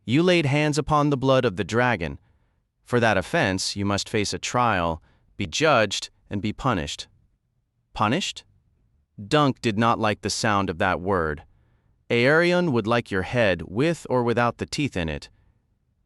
You laid hands upon the blood of the dragon. For that offense, you must face a trial, be judged, and be punished. Punished? Dunk did not like the sound of that word. Aerion would like your head, with or without the teeth in it.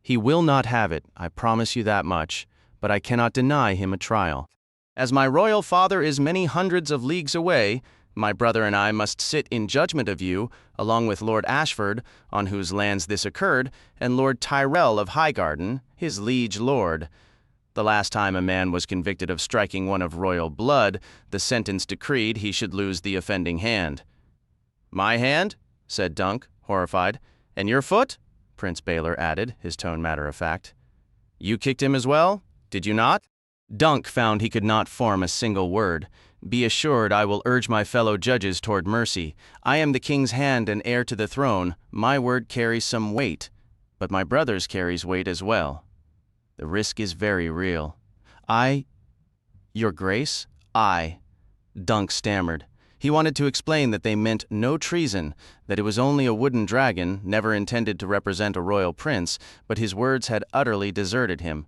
He will not have it, I promise you that much, but I cannot deny him a trial. As my royal father is many hundreds of leagues away, my brother and I must sit in judgment of you, along with Lord Ashford, on whose lands this occurred, and Lord Tyrell of Highgarden, his liege lord. The last time a man was convicted of striking one of royal blood, the sentence decreed he should lose the offending hand. My hand? Said Dunk, horrified. And your foot? Prince Baelor added, his tone matter-of-fact. You kicked him as well, did you not? Dunk found he could not form a single word. Be assured I will urge my fellow judges toward mercy. I am the king's hand and heir to the throne. My word carries some weight, but my brother's carries weight as well. The risk is very real. Your Grace? Dunk stammered. He wanted to explain that they meant no treason, that it was only a wooden dragon, never intended to represent a royal prince, but his words had utterly deserted him.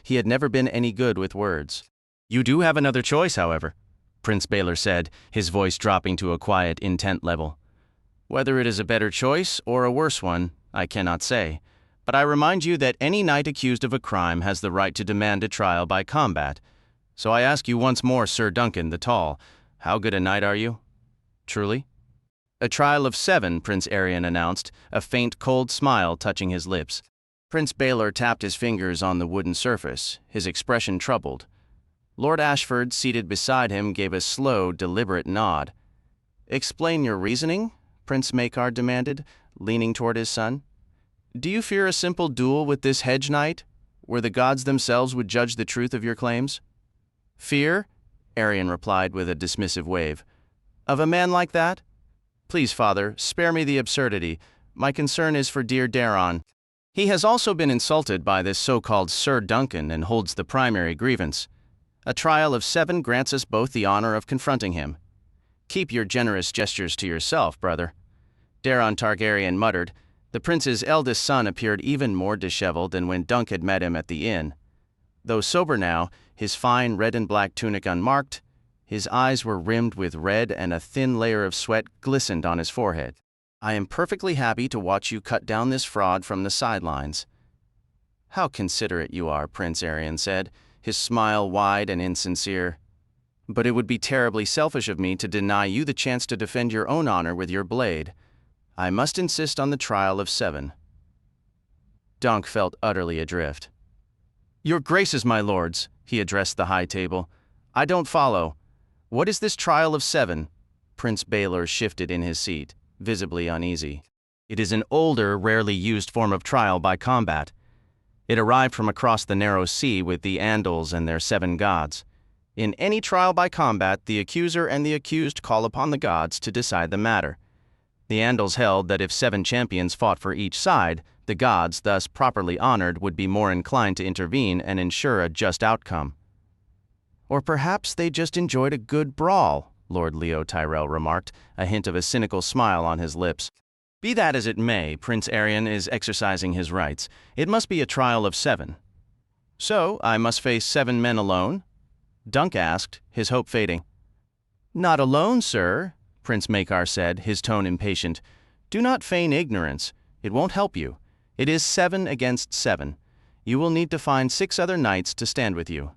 He had never been any good with words. You do have another choice, however, Prince Baelor said, his voice dropping to a quiet, intent level. Whether it is a better choice or a worse one, I cannot say, but I remind you that any knight accused of a crime has the right to demand a trial by combat. So I ask you once more, Ser Duncan the Tall, how good a knight are you? Truly? A trial of 7, Prince Arion announced, a faint, cold smile touching his lips. Prince Baelor tapped his fingers on the wooden surface, his expression troubled. Lord Ashford, seated beside him, gave a slow, deliberate nod. Explain your reasoning? Prince Maekar demanded, leaning toward his son. Do you fear a simple duel with this Hedge knight, where the gods themselves would judge the truth of your claims? Fear? Arion replied with a dismissive wave. Of a man like that? Please, father, spare me the absurdity. My concern is for dear Daron. He has also been insulted by this so-called Ser Duncan and holds the primary grievance. A trial of 7 grants us both the honor of confronting him. Keep your generous gestures to yourself, brother. Daron Targaryen muttered. The prince's eldest son appeared even more disheveled than when Dunk had met him at the inn. Though sober now, his fine red and black tunic unmarked, his eyes were rimmed with red and a thin layer of sweat glistened on his forehead. I am perfectly happy to watch you cut down this fraud from the sidelines. How considerate you are, Prince Arion said, his smile wide and insincere. But it would be terribly selfish of me to deny you the chance to defend your own honor with your blade. I must insist on the trial of 7. Dunk felt utterly adrift. Your graces, my lords, he addressed the high table. I don't follow. What is this trial of 7? Prince Baelor shifted in his seat, visibly uneasy. It is an older, rarely used form of trial by combat. It arrived from across the narrow sea with the Andals and their 7 gods. In any trial by combat, the accuser and the accused call upon the gods to decide the matter. The Andals held that if 7 champions fought for each side, the gods, thus properly honored, would be more inclined to intervene and ensure a just outcome. Or perhaps they just enjoyed a good brawl, Lord Leo Tyrell remarked, a hint of a cynical smile on his lips. Be that as it may, Prince Arion is exercising his rights. It must be a trial of 7. So, I must face 7 men alone? Dunk asked, his hope fading. Not alone, sir, Prince Maekar said, his tone impatient. Do not feign ignorance. It won't help you. It is 7 against 7. You will need to find 6 other knights to stand with you.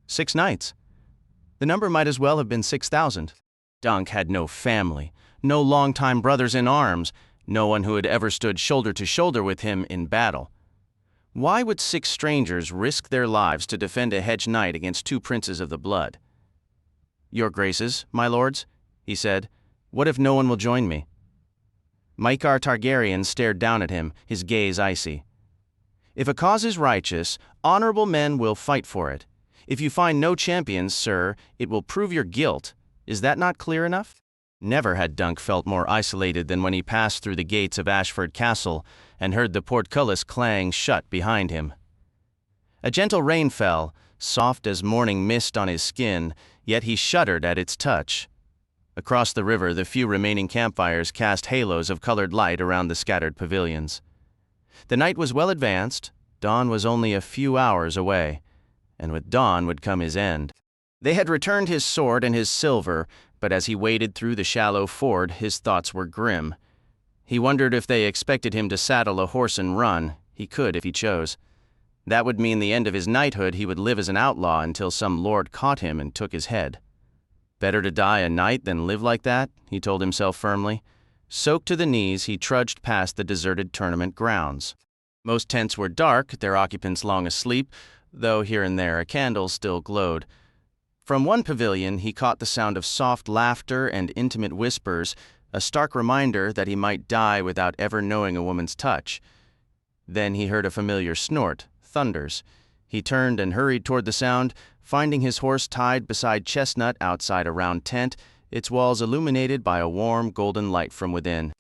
6 knights? The number might as well have been 6,000. Dunk had no family, no longtime brothers in arms, no one who had ever stood shoulder to shoulder with him in battle. Why would 6 strangers risk their lives to defend a Hedge knight against 2 princes of the blood? Your graces, my lords, he said, what if no one will join me? Maekar Targaryen stared down at him, his gaze icy. If a cause is righteous, honorable men will fight for it. If you find no champions, sir, it will prove your guilt. Is that not clear enough? Never had Dunk felt more isolated than when he passed through the gates of Ashford Castle and heard the portcullis clang shut behind him. A gentle rain fell, soft as morning mist on his skin, yet he shuddered at its touch. Across the river, the few remaining campfires cast halos of colored light around the scattered pavilions. The night was well advanced, dawn was only a few hours away, and with dawn would come his end. They had returned his sword and his silver, but as he waded through the shallow ford, his thoughts were grim. He wondered if they expected him to saddle a horse and run. He could if he chose. That would mean the end of his knighthood. He would live as an outlaw until some lord caught him and took his head. Better to die a knight than live like that, he told himself firmly. Soaked to the knees, he trudged past the deserted tournament grounds. Most tents were dark, their occupants long asleep, though here and there a candle still glowed. From one pavilion he caught the sound of soft laughter and intimate whispers, a stark reminder that he might die without ever knowing a woman's touch. Then he heard a familiar snort, thunders. He turned and hurried toward the sound, finding his horse tied beside Chestnut outside a round tent, its walls illuminated by a warm, golden light from within.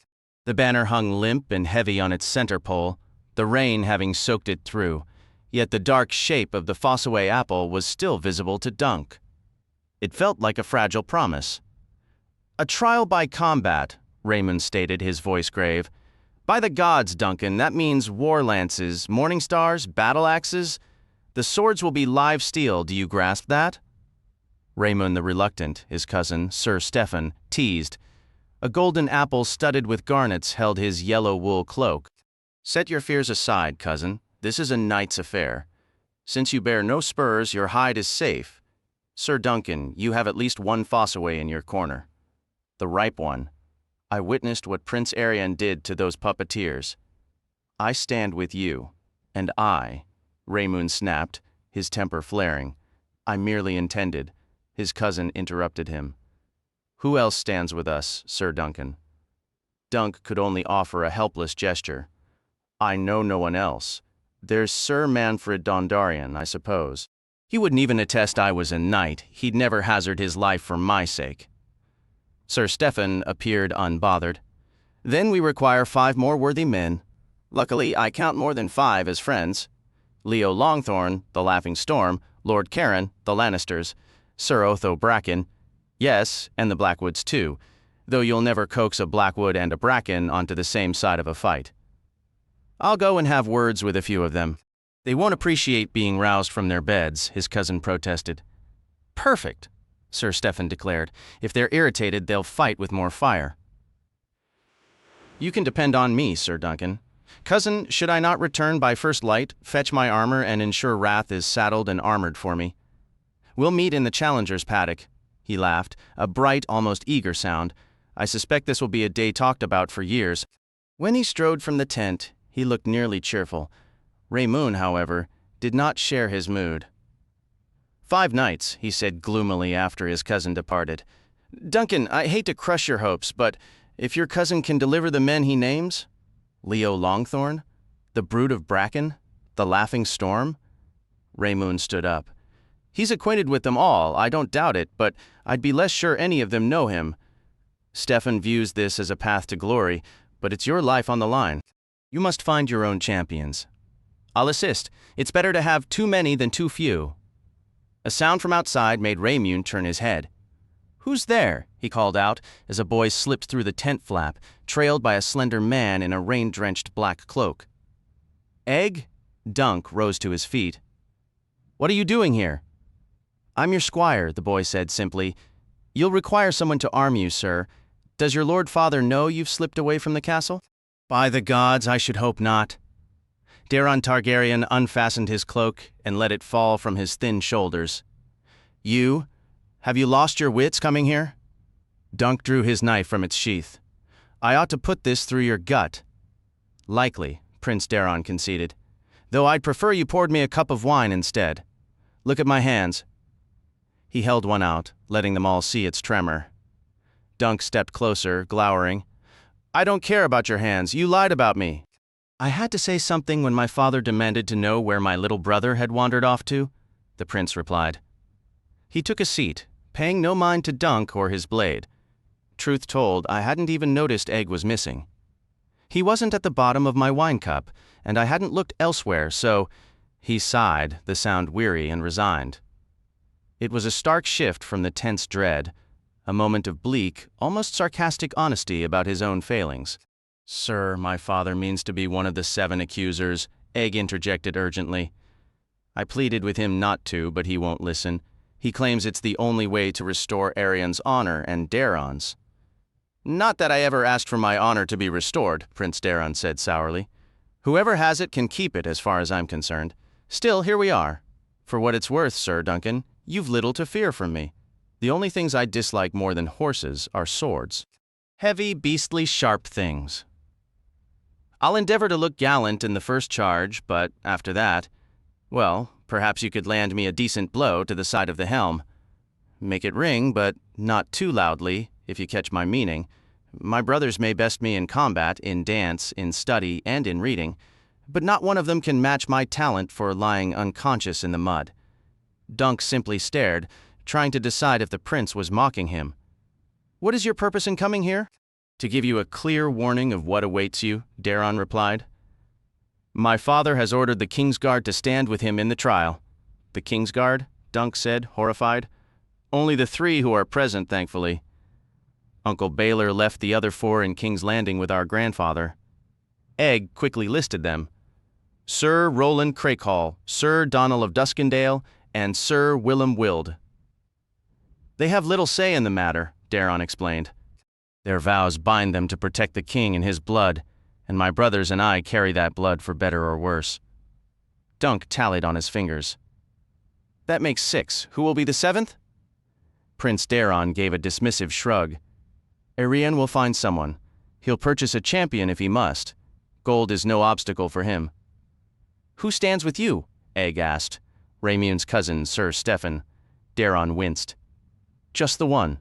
The banner hung limp and heavy on its center pole, the rain having soaked it through, yet the dark shape of the Fossaway apple was still visible to Dunk. It felt like a fragile promise. "A trial by combat," Raymond stated, his voice grave. "By the gods, Duncan, that means war lances, morning stars, battle axes. The swords will be live steel, do you grasp that?" Raymond the Reluctant, his cousin, Sir Stephen, teased. A golden apple studded with garnets held his yellow wool cloak. "Set your fears aside, cousin. This is a knight's affair. Since you bear no spurs, your hide is safe. Sir Duncan, you have at least one Fossaway in your corner. The ripe one. I witnessed what Prince Arion did to those puppeteers. I stand with you, and Raymond snapped, his temper flaring. "I merely intended," his cousin interrupted him. "Who else stands with us, Sir Duncan?" Dunk could only offer a helpless gesture. "I know no one else. There's Sir Manfred Dondarrion, I suppose. He wouldn't even attest I was a knight. He'd never hazard his life for my sake." Sir Stephen appeared unbothered. "Then we require 5 more worthy men. Luckily, I count more than 5 as friends. Leo Longthorn, the Laughing Storm, Lord Caron, the Lannisters, Sir Otho Bracken, yes, and the Blackwoods too, though you'll never coax a Blackwood and a Bracken onto the same side of a fight. I'll go and have words with a few of them. They won't appreciate being roused from their beds," his cousin protested. "Perfect," Sir Stephen declared. "If they're irritated, they'll fight with more fire." "You can depend on me, Sir Duncan. Cousin, should I not return by first light, fetch my armor and ensure Wrath is saddled and armored for me? We'll meet in the Challenger's paddock." He laughed, a bright, almost eager sound. "I suspect this will be a day talked about for years." When he strode from the tent, he looked nearly cheerful. Raymond, however, did not share his mood. 5 nights, he said gloomily after his cousin departed. "Duncan, I hate to crush your hopes, but if your cousin can deliver the men he names? Leo Longthorn? The Brood of Bracken? The Laughing Storm?" Raymond stood up. "He's acquainted with them all, I don't doubt it, but I'd be less sure any of them know him. Stephen views this as a path to glory, but it's your life on the line. You must find your own champions. I'll assist. It's better to have too many than too few." A sound from outside made Raymond turn his head. "Who's there?" he called out as a boy slipped through the tent flap, trailed by a slender man in a rain-drenched black cloak. "Egg?" Dunk rose to his feet. "What are you doing here?" "I'm your squire," the boy said simply. "You'll require someone to arm you, sir. Does your lord father know you've slipped away from the castle?" "By the gods, I should hope not." Daeron Targaryen unfastened his cloak and let it fall from his thin shoulders. Have you lost your wits coming here?" Dunk drew his knife from its sheath. "I ought to put this through your gut." "Likely," Prince Daeron conceded. "Though I'd prefer you poured me a cup of wine instead. Look at my hands." He held one out, letting them all see its tremor. Dunk stepped closer, glowering. "I don't care about your hands. You lied about me." "I had to say something when my father demanded to know where my little brother had wandered off to," the prince replied. He took a seat, paying no mind to Dunk or his blade. Truth told, I hadn't even noticed Egg was missing. He wasn't at the bottom of my wine cup, and I hadn't looked elsewhere, so— He sighed, the sound weary and resigned. It was a stark shift from the tense dread, a moment of bleak, almost sarcastic honesty about his own failings. "Sir, my father means to be one of the 7 accusers," Egg interjected urgently. I pleaded with him not to, but he won't listen. He claims it's the only way to restore Arian's honor and Daeron's. "Not that I ever asked for my honor to be restored," Prince Daeron said sourly. "Whoever has it can keep it as far as I'm concerned. Still, here we are. For what it's worth, Sir Duncan, you've little to fear from me. The only things I dislike more than horses are swords. Heavy, beastly, sharp things. I'll endeavor to look gallant in the first charge, but after that, well, perhaps you could land me a decent blow to the side of the helm. Make it ring, but not too loudly, if you catch my meaning. My brothers may best me in combat, in dance, in study, and in reading, but not one of them can match my talent for lying unconscious in the mud. Dunk simply stared, trying to decide if the prince was mocking him. "What is your purpose in coming here?" "To give you a clear warning of what awaits you," Daron replied. "My father has ordered the Kingsguard to stand with him in the trial." "The Kingsguard?" Dunk said, horrified. "Only the 3 who are present, thankfully. Uncle Baylor left the other 4 in King's Landing with our grandfather." Egg quickly listed them. "Sir Roland Crakehall, Sir Donald of Duskendale, and Sir Willem Wild." "They have little say in the matter," Daron explained. "Their vows bind them to protect the king and his blood, and my brothers and I carry that blood for better or worse." Dunk tallied on his fingers. "That makes 6. Who will be the 7th? Prince Daron gave a dismissive shrug. "Arian will find someone. He'll purchase a champion if he must. Gold is no obstacle for him." "Who stands with you?" Egg asked. "Raymun's cousin, Sir Stefan." Daron winced. "Just the one.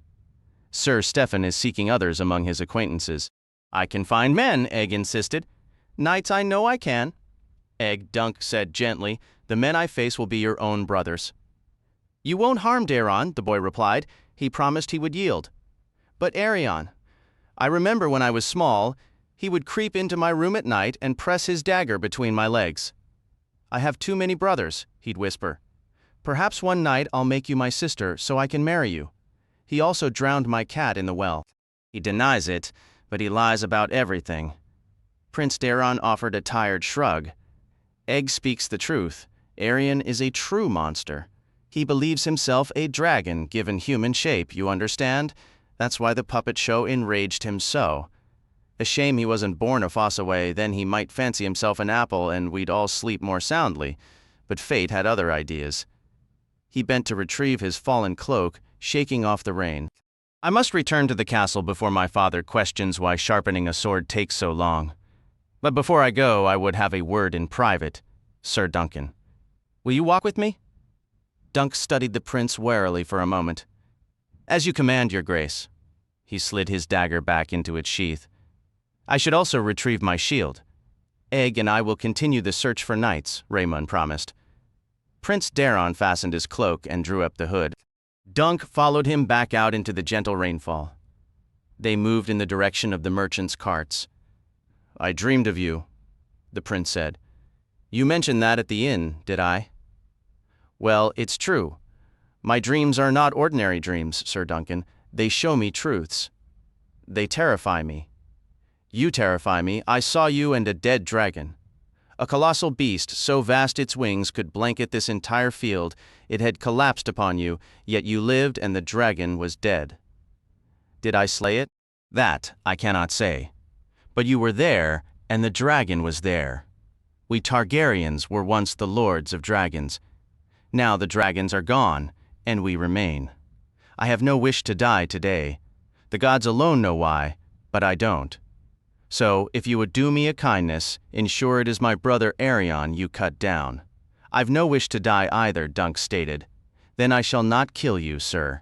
Sir Stefan is seeking others among his acquaintances." "I can find men," Egg insisted. "Knights I know I can." "Egg," Dunk said gently, "the men I face will be your own brothers." "You won't harm Daron," the boy replied. "He promised he would yield." "But Arian, I remember when I was small, he would creep into my room at night and press his dagger between my legs. 'I have too many brothers,' he'd whisper. 'Perhaps one night I'll make you my sister so I can marry you.' He also drowned my cat in the well." "He denies it, but he lies about everything." Prince Daron offered a tired shrug. "Egg speaks the truth. Arian is a true monster. He believes himself a dragon given human shape, you understand? That's why the puppet show enraged him so. A shame he wasn't born a Fossaway, then he might fancy himself an apple and we'd all sleep more soundly. But fate had other ideas." He bent to retrieve his fallen cloak, shaking off the rain. "I must return to the castle before my father questions why sharpening a sword takes so long. But before I go, I would have a word in private. Ser Duncan. Will you walk with me?" Dunk studied the prince warily for a moment. "As you command, your grace." He slid his dagger back into its sheath. "I should also retrieve my shield. Egg and I will continue the search for knights," Raymond promised. Prince Daron fastened his cloak and drew up the hood. Dunk followed him back out into the gentle rainfall. They moved in the direction of the merchants' carts. "I dreamed of you," the prince said. "You mentioned that at the inn, did I?" "Well, it's true. My dreams are not ordinary dreams, Sir Duncan. They show me truths. They terrify me. You terrify me. I saw you and a dead dragon. A colossal beast, so vast its wings could blanket this entire field. It had collapsed upon you, yet you lived and the dragon was dead. Did I slay it? That I cannot say. But you were there, and the dragon was there. We Targaryens were once the lords of dragons. Now the dragons are gone, and we remain. I have no wish to die today. The gods alone know why, but I don't. So, if you would do me a kindness, ensure it is my brother Arian you cut down." "I've no wish to die either," Dunk stated. "Then I shall not kill you, sir.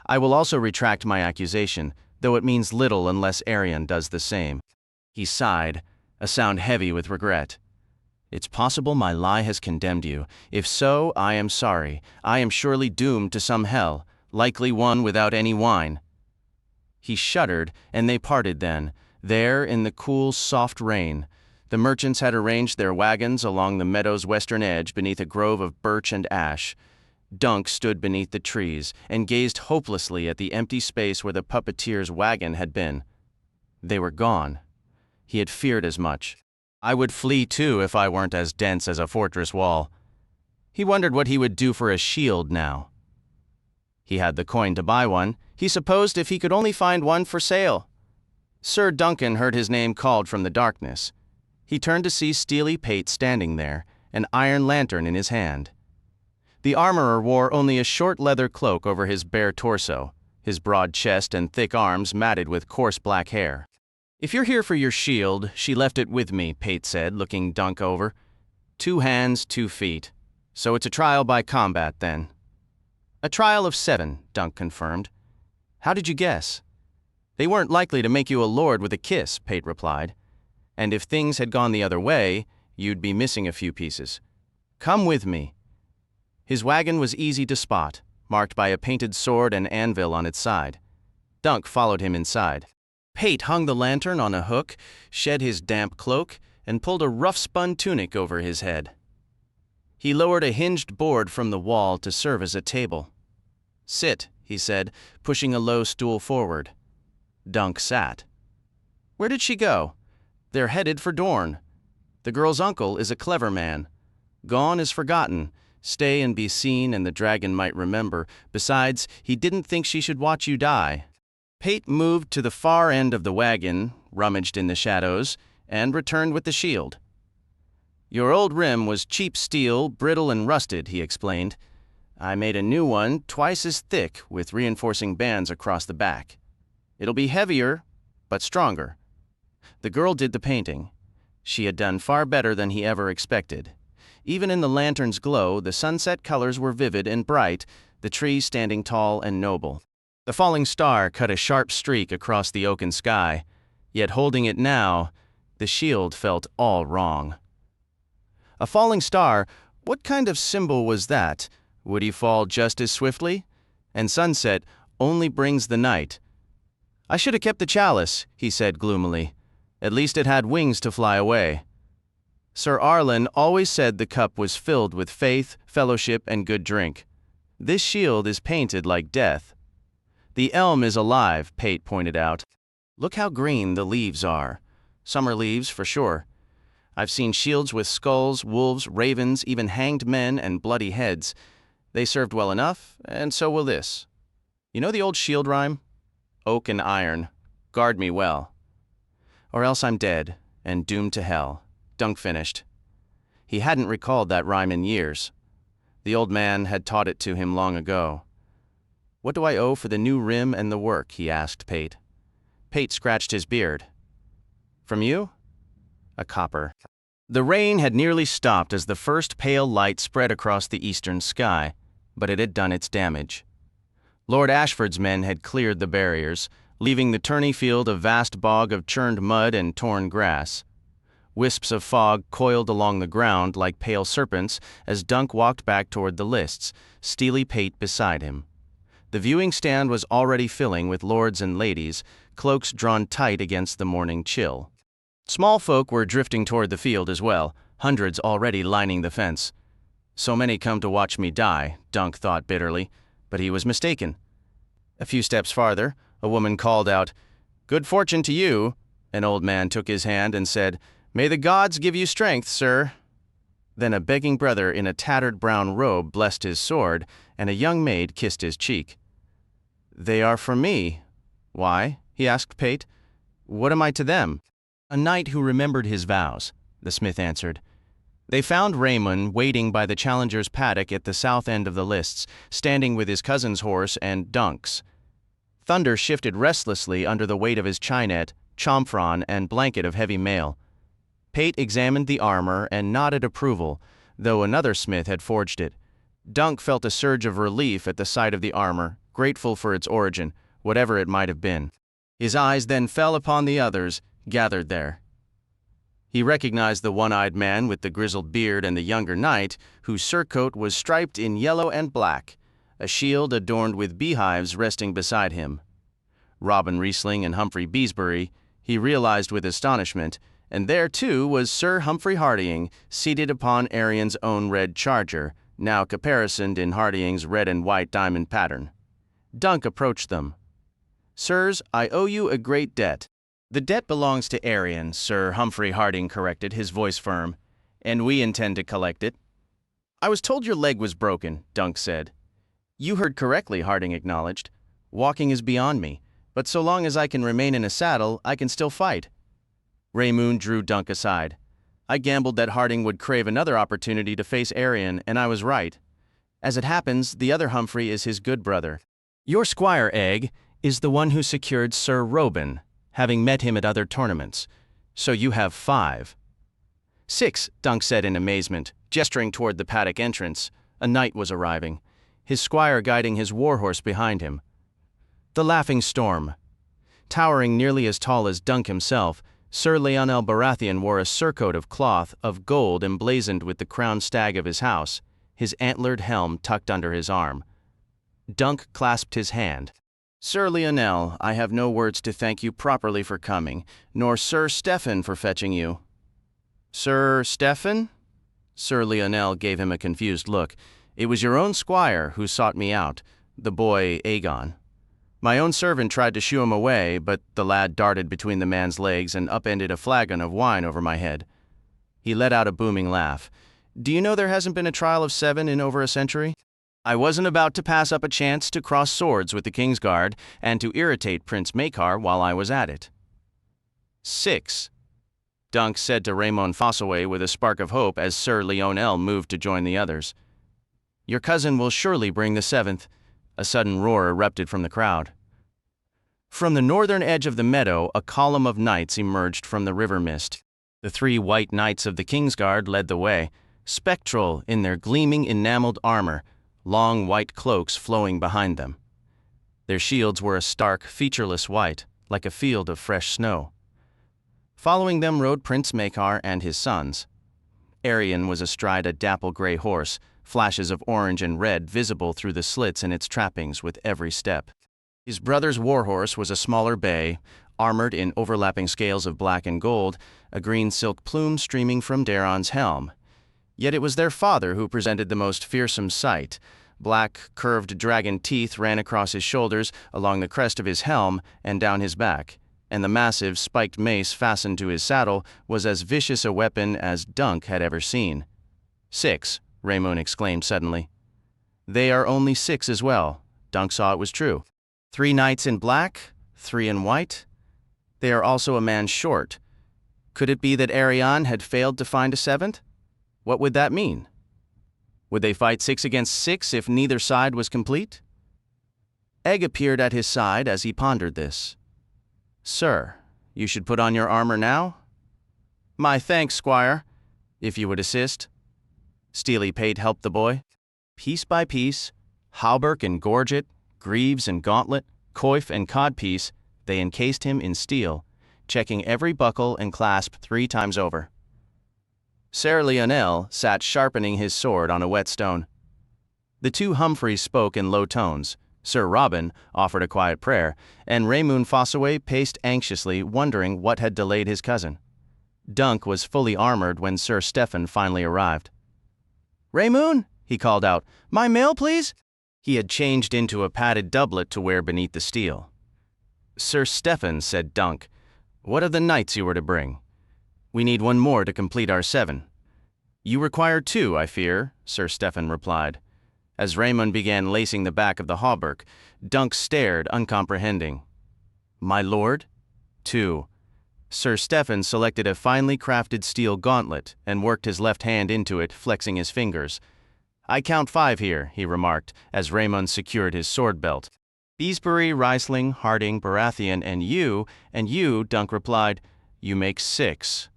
I will also retract my accusation, though it means little unless Arian does the same." He sighed, a sound heavy with regret. "It's possible my lie has condemned you. If so, I am sorry. I am surely doomed to some hell, likely one without any wine." He shuddered, and they parted then. There, in the cool, soft rain, the merchants had arranged their wagons along the meadow's western edge beneath a grove of birch and ash. Dunk stood beneath the trees and gazed hopelessly at the empty space where the puppeteer's wagon had been. They were gone. He had feared as much. I would flee too if I weren't as dense as a fortress wall. He wondered what he would do for a shield now. He had the coin to buy one. He supposed if he could only find one for sale. Ser Duncan heard his name called from the darkness. He turned to see Steely Pate standing there, an iron lantern in his hand. The armorer wore only a short leather cloak over his bare torso, his broad chest and thick arms matted with coarse black hair. "If you're here for your shield, she left it with me," Pate said, looking Dunk over. "2 hands, 2 feet. So it's a trial by combat, then." "A trial of 7, Dunk confirmed. "How did you guess?" "They weren't likely to make you a lord with a kiss," Pate replied. "And if things had gone the other way, you'd be missing a few pieces. Come with me." His wagon was easy to spot, marked by a painted sword and anvil on its side. Dunk followed him inside. Pate hung the lantern on a hook, shed his damp cloak, and pulled a rough-spun tunic over his head. He lowered a hinged board from the wall to serve as a table. "Sit," he said, pushing a low stool forward. Dunk sat. "Where did she go?" "They're headed for Dorne. The girl's uncle is a clever man. Gone is forgotten. Stay and be seen, and the dragon might remember. Besides, he didn't think she should watch you die." Pate moved to the far end of the wagon, rummaged in the shadows, and returned with the shield. "Your old rim was cheap steel, brittle and rusted," he explained. "I made a new one, twice as thick, with reinforcing bands across the back. It'll be heavier, but stronger." The girl did the painting. She had done far better than he ever expected. Even in the lantern's glow, the sunset colors were vivid and bright, the trees standing tall and noble. The falling star cut a sharp streak across the oaken sky, yet holding it now, the shield felt all wrong. A falling star, what kind of symbol was that? Would he fall just as swiftly? And sunset only brings the night. "I should have kept the chalice," he said gloomily. "At least it had wings to fly away." Sir Arlen always said the cup was filled with faith, fellowship, and good drink. This shield is painted like death. "The elm is alive," Pate pointed out. "Look how green the leaves are. Summer leaves, for sure. I've seen shields with skulls, wolves, ravens, even hanged men and bloody heads. They served well enough, and so will this. You know the old shield rhyme? Oak and iron, guard me well. Or else I'm dead, and doomed to hell," Dunk finished. He hadn't recalled that rhyme in years. The old man had taught it to him long ago. "What do I owe for the new rim and the work?" he asked Pate. Pate scratched his beard. "From you?" "A copper." The rain had nearly stopped as the first pale light spread across the eastern sky, but it had done its damage. Lord Ashford's men had cleared the barriers, leaving the tourney field a vast bog of churned mud and torn grass. Wisps of fog coiled along the ground like pale serpents as Dunk walked back toward the lists, steely Pate beside him. The viewing stand was already filling with lords and ladies, cloaks drawn tight against the morning chill. Small folk were drifting toward the field as well, hundreds already lining the fence. "So many come to watch me die," Dunk thought bitterly, but he was mistaken. A few steps farther, a woman called out, "Good fortune to you." An old man took his hand and said, "May the gods give you strength, sir." Then a begging brother in a tattered brown robe blessed his sword, and a young maid kissed his cheek. "They are for me." "Why?" he asked Pate. "What am I to them?" "A knight who remembered his vows," the smith answered. They found Raymond waiting by the challenger's paddock at the south end of the lists, standing with his cousin's horse and Dunk's. Thunder shifted restlessly under the weight of his chinet, chomfron, and blanket of heavy mail. Pate examined the armor and nodded approval, though another smith had forged it. Dunk felt a surge of relief at the sight of the armor, grateful for its origin, whatever it might have been. His eyes then fell upon the others, gathered there. He recognized the one-eyed man with the grizzled beard and the younger knight, whose surcoat was striped in yellow and black, a shield adorned with beehives resting beside him. Robin Riesling and Humphrey Beesbury, he realized with astonishment, and there, too, was Sir Humphrey Hardying, seated upon Arian's own red charger, now caparisoned in Hardying's red and white diamond pattern. Dunk approached them. "Sirs, I owe you a great debt." "The debt belongs to Arian," Sir Humphrey Harding corrected, his voice firm, "and we intend to collect it." "I was told your leg was broken," Dunk said. "You heard correctly," Harding acknowledged. "Walking is beyond me, but so long as I can remain in a saddle, I can still fight." Raymoon drew Dunk aside. "I gambled that Harding would crave another opportunity to face Arian, and I was right. As it happens, the other Humphrey is his good brother. Your squire, Egg, is the one who secured Sir Robin, having met him at other tournaments. So you have 5. "6, Dunk said in amazement, gesturing toward the paddock entrance. A knight was arriving, his squire guiding his warhorse behind him. The Laughing Storm. Towering nearly as tall as Dunk himself, Sir Lionel Baratheon wore a surcoat of cloth of gold emblazoned with the crowned stag of his house, his antlered helm tucked under his arm. Dunk clasped his hand. "Sir Lionel, I have no words to thank you properly for coming, nor Sir Stephen for fetching you." "Sir Stephen?" Sir Lionel gave him a confused look. "It was your own squire who sought me out, the boy Aegon. My own servant tried to shoo him away, but the lad darted between the man's legs and upended a flagon of wine over my head." He let out a booming laugh. "Do you know there hasn't been a trial of 7 in over a century? I wasn't about to pass up a chance to cross swords with the Kingsguard and to irritate Prince Maekar while I was at it." 6. Dunk said to Raymond Fossaway with a spark of hope as Sir Lionel moved to join the others. "Your cousin will surely bring the 7th. A sudden roar erupted from the crowd. From the northern edge of the meadow, a column of knights emerged from the river mist. The 3 white knights of the Kingsguard led the way, spectral in their gleaming enameled armor, long white cloaks flowing behind them. Their shields were a stark, featureless white, like a field of fresh snow. Following them rode Prince Maekar and his sons. Arion was astride a dapple gray horse, flashes of orange and red visible through the slits in its trappings with every step. His brother's warhorse was a smaller bay, armored in overlapping scales of black and gold, a green silk plume streaming from Daeron's helm. Yet it was their father who presented the most fearsome sight. Black, curved dragon teeth ran across his shoulders, along the crest of his helm, and down his back, and the massive, spiked mace fastened to his saddle was as vicious a weapon as Dunk had ever seen. 6, Raymond exclaimed suddenly. "They are only 6 as well." Dunk saw it was true. 3 knights in black, 3 in white. They are also a man short. Could it be that Arion had failed to find a 7th? What would that mean? Would they fight 6 against 6 if neither side was complete? Egg appeared at his side as he pondered this. "Sir, you should put on your armor now?" "My thanks, squire, if you would assist." Steely Pate helped the boy. Piece by piece, hauberk and gorget, greaves and gauntlet, coif and codpiece, they encased him in steel, checking every buckle and clasp 3 times over. Ser Lionel sat sharpening his sword on a whetstone. The 2 Humphreys spoke in low tones. Sir Robin offered a quiet prayer, and Raymond Fossaway paced anxiously, wondering what had delayed his cousin. Dunk was fully armored when Sir Stephen finally arrived. "Raymond," he called out, "my mail, please?" He had changed into a padded doublet to wear beneath the steel. "Sir Stephen," said Dunk, "what of the knights you were to bring? We need 1 more to complete our 7. "You require 2, I fear," Sir Stephen replied. As Raymond began lacing the back of the hauberk, Dunk stared, uncomprehending. "My lord?" 2. Sir Stephen selected a finely crafted steel gauntlet and worked his left hand into it, flexing his fingers. "I count 5 here," he remarked, as Raymond secured his sword belt. "Beesbury, Riesling, Harding, Baratheon, and you," Dunk replied. "You make 6.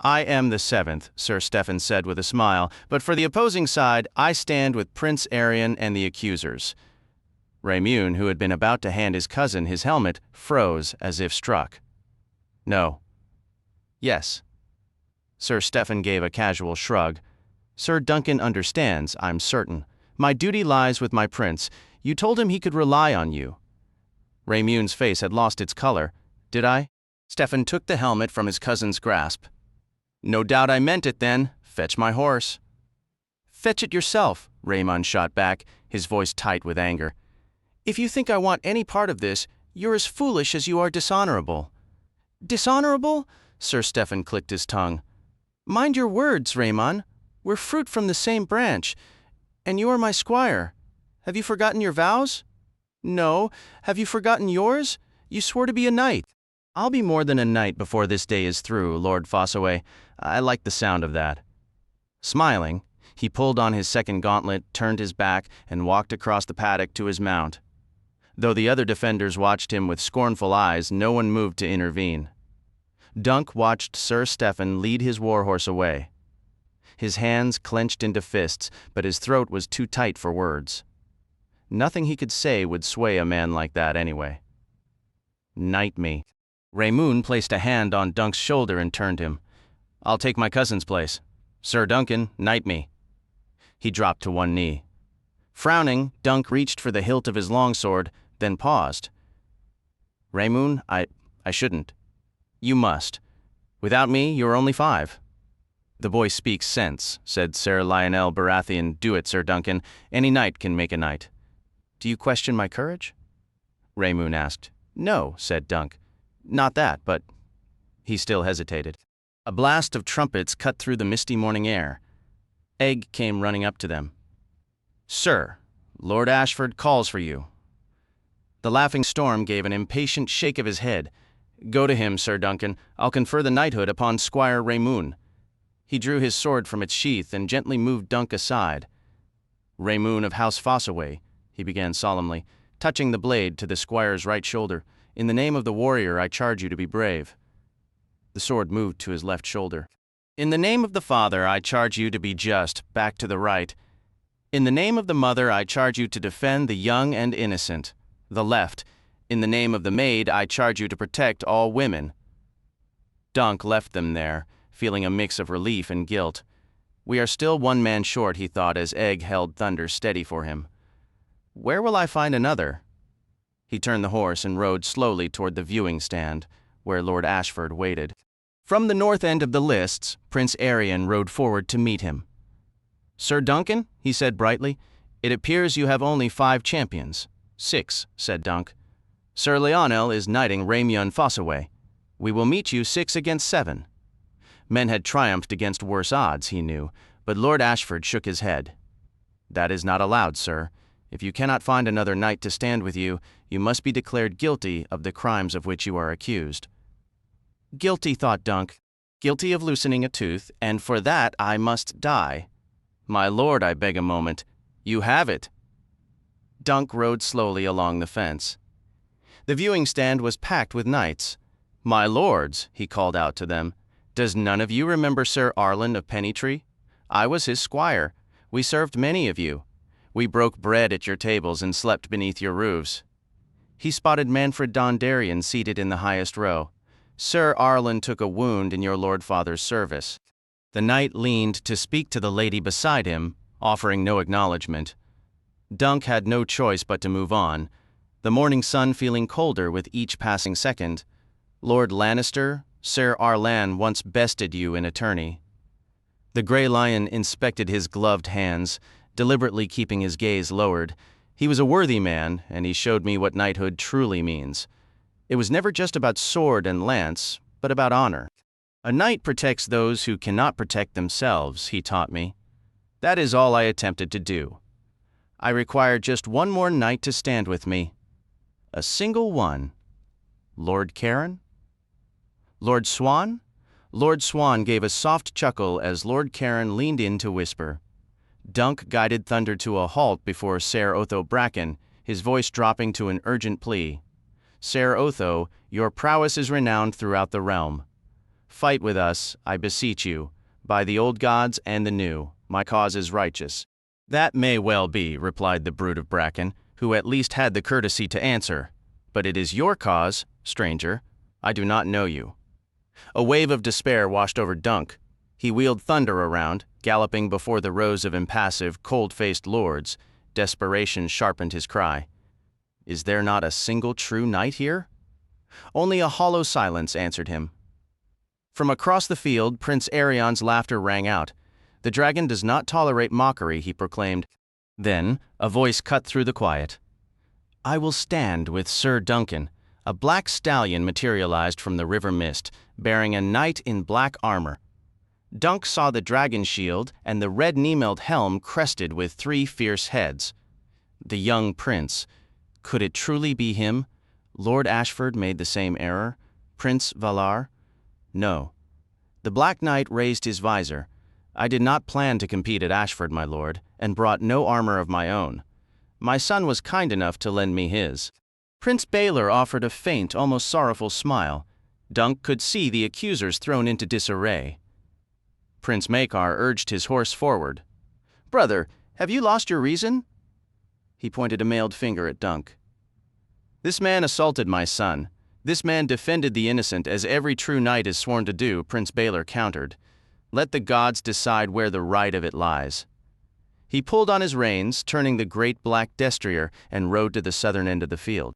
"I am the 7th, Sir Stephen said with a smile, "but for the opposing side, I stand with Prince Arion and the accusers." Raymond, who had been about to hand his cousin his helmet, froze as if struck. "No." "Yes." Sir Stephen gave a casual shrug. "Sir Duncan understands, I'm certain. My duty lies with my prince. You told him he could rely on you." Raymond's face had lost its color. "Did I?" Stephen took the helmet from his cousin's grasp. "No doubt I meant it then. Fetch my horse." "Fetch it yourself," Raymond shot back, his voice tight with anger. "If you think I want any part of this, you're as foolish as you are dishonorable." "Dishonorable?" Sir Stephen clicked his tongue. "Mind your words, Raymond. We're fruit from the same branch. And you are my squire. Have you forgotten your vows? No. Have you forgotten yours? You swore to be a knight." "I'll be more than a knight before this day is through, Lord Fossaway. I like the sound of that." Smiling, he pulled on his second gauntlet, turned his back, and walked across the paddock to his mount. Though the other defenders watched him with scornful eyes, no one moved to intervene. Dunk watched Sir Stephen lead his warhorse away. His hands clenched into fists, but his throat was too tight for words. Nothing he could say would sway a man like that anyway. "Knight me." Raymond placed a hand on Dunk's shoulder and turned him. "I'll take my cousin's place. Sir Duncan, knight me." He dropped to one knee. Frowning, Dunk reached for the hilt of his longsword, then paused. Raymoon, I shouldn't. You must. Without me, you're only 5. The boy speaks sense, said Ser Lionel Baratheon. Do it, Ser Duncan. Any knight can make a knight. Do you question my courage? Raymoon asked. No, said Dunk. Not that, but... He still hesitated. A blast of trumpets cut through the misty morning air. Egg came running up to them. Sir, Lord Ashford calls for you. The laughing Storm gave an impatient shake of his head. Go to him, Ser Duncan. I'll confer the knighthood upon Squire Raymoon. He drew his sword from its sheath and gently moved Dunk aside. Raymoon of House Fossaway, he began solemnly, touching the blade to the squire's right shoulder. In the name of the warrior, I charge you to be brave. The sword moved to his left shoulder. In the name of the father, I charge you to be just, back to the right. In the name of the mother, I charge you to defend the young and innocent, the left. In the name of the maid, I charge you to protect all women. Dunk left them there, feeling a mix of relief and guilt. We are still one man short, he thought as Egg held Thunder steady for him. Where will I find another? He turned the horse and rode slowly toward the viewing stand, where Lord Ashford waited. From the north end of the lists, Prince Aerion rode forward to meet him. Sir Duncan, he said brightly, it appears you have only 5 champions. 6, said Dunk. Sir Lionel is knighting Raymun Fossaway. We will meet you 6 against 7. Men had triumphed against worse odds, he knew, but Lord Ashford shook his head. That is not allowed, sir. If you cannot find another knight to stand with you, you must be declared guilty of the crimes of which you are accused. Guilty, thought Dunk. Guilty of loosening a tooth, and for that I must die. My lord, I beg a moment. You have it. Dunk rode slowly along the fence. The viewing stand was packed with knights. My lords, he called out to them, does none of you remember Sir Arlan of Pennytree? I was his squire. We served many of you. We broke bread at your tables and slept beneath your roofs. He spotted Manfred Dondarrion seated in the highest row. Sir Arlan took a wound in your lord father's service. The knight leaned to speak to the lady beside him, offering no acknowledgement. Dunk had no choice but to move on, the morning sun feeling colder with each passing second. Lord Lannister, Sir Arlan once bested you in a tourney. The Grey Lion inspected his gloved hands, deliberately keeping his gaze lowered. He was a worthy man, and he showed me what knighthood truly means. It was never just about sword and lance, but about honor. A knight protects those who cannot protect themselves, he taught me. That is all I attempted to do. I require just one more knight to stand with me. A single one. Lord Caron? Lord Swan? Lord Swan gave a soft chuckle as Lord Caron leaned in to whisper. Dunk guided Thunder to a halt before Ser Otho Bracken, his voice dropping to an urgent plea. Ser Otho, your prowess is renowned throughout the realm. Fight with us, I beseech you. By the old gods and the new, my cause is righteous. That may well be, replied the brute of Bracken, who at least had the courtesy to answer. But it is your cause, stranger. I do not know you. A wave of despair washed over Dunk. He wheeled Thunder around, galloping before the rows of impassive, cold-faced lords. Desperation sharpened his cry. Is there not a single true knight here? Only a hollow silence answered him. From across the field, Prince Aerion's laughter rang out. The dragon does not tolerate mockery, he proclaimed. Then, a voice cut through the quiet. I will stand with Ser Duncan. A black stallion materialized from the river mist, bearing a knight in black armor. Dunk saw the dragon shield and the red knee-milled helm crested with 3 fierce heads. The young prince. Could it truly be him? Lord Ashford made the same error. Prince Valar? No. The Black Knight raised his visor. I did not plan to compete at Ashford, my lord, and brought no armor of my own. My son was kind enough to lend me his. Prince Baelor offered a faint, almost sorrowful smile. Dunk could see the accusers thrown into disarray. Prince Maekar urged his horse forward. Brother, have you lost your reason? He pointed a mailed finger at Dunk. This man assaulted my son. This man defended the innocent as every true knight is sworn to do, Prince Baelor countered. Let the gods decide where the right of it lies. He pulled on his reins, turning the great black destrier, and rode to the southern end of the field.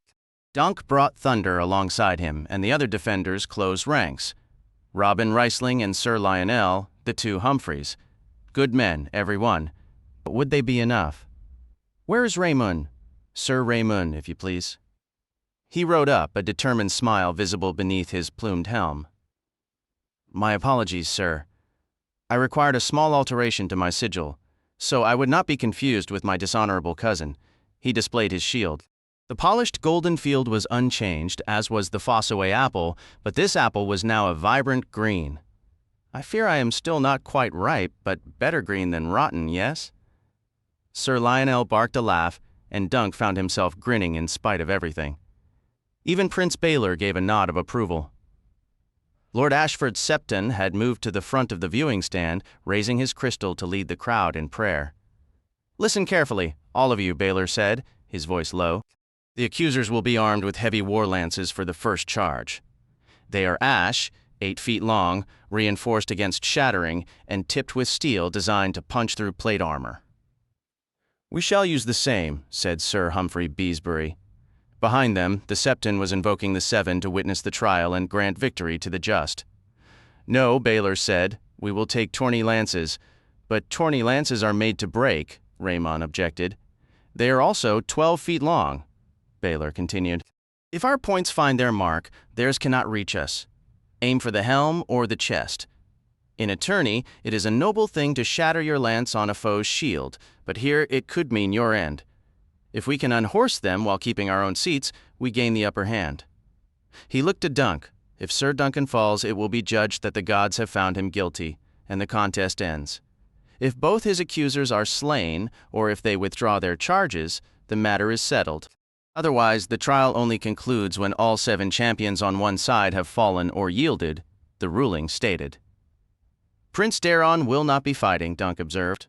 Dunk brought Thunder alongside him, and the other defenders closed ranks. Robin Riesling and Sir Lionel, the two Humphreys. Good men, every one. But would they be enough? "Where is Raymond? Sir Raymond, if you please." He rode up, a determined smile visible beneath his plumed helm. "My apologies, sir. I required a small alteration to my sigil, so I would not be confused with my dishonorable cousin." He displayed his shield. The polished golden field was unchanged, as was the Fossaway apple, but this apple was now a vibrant green. "I fear I am still not quite ripe, but better green than rotten, yes?" Sir Lionel barked a laugh, and Dunk found himself grinning in spite of everything. Even Prince Baelor gave a nod of approval. Lord Ashford Septon had moved to the front of the viewing stand, raising his crystal to lead the crowd in prayer. "Listen carefully, all of you," Baelor said, his voice low. "The accusers will be armed with heavy war lances for the first charge. They are ash, 8 feet long, reinforced against shattering, and tipped with steel designed to punch through plate armor." "We shall use the same," said Sir Humphrey Beesbury. Behind them, the Septon was invoking the Seven to witness the trial and grant victory to the just. "No," Baelor said, "we will take tourney lances." "But tourney lances are made to break," Raymond objected. "They are also 12 feet long," Baelor continued. "If our points find their mark, theirs cannot reach us. Aim for the helm or the chest. In a tourney, it is a noble thing to shatter your lance on a foe's shield, but here it could mean your end. If we can unhorse them while keeping our own seats, we gain the upper hand." He looked to Dunk. If Ser Duncan falls, it will be judged that the gods have found him guilty, and the contest ends. If both his accusers are slain, or if they withdraw their charges, the matter is settled. Otherwise, the trial only concludes when all 7 champions on one side have fallen or yielded, the ruling stated. "Prince Daeron will not be fighting," Dunk observed.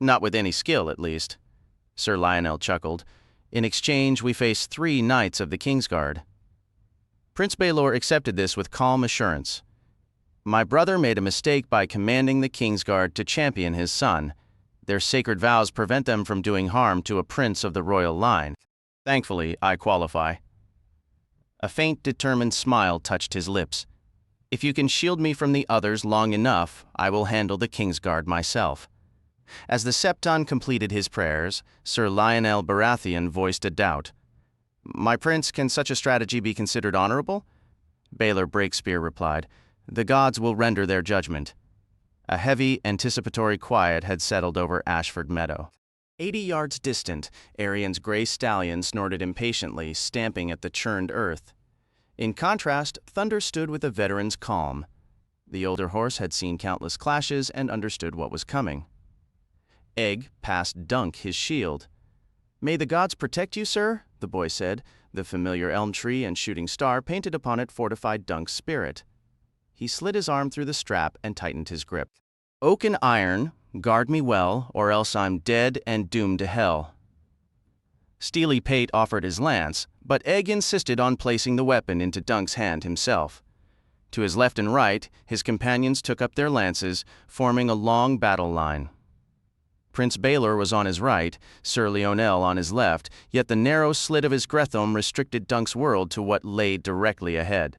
"Not with any skill, at least." Sir Lionel chuckled. "In exchange, we face 3 knights of the Kingsguard." Prince Baelor accepted this with calm assurance. "My brother made a mistake by commanding the Kingsguard to champion his son. Their sacred vows prevent them from doing harm to a prince of the royal line. Thankfully, I qualify." A faint, determined smile touched his lips. "If you can shield me from the others long enough, I will handle the Kingsguard myself." As the Septon completed his prayers, Sir Lionel Baratheon voiced a doubt. "My prince, can such a strategy be considered honorable?" Baelor Breakspear replied, "The gods will render their judgment." A heavy, anticipatory quiet had settled over Ashford Meadow. 80 yards distant, Arion's gray stallion snorted impatiently, stamping at the churned earth. In contrast, Thunder stood with a veteran's calm. The older horse had seen countless clashes and understood what was coming. Egg passed Dunk his shield. "May the gods protect you, sir," the boy said. The familiar elm tree and shooting star painted upon it fortified Dunk's spirit. He slid his arm through the strap and tightened his grip. "Oak and iron, guard me well, or else I'm dead and doomed to hell." Steely Pate offered his lance, but Egg insisted on placing the weapon into Dunk's hand himself. To his left and right, his companions took up their lances, forming a long battle line. Prince Baelor was on his right, Sir Lionel on his left, yet the narrow slit of his Gretham restricted Dunk's world to what lay directly ahead.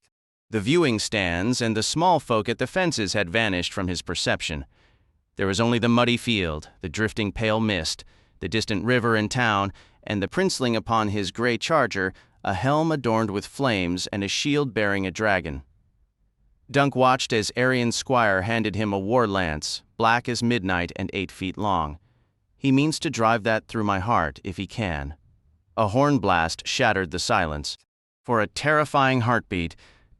The viewing stands and the small folk at the fences had vanished from his perception. There was only the muddy field, the drifting pale mist, the distant river and town, and the princeling upon his gray charger, a helm adorned with flames and a shield bearing a dragon. Dunk watched as Arion's squire handed him a war lance, black as midnight and 8 feet long. "He means to drive that through my heart, if he can." A horn blast shattered the silence. For a terrifying heartbeat,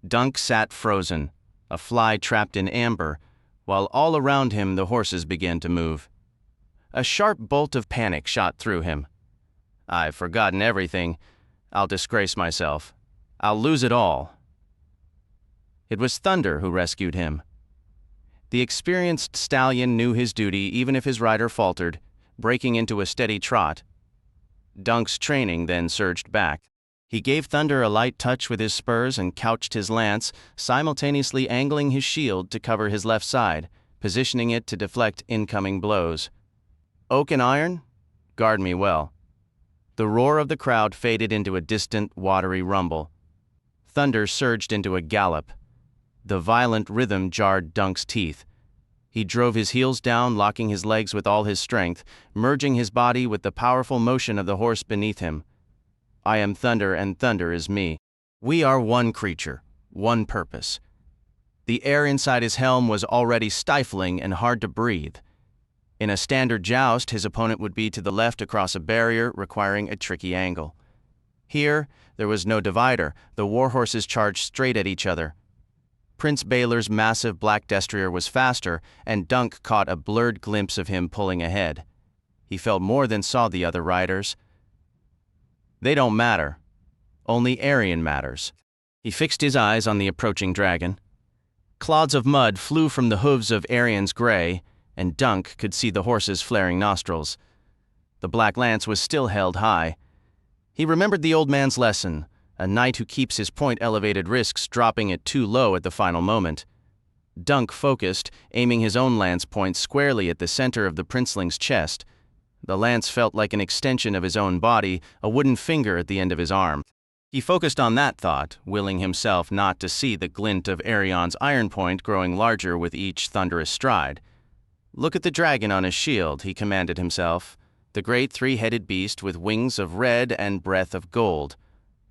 Dunk sat frozen, a fly trapped in amber, while all around him the horses began to move. A sharp bolt of panic shot through him. "I've forgotten everything. I'll disgrace myself. I'll lose it all." It was Thunder who rescued him. The experienced stallion knew his duty even if his rider faltered, breaking into a steady trot. Dunk's training then surged back. He gave Thunder a light touch with his spurs and couched his lance, simultaneously angling his shield to cover his left side, positioning it to deflect incoming blows. Oak and iron? Guard me well. The roar of the crowd faded into a distant, watery rumble. Thunder surged into a gallop. The violent rhythm jarred Dunk's teeth. He drove his heels down, locking his legs with all his strength, merging his body with the powerful motion of the horse beneath him. I am thunder, and thunder is me. We are one creature, one purpose. The air inside his helm was already stifling and hard to breathe. In a standard joust, his opponent would be to the left across a barrier, requiring a tricky angle. Here, there was no divider. The warhorses charged straight at each other. Prince Baelor's massive black destrier was faster, and Dunk caught a blurred glimpse of him pulling ahead. He felt more than saw the other riders. They don't matter. Only Aerion matters. He fixed his eyes on the approaching dragon. Clods of mud flew from the hooves of Aerion's gray, and Dunk could see the horse's flaring nostrils. The black lance was still held high. He remembered the old man's lesson. A knight who keeps his point elevated risks dropping it too low at the final moment. Dunk focused, aiming his own lance point squarely at the center of the princeling's chest. The lance felt like an extension of his own body, a wooden finger at the end of his arm. He focused on that thought, willing himself not to see the glint of Aerion's iron point growing larger with each thunderous stride. Look at the dragon on his shield, he commanded himself, the great three-headed beast with wings of red and breath of gold.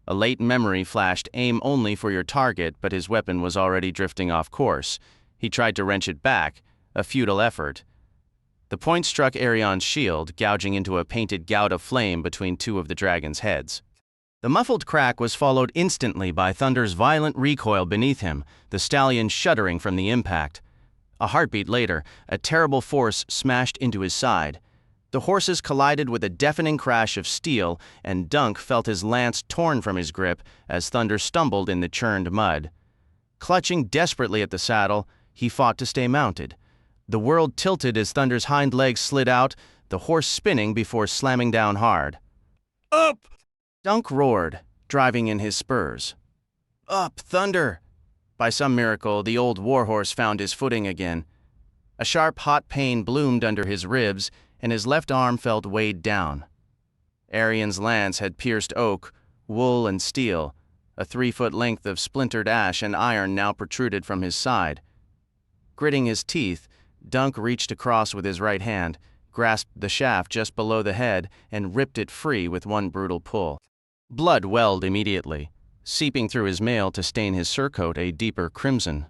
A late memory flashed aim only for your target, but his weapon was already drifting off course. He tried to wrench it back, a futile effort. The point struck Aerion's shield, gouging into a painted gout of flame between two of the dragon's heads. The muffled crack was followed instantly by Thunder's violent recoil beneath him, the stallion shuddering from the impact. A heartbeat later, a terrible force smashed into his side. The horses collided with a deafening crash of steel, and Dunk felt his lance torn from his grip as Thunder stumbled in the churned mud. Clutching desperately at the saddle, he fought to stay mounted. The world tilted as Thunder's hind legs slid out, the horse spinning before slamming down hard. Up! Dunk roared, driving in his spurs. Up, Thunder! By some miracle, the old warhorse found his footing again. A sharp, hot pain bloomed under his ribs, and his left arm felt weighed down. Aerion's lance had pierced oak, wool, and steel. A 3-foot length of splintered ash and iron now protruded from his side. Gritting his teeth, Dunk reached across with his right hand, grasped the shaft just below the head, and ripped it free with one brutal pull. Blood welled immediately, seeping through his mail to stain his surcoat a deeper crimson.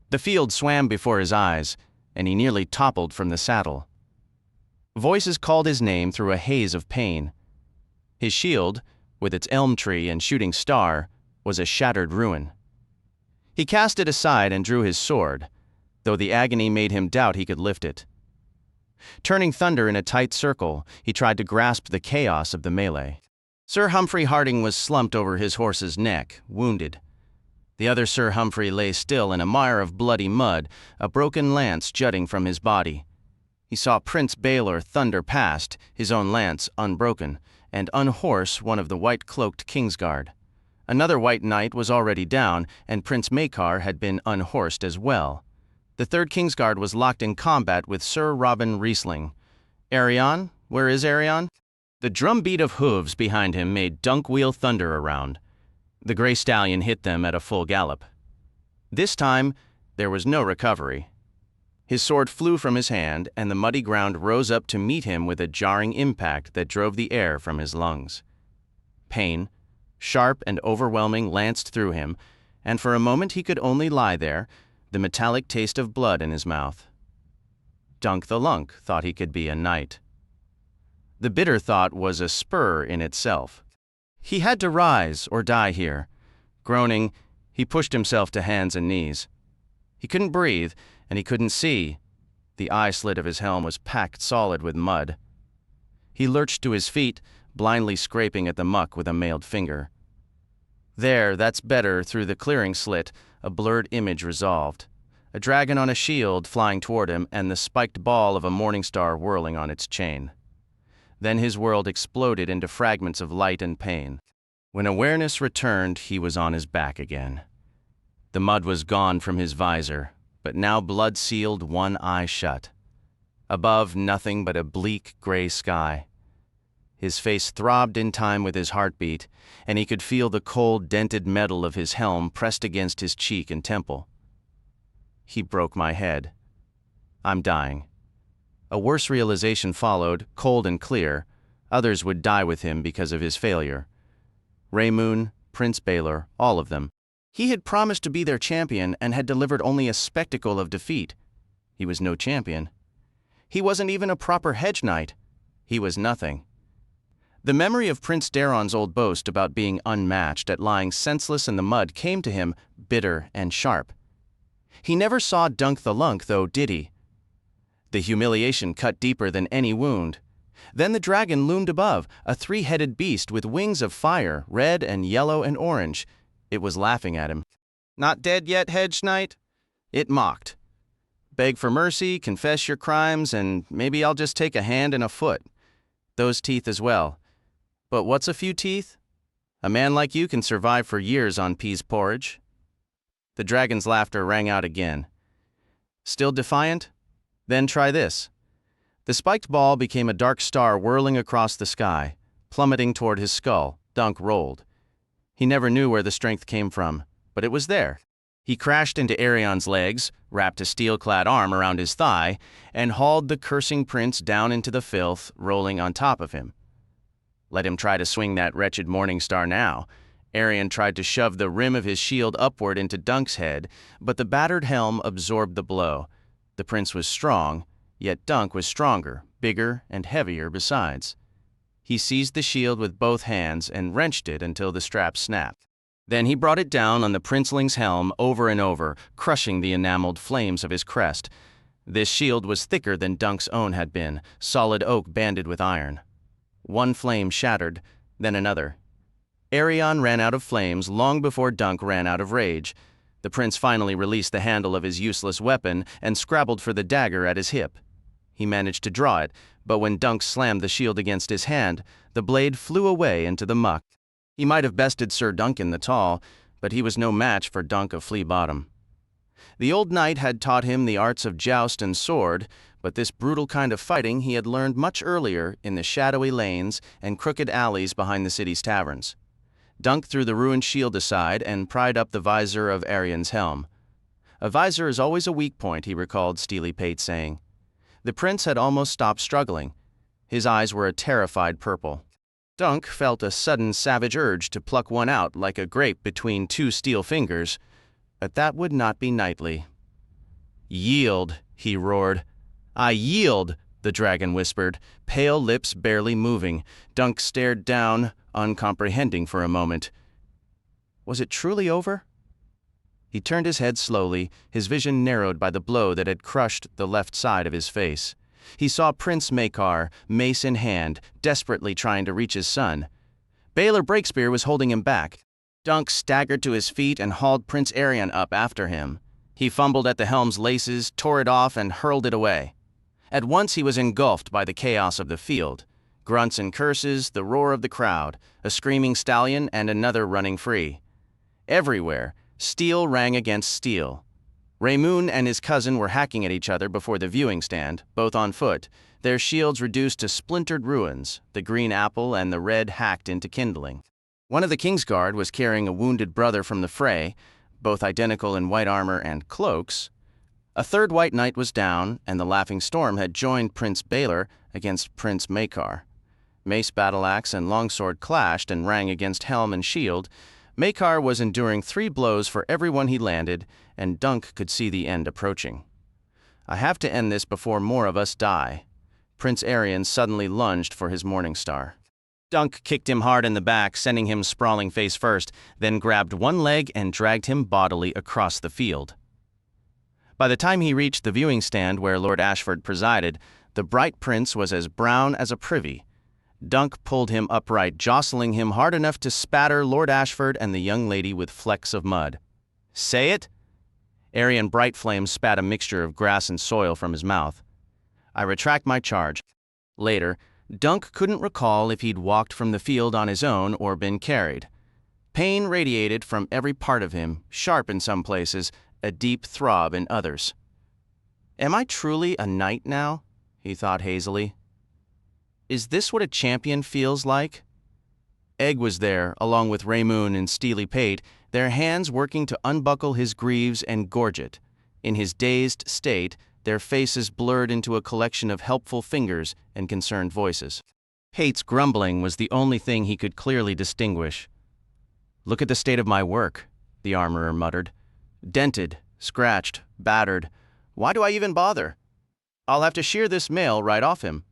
The field swam before his eyes, and he nearly toppled from the saddle. Voices called his name through a haze of pain. His shield, with its elm tree and shooting star, was a shattered ruin. He cast it aside and drew his sword, though the agony made him doubt he could lift it. Turning Thunder in a tight circle, he tried to grasp the chaos of the melee. Sir Humphrey Harding was slumped over his horse's neck, wounded. The other Sir Humphrey lay still in a mire of bloody mud, a broken lance jutting from his body. He saw Prince Baelor thunder past, his own lance unbroken, and unhorse one of the white-cloaked Kingsguard. Another white knight was already down, and Prince Maekar had been unhorsed as well. The third Kingsguard was locked in combat with Sir Robin Riesling. Aerion? Where is Aerion? The drumbeat of hooves behind him made Dunk wheel Thunder around. The gray stallion hit them at a full gallop. This time, there was no recovery. His sword flew from his hand, and the muddy ground rose up to meet him with a jarring impact that drove the air from his lungs. Pain, sharp and overwhelming, lanced through him, and for a moment he could only lie there, the metallic taste of blood in his mouth. Dunk the Lunk thought he could be a knight. The bitter thought was a spur in itself. He had to rise or die here. Groaning, he pushed himself to hands and knees. He couldn't breathe, and he couldn't see. The eye slit of his helm was packed solid with mud. He lurched to his feet, blindly scraping at the muck with a mailed finger. There, that's better, through the clearing slit, a blurred image resolved. A dragon on a shield flying toward him, and the spiked ball of a morning star whirling on its chain. Then his world exploded into fragments of light and pain. When awareness returned, he was on his back again. The mud was gone from his visor, but now blood sealed one eye shut. Above, nothing but a bleak gray sky. His face throbbed in time with his heartbeat, and he could feel the cold, dented metal of his helm pressed against his cheek and temple. He broke my head. I'm dying. A worse realization followed, cold and clear. Others would die with him because of his failure. Raymoon, Prince Baelor, all of them. He had promised to be their champion and had delivered only a spectacle of defeat. He was no champion. He wasn't even a proper Hedge knight. He was nothing. The memory of Prince Daeron's old boast about being unmatched at lying senseless in the mud came to him bitter and sharp. He never saw Dunk the Lunk, though, did he? The humiliation cut deeper than any wound. Then the dragon loomed above, a three-headed beast with wings of fire, red and yellow and orange. It was laughing at him. Not dead yet, Hedge Knight? It mocked. Beg for mercy, confess your crimes, and maybe I'll just take a hand and a foot. Those teeth as well. But what's a few teeth? A man like you can survive for years on peas porridge. The dragon's laughter rang out again. Still defiant? Then try this. The spiked ball became a dark star whirling across the sky, plummeting toward his skull. Dunk rolled. He never knew where the strength came from, but it was there. He crashed into Aerion's legs, wrapped a steel-clad arm around his thigh, and hauled the cursing prince down into the filth, rolling on top of him. Let him try to swing that wretched morning star now. Aerion tried to shove the rim of his shield upward into Dunk's head, but the battered helm absorbed the blow. The prince was strong, yet Dunk was stronger, bigger, and heavier besides. He seized the shield with both hands and wrenched it until the strap snapped. Then he brought it down on the princeling's helm over and over, crushing the enameled flames of his crest. This shield was thicker than Dunk's own had been, solid oak banded with iron. One flame shattered, then another. Aerion ran out of flames long before Dunk ran out of rage. The prince finally released the handle of his useless weapon and scrabbled for the dagger at his hip. He managed to draw it, but when Dunk slammed the shield against his hand, the blade flew away into the muck. He might have bested Ser Duncan the Tall, but he was no match for Dunk of Flea Bottom. The old knight had taught him the arts of joust and sword, but this brutal kind of fighting he had learned much earlier in the shadowy lanes and crooked alleys behind the city's taverns. Dunk threw the ruined shield aside and pried up the visor of Aerion's helm. A visor is always a weak point, he recalled Steely Pate saying. The prince had almost stopped struggling. His eyes were a terrified purple. Dunk felt a sudden savage urge to pluck one out like a grape between two steel fingers, but that would not be knightly. "Yield," he roared. "I yield," the dragon whispered, pale lips barely moving. Dunk stared down, uncomprehending for a moment. Was it truly over? He turned his head slowly, his vision narrowed by the blow that had crushed the left side of his face. He saw Prince Maekar, mace in hand, desperately trying to reach his son. Baelor Breakspear was holding him back. Dunk staggered to his feet and hauled Prince Aerion up after him. He fumbled at the helm's laces, tore it off, and hurled it away. At once he was engulfed by the chaos of the field. Grunts and curses, the roar of the crowd, a screaming stallion, and another running free. Everywhere, steel rang against steel. Raymoon and his cousin were hacking at each other before the viewing stand, both on foot, their shields reduced to splintered ruins, the green apple and the red hacked into kindling. One of the Kingsguard was carrying a wounded brother from the fray, both identical in white armor and cloaks. A third white knight was down, and the Laughing Storm had joined Prince Baelor against Prince Maekar. Mace, battle-axe, and longsword clashed and rang against helm and shield. Maekar was enduring 3 blows for every one he landed, and Dunk could see the end approaching. "I have to end this before more of us die." Prince Aerion suddenly lunged for his morning star. Dunk kicked him hard in the back, sending him sprawling face first, then grabbed one leg and dragged him bodily across the field. By the time he reached the viewing stand where Lord Ashford presided, the bright prince was as brown as a privy. Dunk pulled him upright, jostling him hard enough to spatter Lord Ashford and the young lady with flecks of mud. "Say it?" Aerion Brightflame spat a mixture of grass and soil from his mouth. "I retract my charge." Later, Dunk couldn't recall if he'd walked from the field on his own or been carried. Pain radiated from every part of him, sharp in some places, a deep throb in others. "Am I truly a knight now?" he thought hazily. Is this what a champion feels like? Egg was there, along with Raymoon and Steely Pate, their hands working to unbuckle his greaves and gorget. In his dazed state, their faces blurred into a collection of helpful fingers and concerned voices. Pate's grumbling was the only thing he could clearly distinguish. "Look at the state of my work," the armorer muttered. "Dented, scratched, battered. Why do I even bother? I'll have to shear this mail right off him."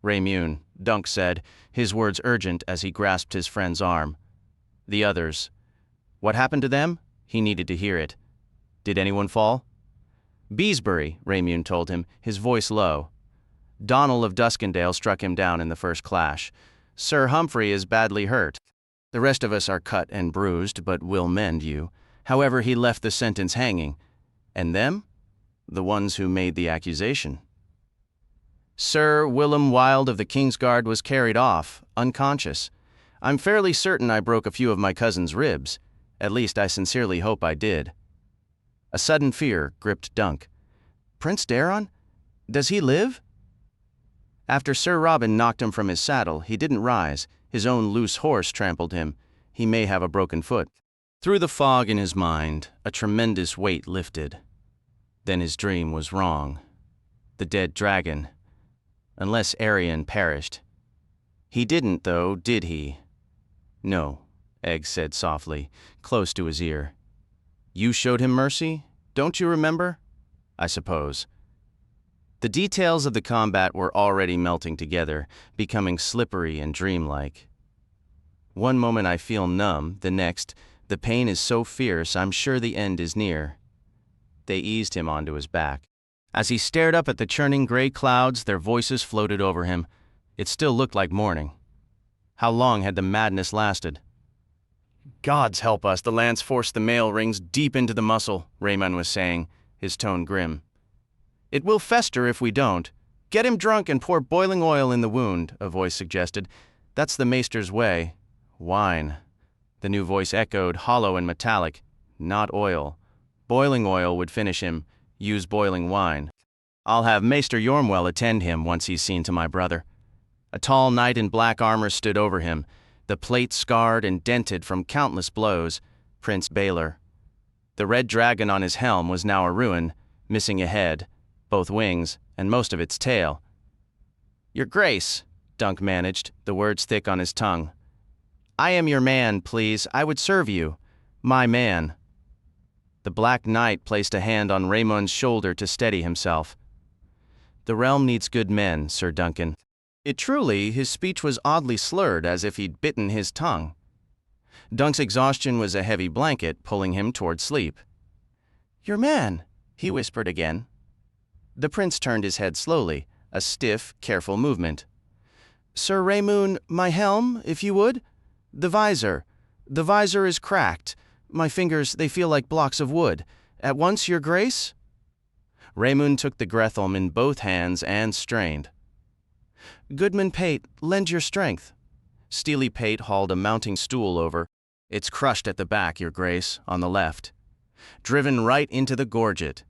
"Raymoon," Dunk said, his words urgent as he grasped his friend's arm. The others. What happened to them? He needed to hear it. Did anyone fall? "Beesbury," Raymoon told him, his voice low. "Donnell of Duskendale struck him down in the first clash. Sir Humphrey is badly hurt. The rest of us are cut and bruised, but will mend you." However, he left the sentence hanging. And them? The ones who made the accusation. "Sir Willem Wilde of the Kingsguard was carried off, unconscious. I'm fairly certain I broke a few of my cousin's ribs. At least I sincerely hope I did." A sudden fear gripped Dunk. "Prince Daron? Does he live?" After Sir Robin knocked him from his saddle, he didn't rise. His own loose horse trampled him. He may have a broken foot. Through the fog in his mind, a tremendous weight lifted. Then his dream was wrong. The dead dragon. Unless Arion perished. He didn't, though, did he? "No," Egg said softly, close to his ear. "You showed him mercy? Don't you remember?" "I suppose." The details of the combat were already melting together, becoming slippery and dreamlike. "One moment I feel numb, the next, the pain is so fierce I'm sure the end is near." They eased him onto his back. As he stared up at the churning gray clouds, their voices floated over him. It still looked like morning. How long had the madness lasted? "Gods help us, the lance forced the mail rings deep into the muscle," Raymond was saying, his tone grim. "It will fester if we don't. Get him drunk and pour boiling oil in the wound," a voice suggested. "That's the maester's way. Wine." The new voice echoed, hollow and metallic. "Not oil. Boiling oil would finish him. Use boiling wine. I'll have Maester Yormwell attend him once he's seen to my brother." A tall knight in black armor stood over him, the plate scarred and dented from countless blows, Prince Baelor. The red dragon on his helm was now a ruin, missing a head, both wings, and most of its tail. "Your Grace," Dunk managed, the words thick on his tongue. "I am your man, please. I would serve you. My man." The Black Knight placed a hand on Raymond's shoulder to steady himself. "The realm needs good men, Ser Duncan." His speech was oddly slurred, as if he'd bitten his tongue. Dunk's exhaustion was a heavy blanket, pulling him toward sleep. "Your man," he whispered again. The prince turned his head slowly, a stiff, careful movement. "Sir Raymoon, my helm, if you would. The visor. The visor is cracked. My fingers, they feel like blocks of wood. At once, your grace?" Raymoon took the Grethelm in both hands and strained. "Goodman Pate, lend your strength." Steely Pate hauled a mounting stool over. "It's crushed at the back, your grace, on the left. Driven right into the gorget.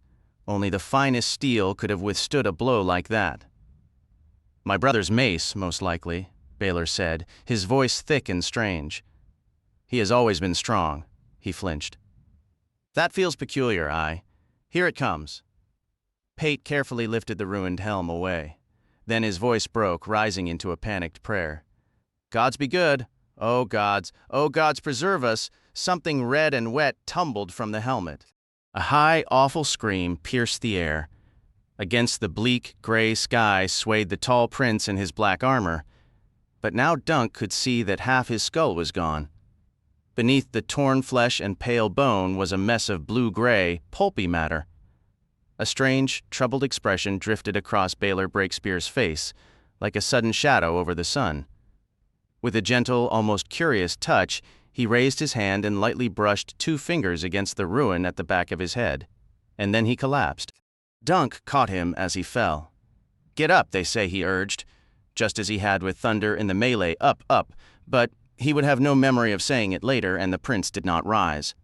Only the finest steel could have withstood a blow like that." "My brother's mace, most likely," Baelor said, his voice thick and strange. "He has always been strong." He flinched. "That feels peculiar, aye. Here it comes." Pate carefully lifted the ruined helm away. Then his voice broke, rising into a panicked prayer. "Gods be good. Oh gods preserve us." Something red and wet tumbled from the helmet. A high, awful scream pierced the air. Against the bleak, gray sky swayed the tall prince in his black armor. But now Dunk could see that half his skull was gone. Beneath the torn flesh and pale bone was a mess of blue-gray, pulpy matter. A strange, troubled expression drifted across Baelor Breakspear's face, like a sudden shadow over the sun. With a gentle, almost curious touch, he raised his hand and lightly brushed 2 fingers against the ruin at the back of his head. And then he collapsed. Dunk caught him as he fell. "Get up," they say, he urged, just as he had with Thunder in the melee, up, but he would have no memory of saying it later, and the prince did not rise.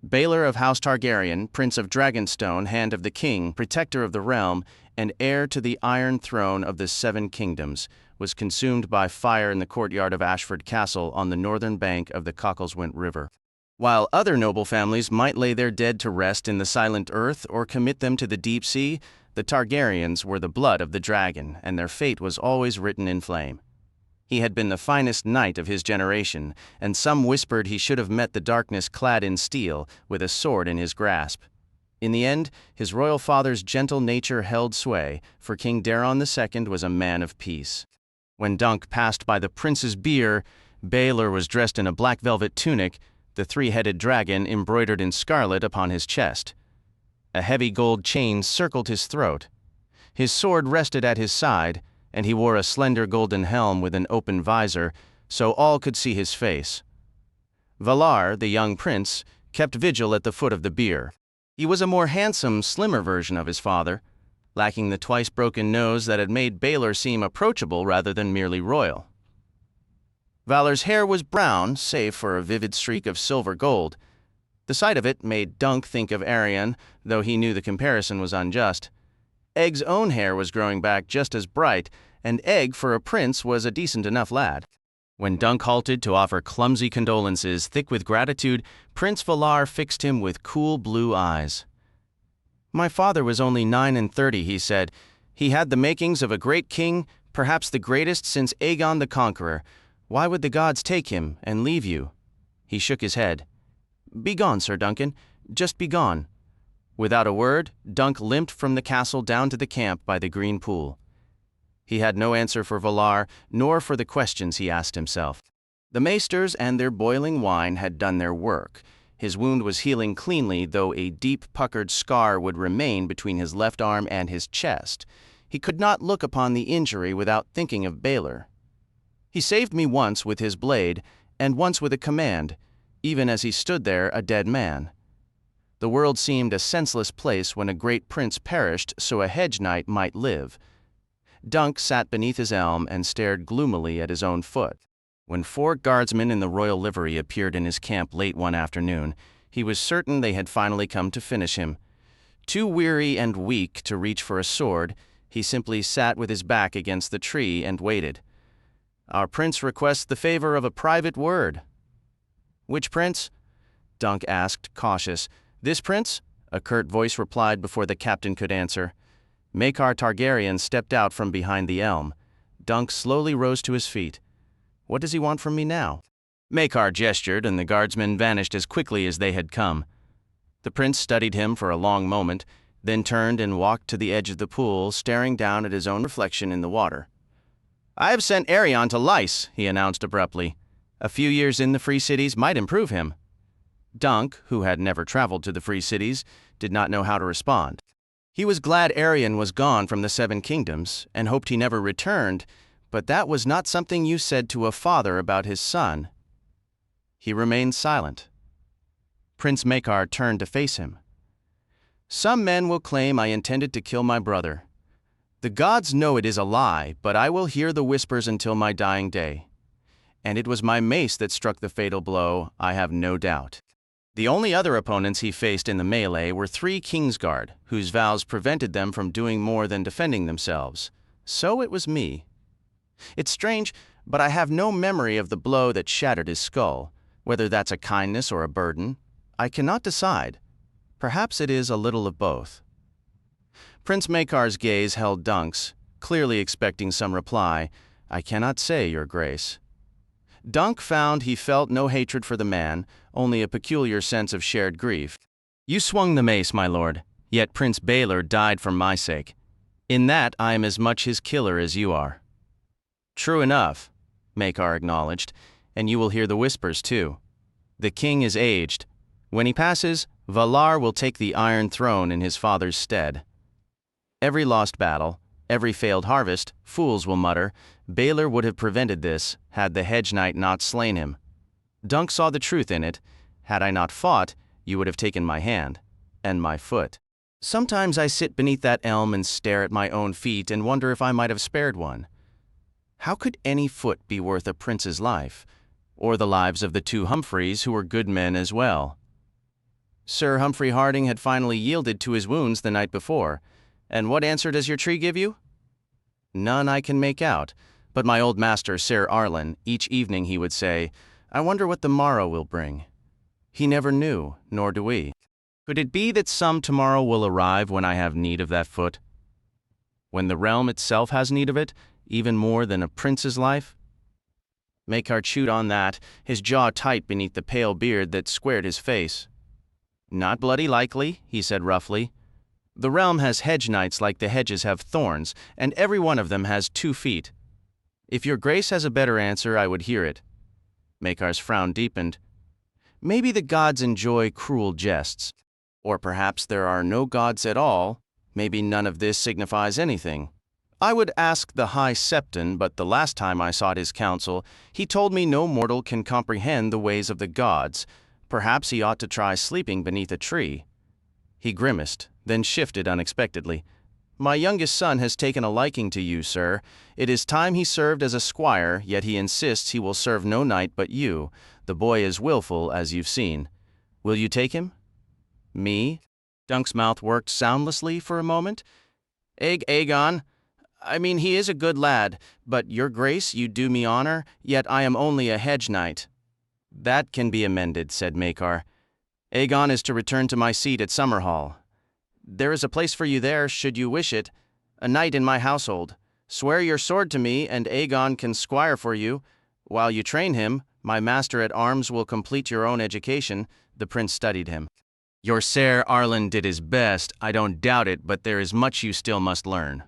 Balor of House Targaryen, Prince of Dragonstone, Hand of the King, Protector of the Realm, and heir to the Iron Throne of the Seven Kingdoms, was consumed by fire in the courtyard of Ashford Castle on the northern bank of the Cockleswint River. While other noble families might lay their dead to rest in the silent earth or commit them to the deep sea, the Targaryens were the blood of the dragon, and their fate was always written in flame. He had been the finest knight of his generation, and some whispered he should have met the darkness clad in steel, with a sword in his grasp. In the end, his royal father's gentle nature held sway, for King Daeron II was a man of peace. When Dunk passed by the prince's bier, Balor was dressed in a black velvet tunic, the three-headed dragon embroidered in scarlet upon his chest. A heavy gold chain circled his throat. His sword rested at his side, and he wore a slender golden helm with an open visor, so all could see his face. Valar, the young prince, kept vigil at the foot of the bier. He was a more handsome, slimmer version of his father, lacking the twice-broken nose that had made Balor seem approachable rather than merely royal. Valar's hair was brown, save for a vivid streak of silver gold. The sight of it made Dunk think of Arianne, though he knew the comparison was unjust. Egg's own hair was growing back just as bright, and Egg, for a prince, was a decent enough lad. When Dunk halted to offer clumsy condolences thick with gratitude, Prince Valar fixed him with cool blue eyes. "My father was only 39, he said. He had the makings of a great king, perhaps the greatest since Aegon the Conqueror. Why would the gods take him and leave you?" He shook his head. "Begone, Ser Duncan. Just begone." Without a word, Dunk limped from the castle down to the camp by the green pool. He had no answer for Valar, nor for the questions he asked himself. The maesters and their boiling wine had done their work. His wound was healing cleanly, though a deep puckered scar would remain between his left arm and his chest. He could not look upon the injury without thinking of Balor. "He saved me once with his blade, and once with a command, even as he stood there a dead man." The world seemed a senseless place when a great prince perished so a Hedge knight might live. Dunk sat beneath his elm and stared gloomily at his own foot. When 4 guardsmen in the royal livery appeared in his camp late one afternoon, he was certain they had finally come to finish him. Too weary and weak to reach for a sword, he simply sat with his back against the tree and waited. "Our prince requests the favor of a private word." "Which prince?" Dunk asked, cautious. "This prince?" a curt voice replied before the captain could answer. Maekar Targaryen stepped out from behind the elm. Dunk slowly rose to his feet. "What does he want from me now?" Maekar gestured, and the guardsmen vanished as quickly as they had come. The prince studied him for a long moment, then turned and walked to the edge of the pool, staring down at his own reflection in the water. "I have sent Arianne to Lys," he announced abruptly. "A few years in the Free Cities might improve him." Dunk, who had never traveled to the Free Cities, did not know how to respond. He was glad Arianne was gone from the Seven Kingdoms, and hoped he never returned, but that was not something you said to a father about his son. He remained silent. Prince Maekar turned to face him. "Some men will claim I intended to kill my brother. The gods know it is a lie, but I will hear the whispers until my dying day. And it was my mace that struck the fatal blow, I have no doubt." The only other opponents he faced in the melee were 3 Kingsguard, whose vows prevented them from doing more than defending themselves. So it was me. It's strange, but I have no memory of the blow that shattered his skull. Whether that's a kindness or a burden, I cannot decide. Perhaps it is a little of both. Prince Maekar's gaze held Dunk's, clearly expecting some reply. "I cannot say, Your Grace." Dunk found he felt no hatred for the man, only a peculiar sense of shared grief. "You swung the mace, my lord, yet Prince Balor died for my sake. In that I am as much his killer as you are." "True enough," Maekar acknowledged, "and you will hear the whispers too. The king is aged. When he passes, Valar will take the Iron Throne in his father's stead. Every lost battle, every failed harvest, fools will mutter, Balor would have prevented this had the Hedge Knight not slain him. Dunk saw the truth in it. Had I not fought, you would have taken my hand, and my foot. Sometimes I sit beneath that elm and stare at my own feet and wonder if I might have spared one. How could any foot be worth a prince's life, or the lives of the 2 Humphreys who were good men as well?" Sir Humphrey Harding had finally yielded to his wounds the night before. And what answer does your tree give you? None I can make out, but my old master, Ser Arlen, each evening he would say, I wonder what the morrow will bring. He never knew, nor do we. Could it be that some tomorrow will arrive when I have need of that foot? When the realm itself has need of it, even more than a prince's life? Maekar chewed on that, his jaw tight beneath the pale beard that squared his face. Not bloody likely, he said roughly. The realm has hedge knights like the hedges have thorns, and every one of them has 2 feet. If your grace has a better answer, I would hear it. Maekar's frown deepened. Maybe the gods enjoy cruel jests. Or perhaps there are no gods at all. Maybe none of this signifies anything. I would ask the High Septon, but the last time I sought his counsel, he told me no mortal can comprehend the ways of the gods. Perhaps he ought to try sleeping beneath a tree. He grimaced, then shifted unexpectedly. My youngest son has taken a liking to you, sir. It is time he served as a squire, yet he insists he will serve no knight but you. The boy is willful, as you've seen. Will you take him? Me? Dunk's mouth worked soundlessly for a moment. Aegon, I mean, he is a good lad, but your grace, you do me honor, yet I am only a hedge knight. That can be amended, said Maekar. Aegon is to return to my seat at Summerhall. There is a place for you there, should you wish it. A knight in my household. Swear your sword to me, and Aegon can squire for you. While you train him, my master at arms will complete your own education. The prince studied him. Your Ser Arlen did his best, I don't doubt it, but there is much you still must learn.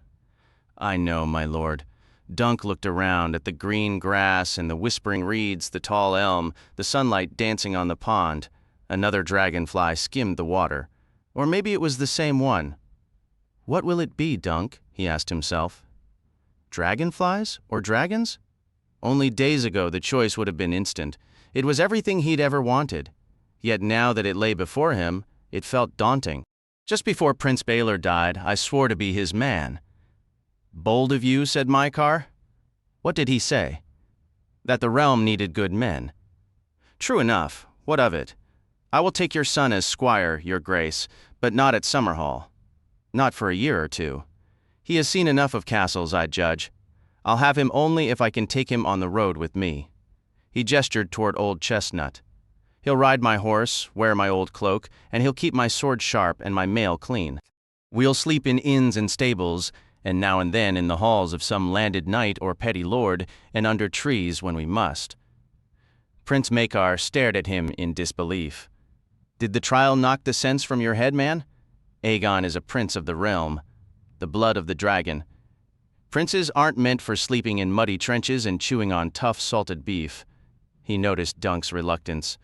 I know, my lord. Dunk looked around at the green grass and the whispering reeds, the tall elm, the sunlight dancing on the pond. Another dragonfly skimmed the water. Or maybe it was the same one. What will it be, Dunk? He asked himself. Dragonflies or dragons? Only days ago the choice would have been instant. It was everything he'd ever wanted. Yet now that it lay before him, it felt daunting. Just before Prince Baelor died, I swore to be his man. Bold of you, said Maekar. What did he say? That the realm needed good men. True enough. What of it? I will take your son as squire, your grace, but not at Summerhall. Not for a year or 2. He has seen enough of castles, I judge. I'll have him only if I can take him on the road with me. He gestured toward Old Chestnut. He'll ride my horse, wear my old cloak, and he'll keep my sword sharp and my mail clean. We'll sleep in inns and stables, and now and then in the halls of some landed knight or petty lord, and under trees when we must. Prince Maekar stared at him in disbelief. Did the trial knock the sense from your head, man? Aegon is a prince of the realm, the blood of the dragon. Princes aren't meant for sleeping in muddy trenches and chewing on tough salted beef. He noticed Dunk's reluctance.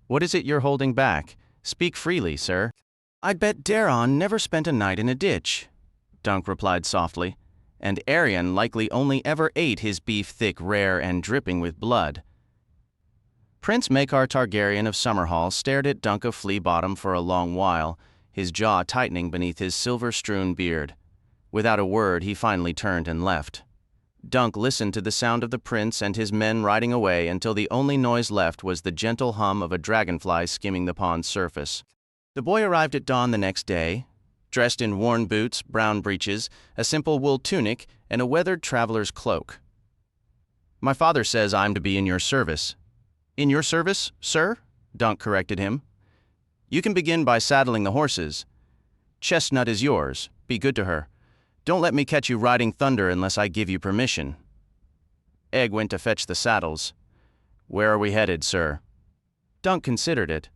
What is it you're holding back? Speak freely, sir. I'd bet Daron never spent a night in a ditch, Dunk replied softly, and Arion likely only ever ate his beef thick, rare, and dripping with blood. Prince Maekar Targaryen of Summerhall stared at Dunk of Flea Bottom for a long while, his jaw tightening beneath his silver-strewn beard. Without a word, he finally turned and left. Dunk listened to the sound of the prince and his men riding away until the only noise left was the gentle hum of a dragonfly skimming the pond's surface. The boy arrived at dawn the next day, dressed in worn boots, brown breeches, a simple wool tunic, and a weathered traveler's cloak. My father says I'm to be in your service. In your service, sir? Dunk corrected him. You can begin by saddling the horses. Chestnut is yours. Be good to her. Don't let me catch you riding thunder unless I give you permission. Egg went to fetch the saddles. Where are we headed, sir? Dunk considered it.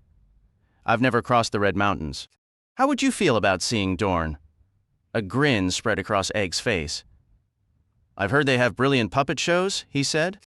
I've never crossed the Red Mountains. How would you feel about seeing Dorne? A grin spread across Egg's face. I've heard they have brilliant puppet shows, he said.